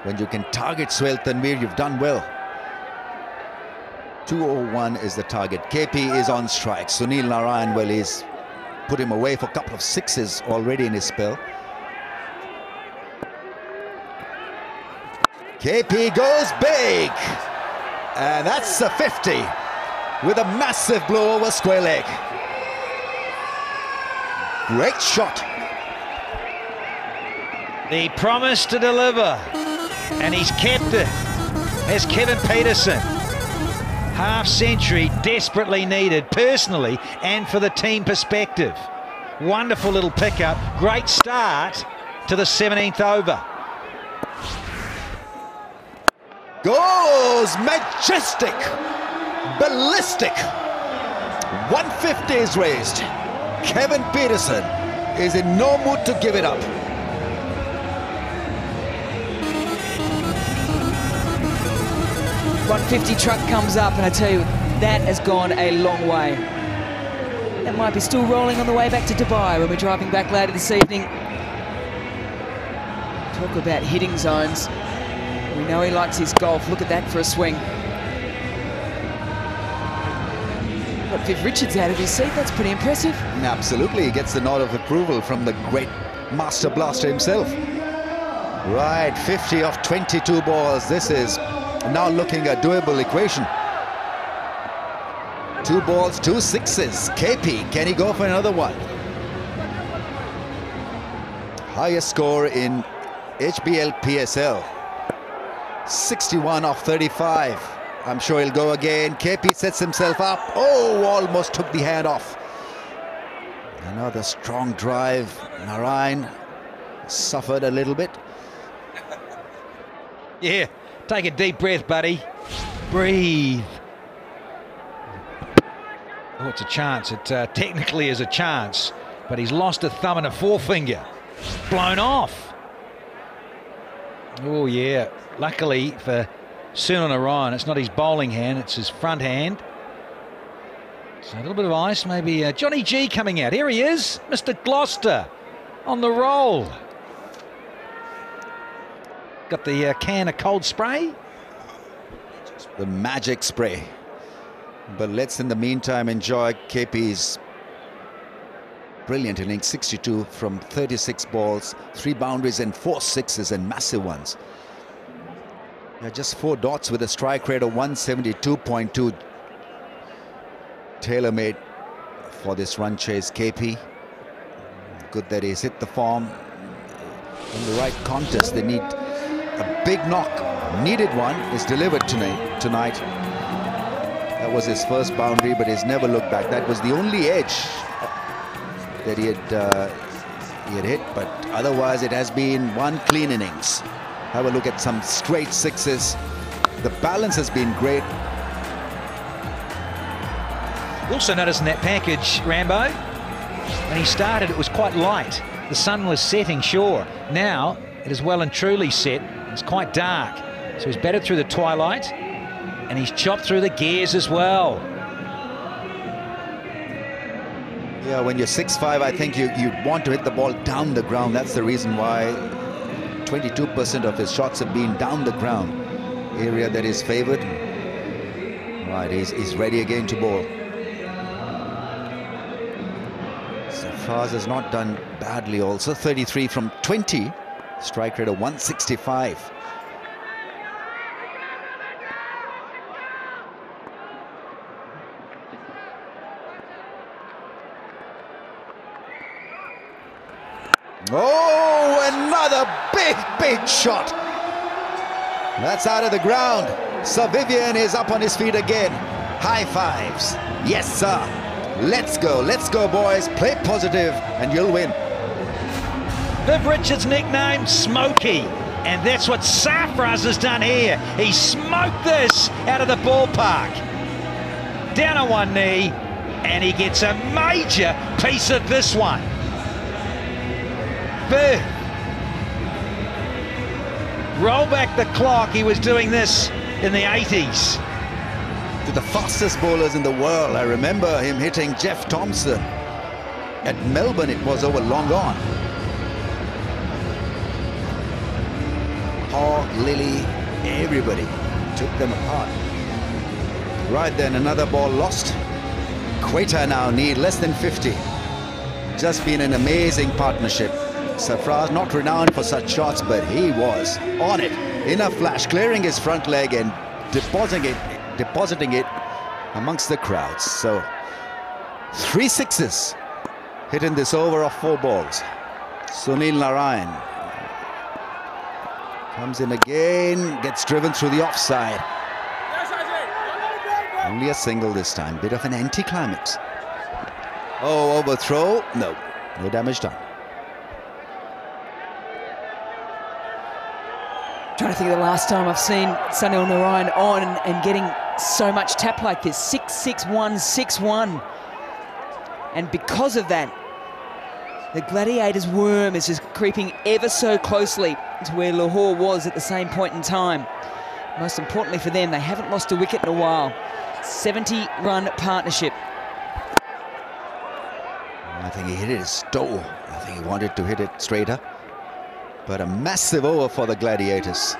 when you can target Suhail Tanveer. You've done well. 201 is the target. KP is on strike. Sunil Narayan, well, he's put him away for a couple of sixes already in his spell. KP goes big, and that's a 50 with a massive blow over square leg. Great shot. He promised to deliver, and he's kept it. As Kevin Peterson, half century desperately needed personally and for the team perspective. Wonderful little pickup, great start to the 17th over. Goes majestic, ballistic. 150 is raised. Kevin Peterson is in no mood to give it up. .150 truck comes up, and I tell you, that has gone a long way. That might be still rolling on the way back to Dubai when we're driving back later this evening. Talk about hitting zones. We know he likes his golf. Look at that for a swing. Got Viv Richards out of his seat. That's pretty impressive. Absolutely, he gets the nod of approval from the great master blaster himself. Right, 50 of 22 balls. This is now looking a doable equation. 2 balls, 2 sixes. KP, can he go for another one? Highest score in HBL PSL. 61 of 35. I'm sure he'll go again. KP sets himself up. Oh, almost took the hand off. Another strong drive. Narayan suffered a little bit. Yeah, take a deep breath, buddy. Breathe. Oh, it's a chance. It technically is a chance, but he's lost a thumb and a forefinger. Blown off. Oh, yeah. Luckily for Sunil Narayan, it's not his bowling hand, it's his front hand. So a little bit of ice, maybe Johnny G coming out. Here he is, Mr. Gloucester on the roll. Got the can of cold spray. The magic spray. But let's in the meantime enjoy KP's brilliant innings. 62 from 36 balls, 3 boundaries and 4 sixes and massive ones. Yeah, just 4 dots with a strike rate of 172.2. Tailor-made for this run chase, KP. Good that he's hit the form in the right contest. They need a big knock. Needed one. Is delivered tonight. That was his first boundary, but he's never looked back. That was the only edge that he had hit, but otherwise it has been one clean innings. Have a look at some straight sixes. The balance has been great. Also noticed in that package, Rambo, when he started it was quite light. The sun was setting, sure. Now it is well and truly set. It's quite dark. So he's batted through the twilight and he's chopped through the gears as well. Yeah, when you're 6'5", I think you want to hit the ball down the ground. That's the reason why 22% of his shots have been down the ground. Area that is favoured. Right, he's ready again to bowl. Sarfraz has not done badly also. 33 from 20. Strike rate of 165. Oh, another big shot. That's out of the ground. Sir Vivian is up on his feet again. High fives. Yes, sir. Let's go, boys. Play positive and you'll win. Viv Richards nicknamed Smokey, and that's what Sarfraz has done here. He smoked this out of the ballpark. Down on one knee, and he gets a major piece of this one. Roll back the clock. He was doing this in the 80s. To the fastest bowlers in the world. I remember him hitting Jeff Thompson. At Melbourne, it was over long gone. Hawk, Lily, everybody took them apart. Right then, another ball lost. Quetta now need less than 50. Just been an amazing partnership. Sarfraz not renowned for such shots, but he was on it in a flash, clearing his front leg and depositing it amongst the crowds. So 3 sixes hit in this over of 4 balls. Sunil Narayan comes in again, gets driven through the offside. Only a single this time, bit of an anticlimax. Oh, overthrow, no damage done. Trying to think of the last time I've seen Sunil Narayan on and getting so much tap like this. 6-6-1, 6-1. And because of that, the Gladiators' worm is just creeping ever so closely to where Lahore was at the same point in time. Most importantly for them, they haven't lost a wicket in a while. 70-run partnership. I think he hit it his toe. I think he wanted to hit it straighter. But a massive over for the Gladiators.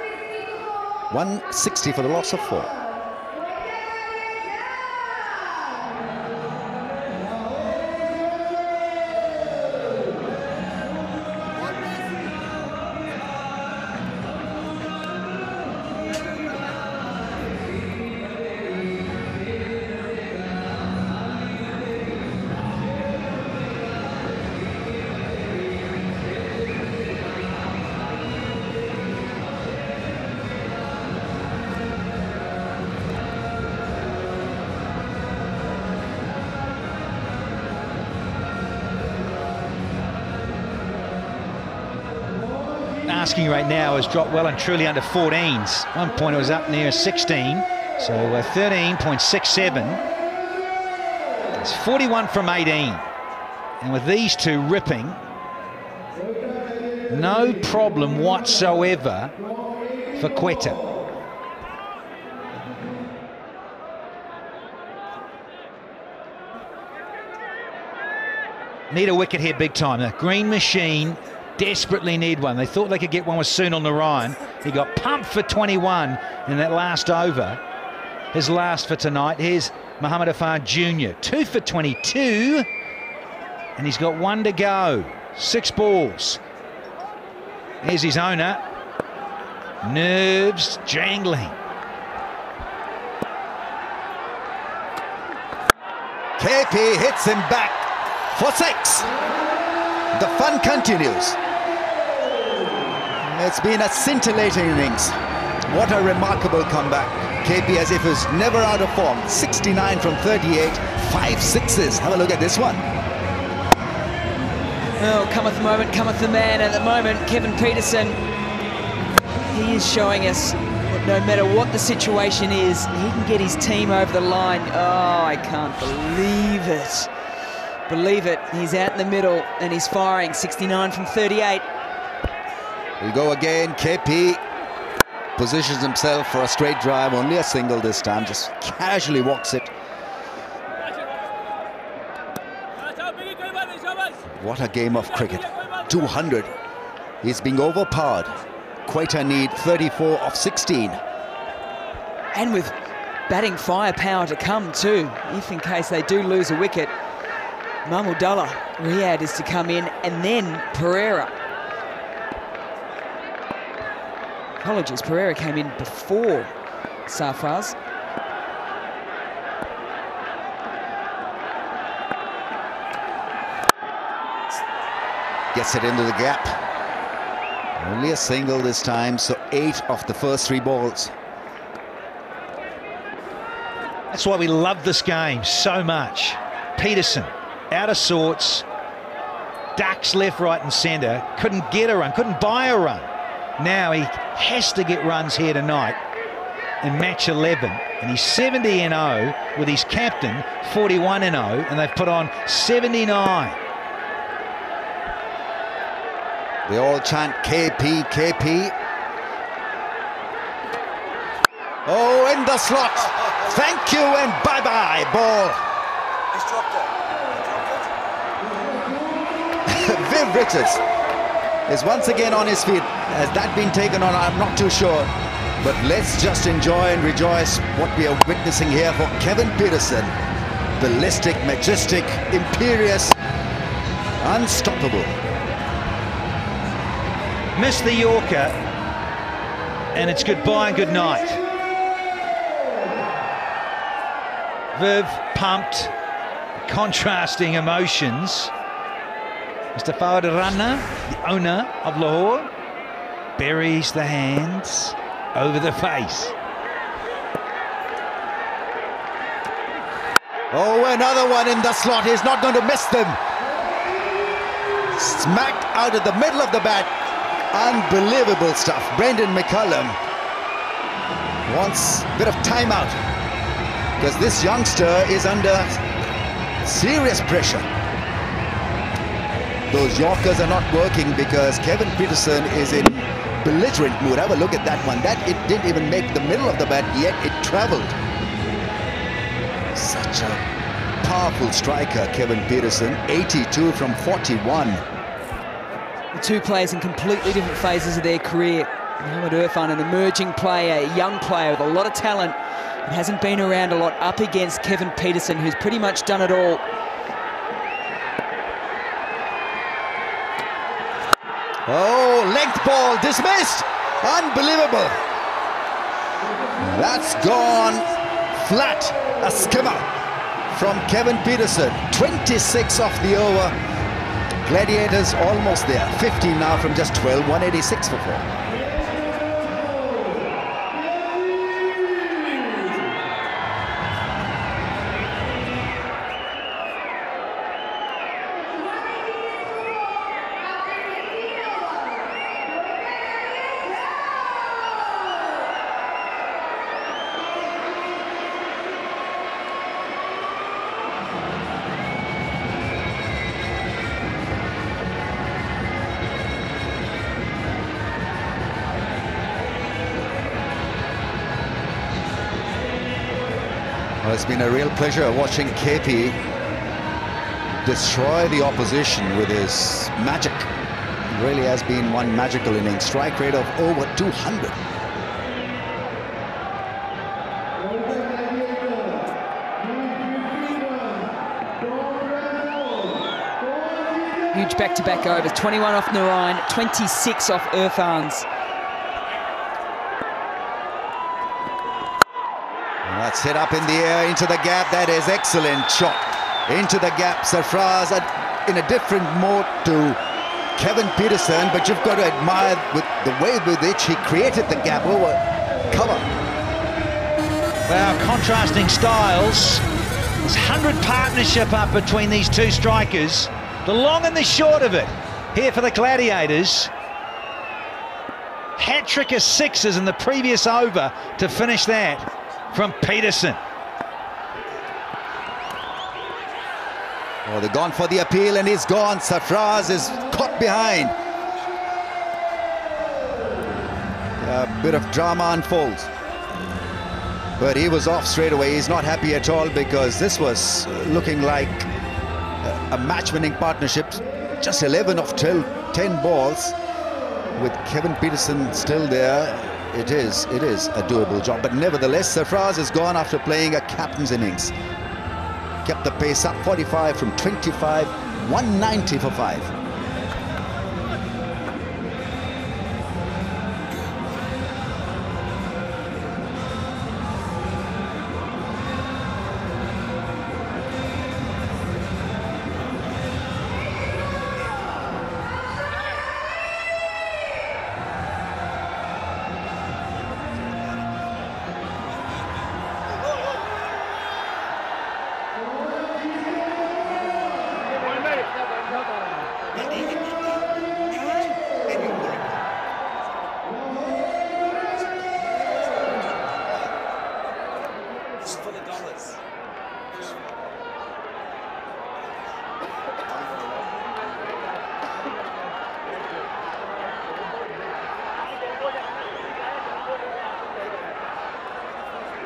160 for the loss of 4. Asking rate now has dropped well and truly under 14s. One point it was up near 16, so 13.67. It's 41 from 18. And with these two ripping, no problem whatsoever for Quetta. Need a wicket here big time. The Green Machine desperately need one. They thought they could get one with Sunil Narayan. He got pumped for 21 in that last over. His last for tonight. Here's Muhammad Afar Jr. 2 for 22. And he's got 1 to go. 6 balls. Here's his owner. Nerves jangling. KP hits him back for 6. The fun continues. It's been a scintillating innings. What a remarkable comeback. KP as if he's never out of form. 69 from 38, 5 sixes. Have a look at this one. Oh, cometh the moment, cometh the man. At the moment, Kevin Peterson, he is showing us that no matter what the situation is, he can get his team over the line. Oh, I can't believe it. Believe it. He's out in the middle and he's firing. 69 from 38. We go again. KP positions himself for a straight drive. Only a single this time. Just casually walks it. What a game of cricket. 200. He's being overpowered. Quetta need 34 of 16. And with batting firepower to come too, if in case they do lose a wicket. Mahmudullah Riyad is to come in, and then Pereira. Apologies, Pereira came in before Sarfraz. Gets it into the gap. Only a single this time, so 8 of the first 3 balls. That's why we love this game so much. Peterson, out of sorts, ducks left, right and centre, couldn't get a run, couldn't buy a run. Now he has to get runs here tonight in match 11, and he's 70-0 with his captain 41-0, and they've put on 79. They all chant KP, KP. Oh, in the slot. Thank you and bye-bye, ball. He's dropped it. Viv Richards is once again on his feet. Has that been taken on? I'm not too sure. But let's just enjoy and rejoice what we are witnessing here for Kevin Peterson. Ballistic, majestic, imperious, unstoppable. Missed the Yorker, and it's goodbye and good night. Viv pumped, contrasting emotions. Mr. Fawad Rana, the owner of Lahore, buries the hands over the face. Oh, another one in the slot. He's not going to miss them. Smacked out of the middle of the bat. Unbelievable stuff. Brendan McCullum wants a bit of timeout because this youngster is under serious pressure. Those Yorkers are not working because Kevin Peterson is in belligerent mood. Have a look at that one. That it didn't even make the middle of the bat, yet it travelled. Such a powerful striker, Kevin Peterson. 82 from 41. The two players in completely different phases of their career. Mohamed Irfan, an emerging player, a young player with a lot of talent, and hasn't been around a lot, up against Kevin Peterson, who's pretty much done it all. Oh, length ball dismissed. Unbelievable. That's gone flat. A skimmer from Kevin Peterson. 26 off the over. Gladiators almost there. 15 now from just 12. 186 for 4. Well, it's been a real pleasure watching KP destroy the opposition with his magic. It really has been one magical inning. Strike rate of over 200. Huge back-to-back overs. 21 off Narayan, 26 off Irfan's. That's hit up in the air into the gap. That is excellent shot into the gap. Sarfraz in a different mode to Kevin Peterson, but you've got to admire with the way with which he created the gap over cover. Well, contrasting styles. There's 100 partnership up between these two strikers. The long and the short of it here for the Gladiators. Hat-trick of sixes in the previous over to finish that from Peterson. Oh, they've gone for the appeal and he's gone. Sarfraz is caught behind. A bit of drama unfolds. But he was off straight away. He's not happy at all because this was looking like a match-winning partnership. Just 11 of 10 balls with Kevin Peterson still there. It is a doable job, but nevertheless, Sarfraz is gone after playing a captain's innings. Kept the pace up, 45 from 25, 190 for 5.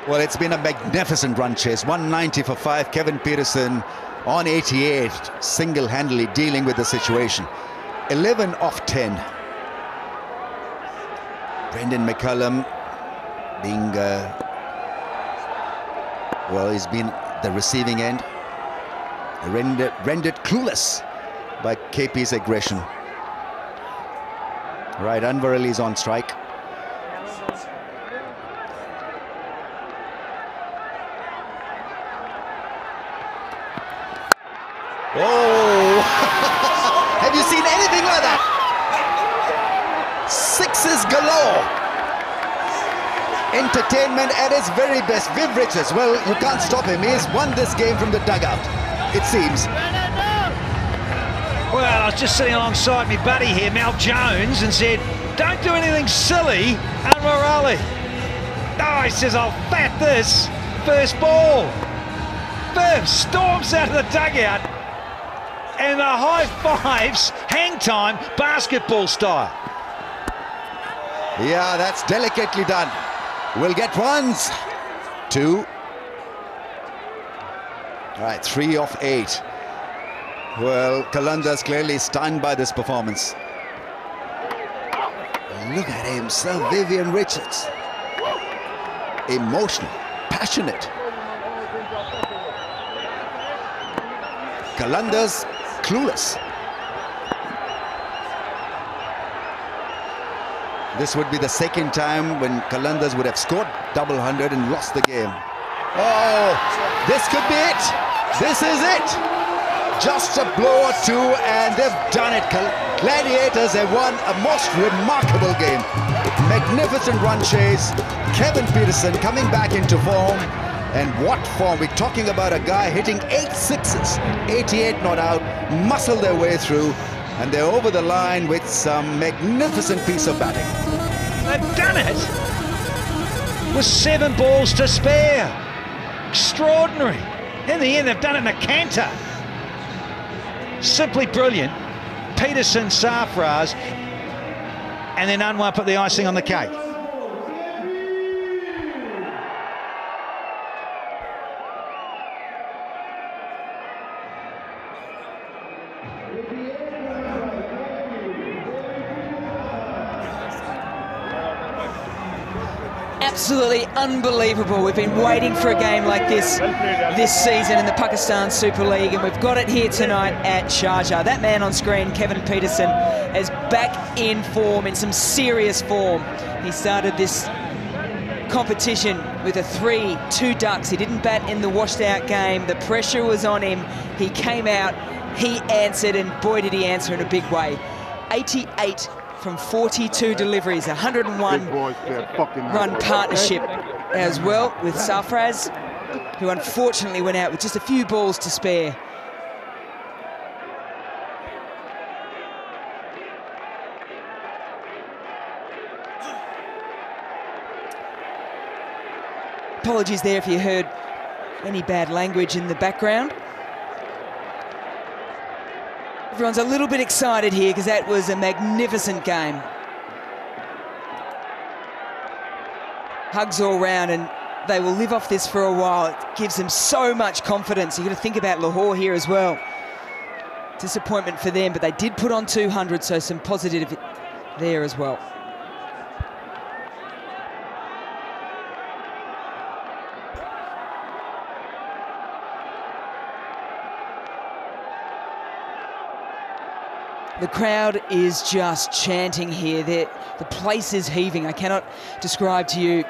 Well, it's been a magnificent run chase. 190 for 5. Kevin Peterson on 88, single-handedly dealing with the situation. 11 off 10. Brendan McCullum being, well, he's been the receiving end. Rendered clueless by KP's aggression. Right, Anwar Ali's on strike. Oh! Have you seen anything like that? Sixes galore. Entertainment at its very best. Viv Richards, well, you can't stop him. He has won this game from the dugout, it seems. Well, I was just sitting alongside me buddy here, Mal Jones, and said, don't do anything silly, Anwar Ali. No, he says, I'll fat this. First ball. Viv storms out of the dugout, and the high fives, hang time, basketball style. Yeah, that's delicately done. We'll get ones. 2. All right, 3 off 8. Well, Qalandars clearly stunned by this performance. Look at him, Sir Vivian Richards. Emotional, passionate. Qalandars clueless. This would be the second time when Qalandars would have scored double 100 and lost the game. Oh, this could be it. This is it. Just a blow or two and they've done it. Gladiators have won a most remarkable game. Magnificent run chase. Kevin Peterson coming back into form. And what form? We're talking about a guy hitting 8 sixes. 88 not out. Muscle their way through. And they're over the line with some magnificent piece of batting. They've done it with 7 balls to spare. Extraordinary. In the end, they've done it in a canter. Simply brilliant. Peterson, Sarfraz, and then Anwar put the icing on the cake. Absolutely unbelievable. We've been waiting for a game like this season in the Pakistan Super League, and we've got it here tonight at Sharjah. That man on screen, Kevin Peterson, is back in form, in some serious form. He started this competition with a 3, 2 ducks. He didn't bat in the washed out game. The pressure was on him. He came out, he answered, and boy did he answer in a big way. 88 from 42 deliveries, 101 run partnership as well with Sarfraz, who unfortunately went out with just a few balls to spare. Apologies there if you heard any bad language in the background. Everyone's a little bit excited here because that was a magnificent game. Hugs all round, and they will live off this for a while. It gives them so much confidence. You've got to think about Lahore here as well. Disappointment for them, but they did put on 200, so some positive there as well. The crowd is just chanting here. The place is heaving. I cannot describe to you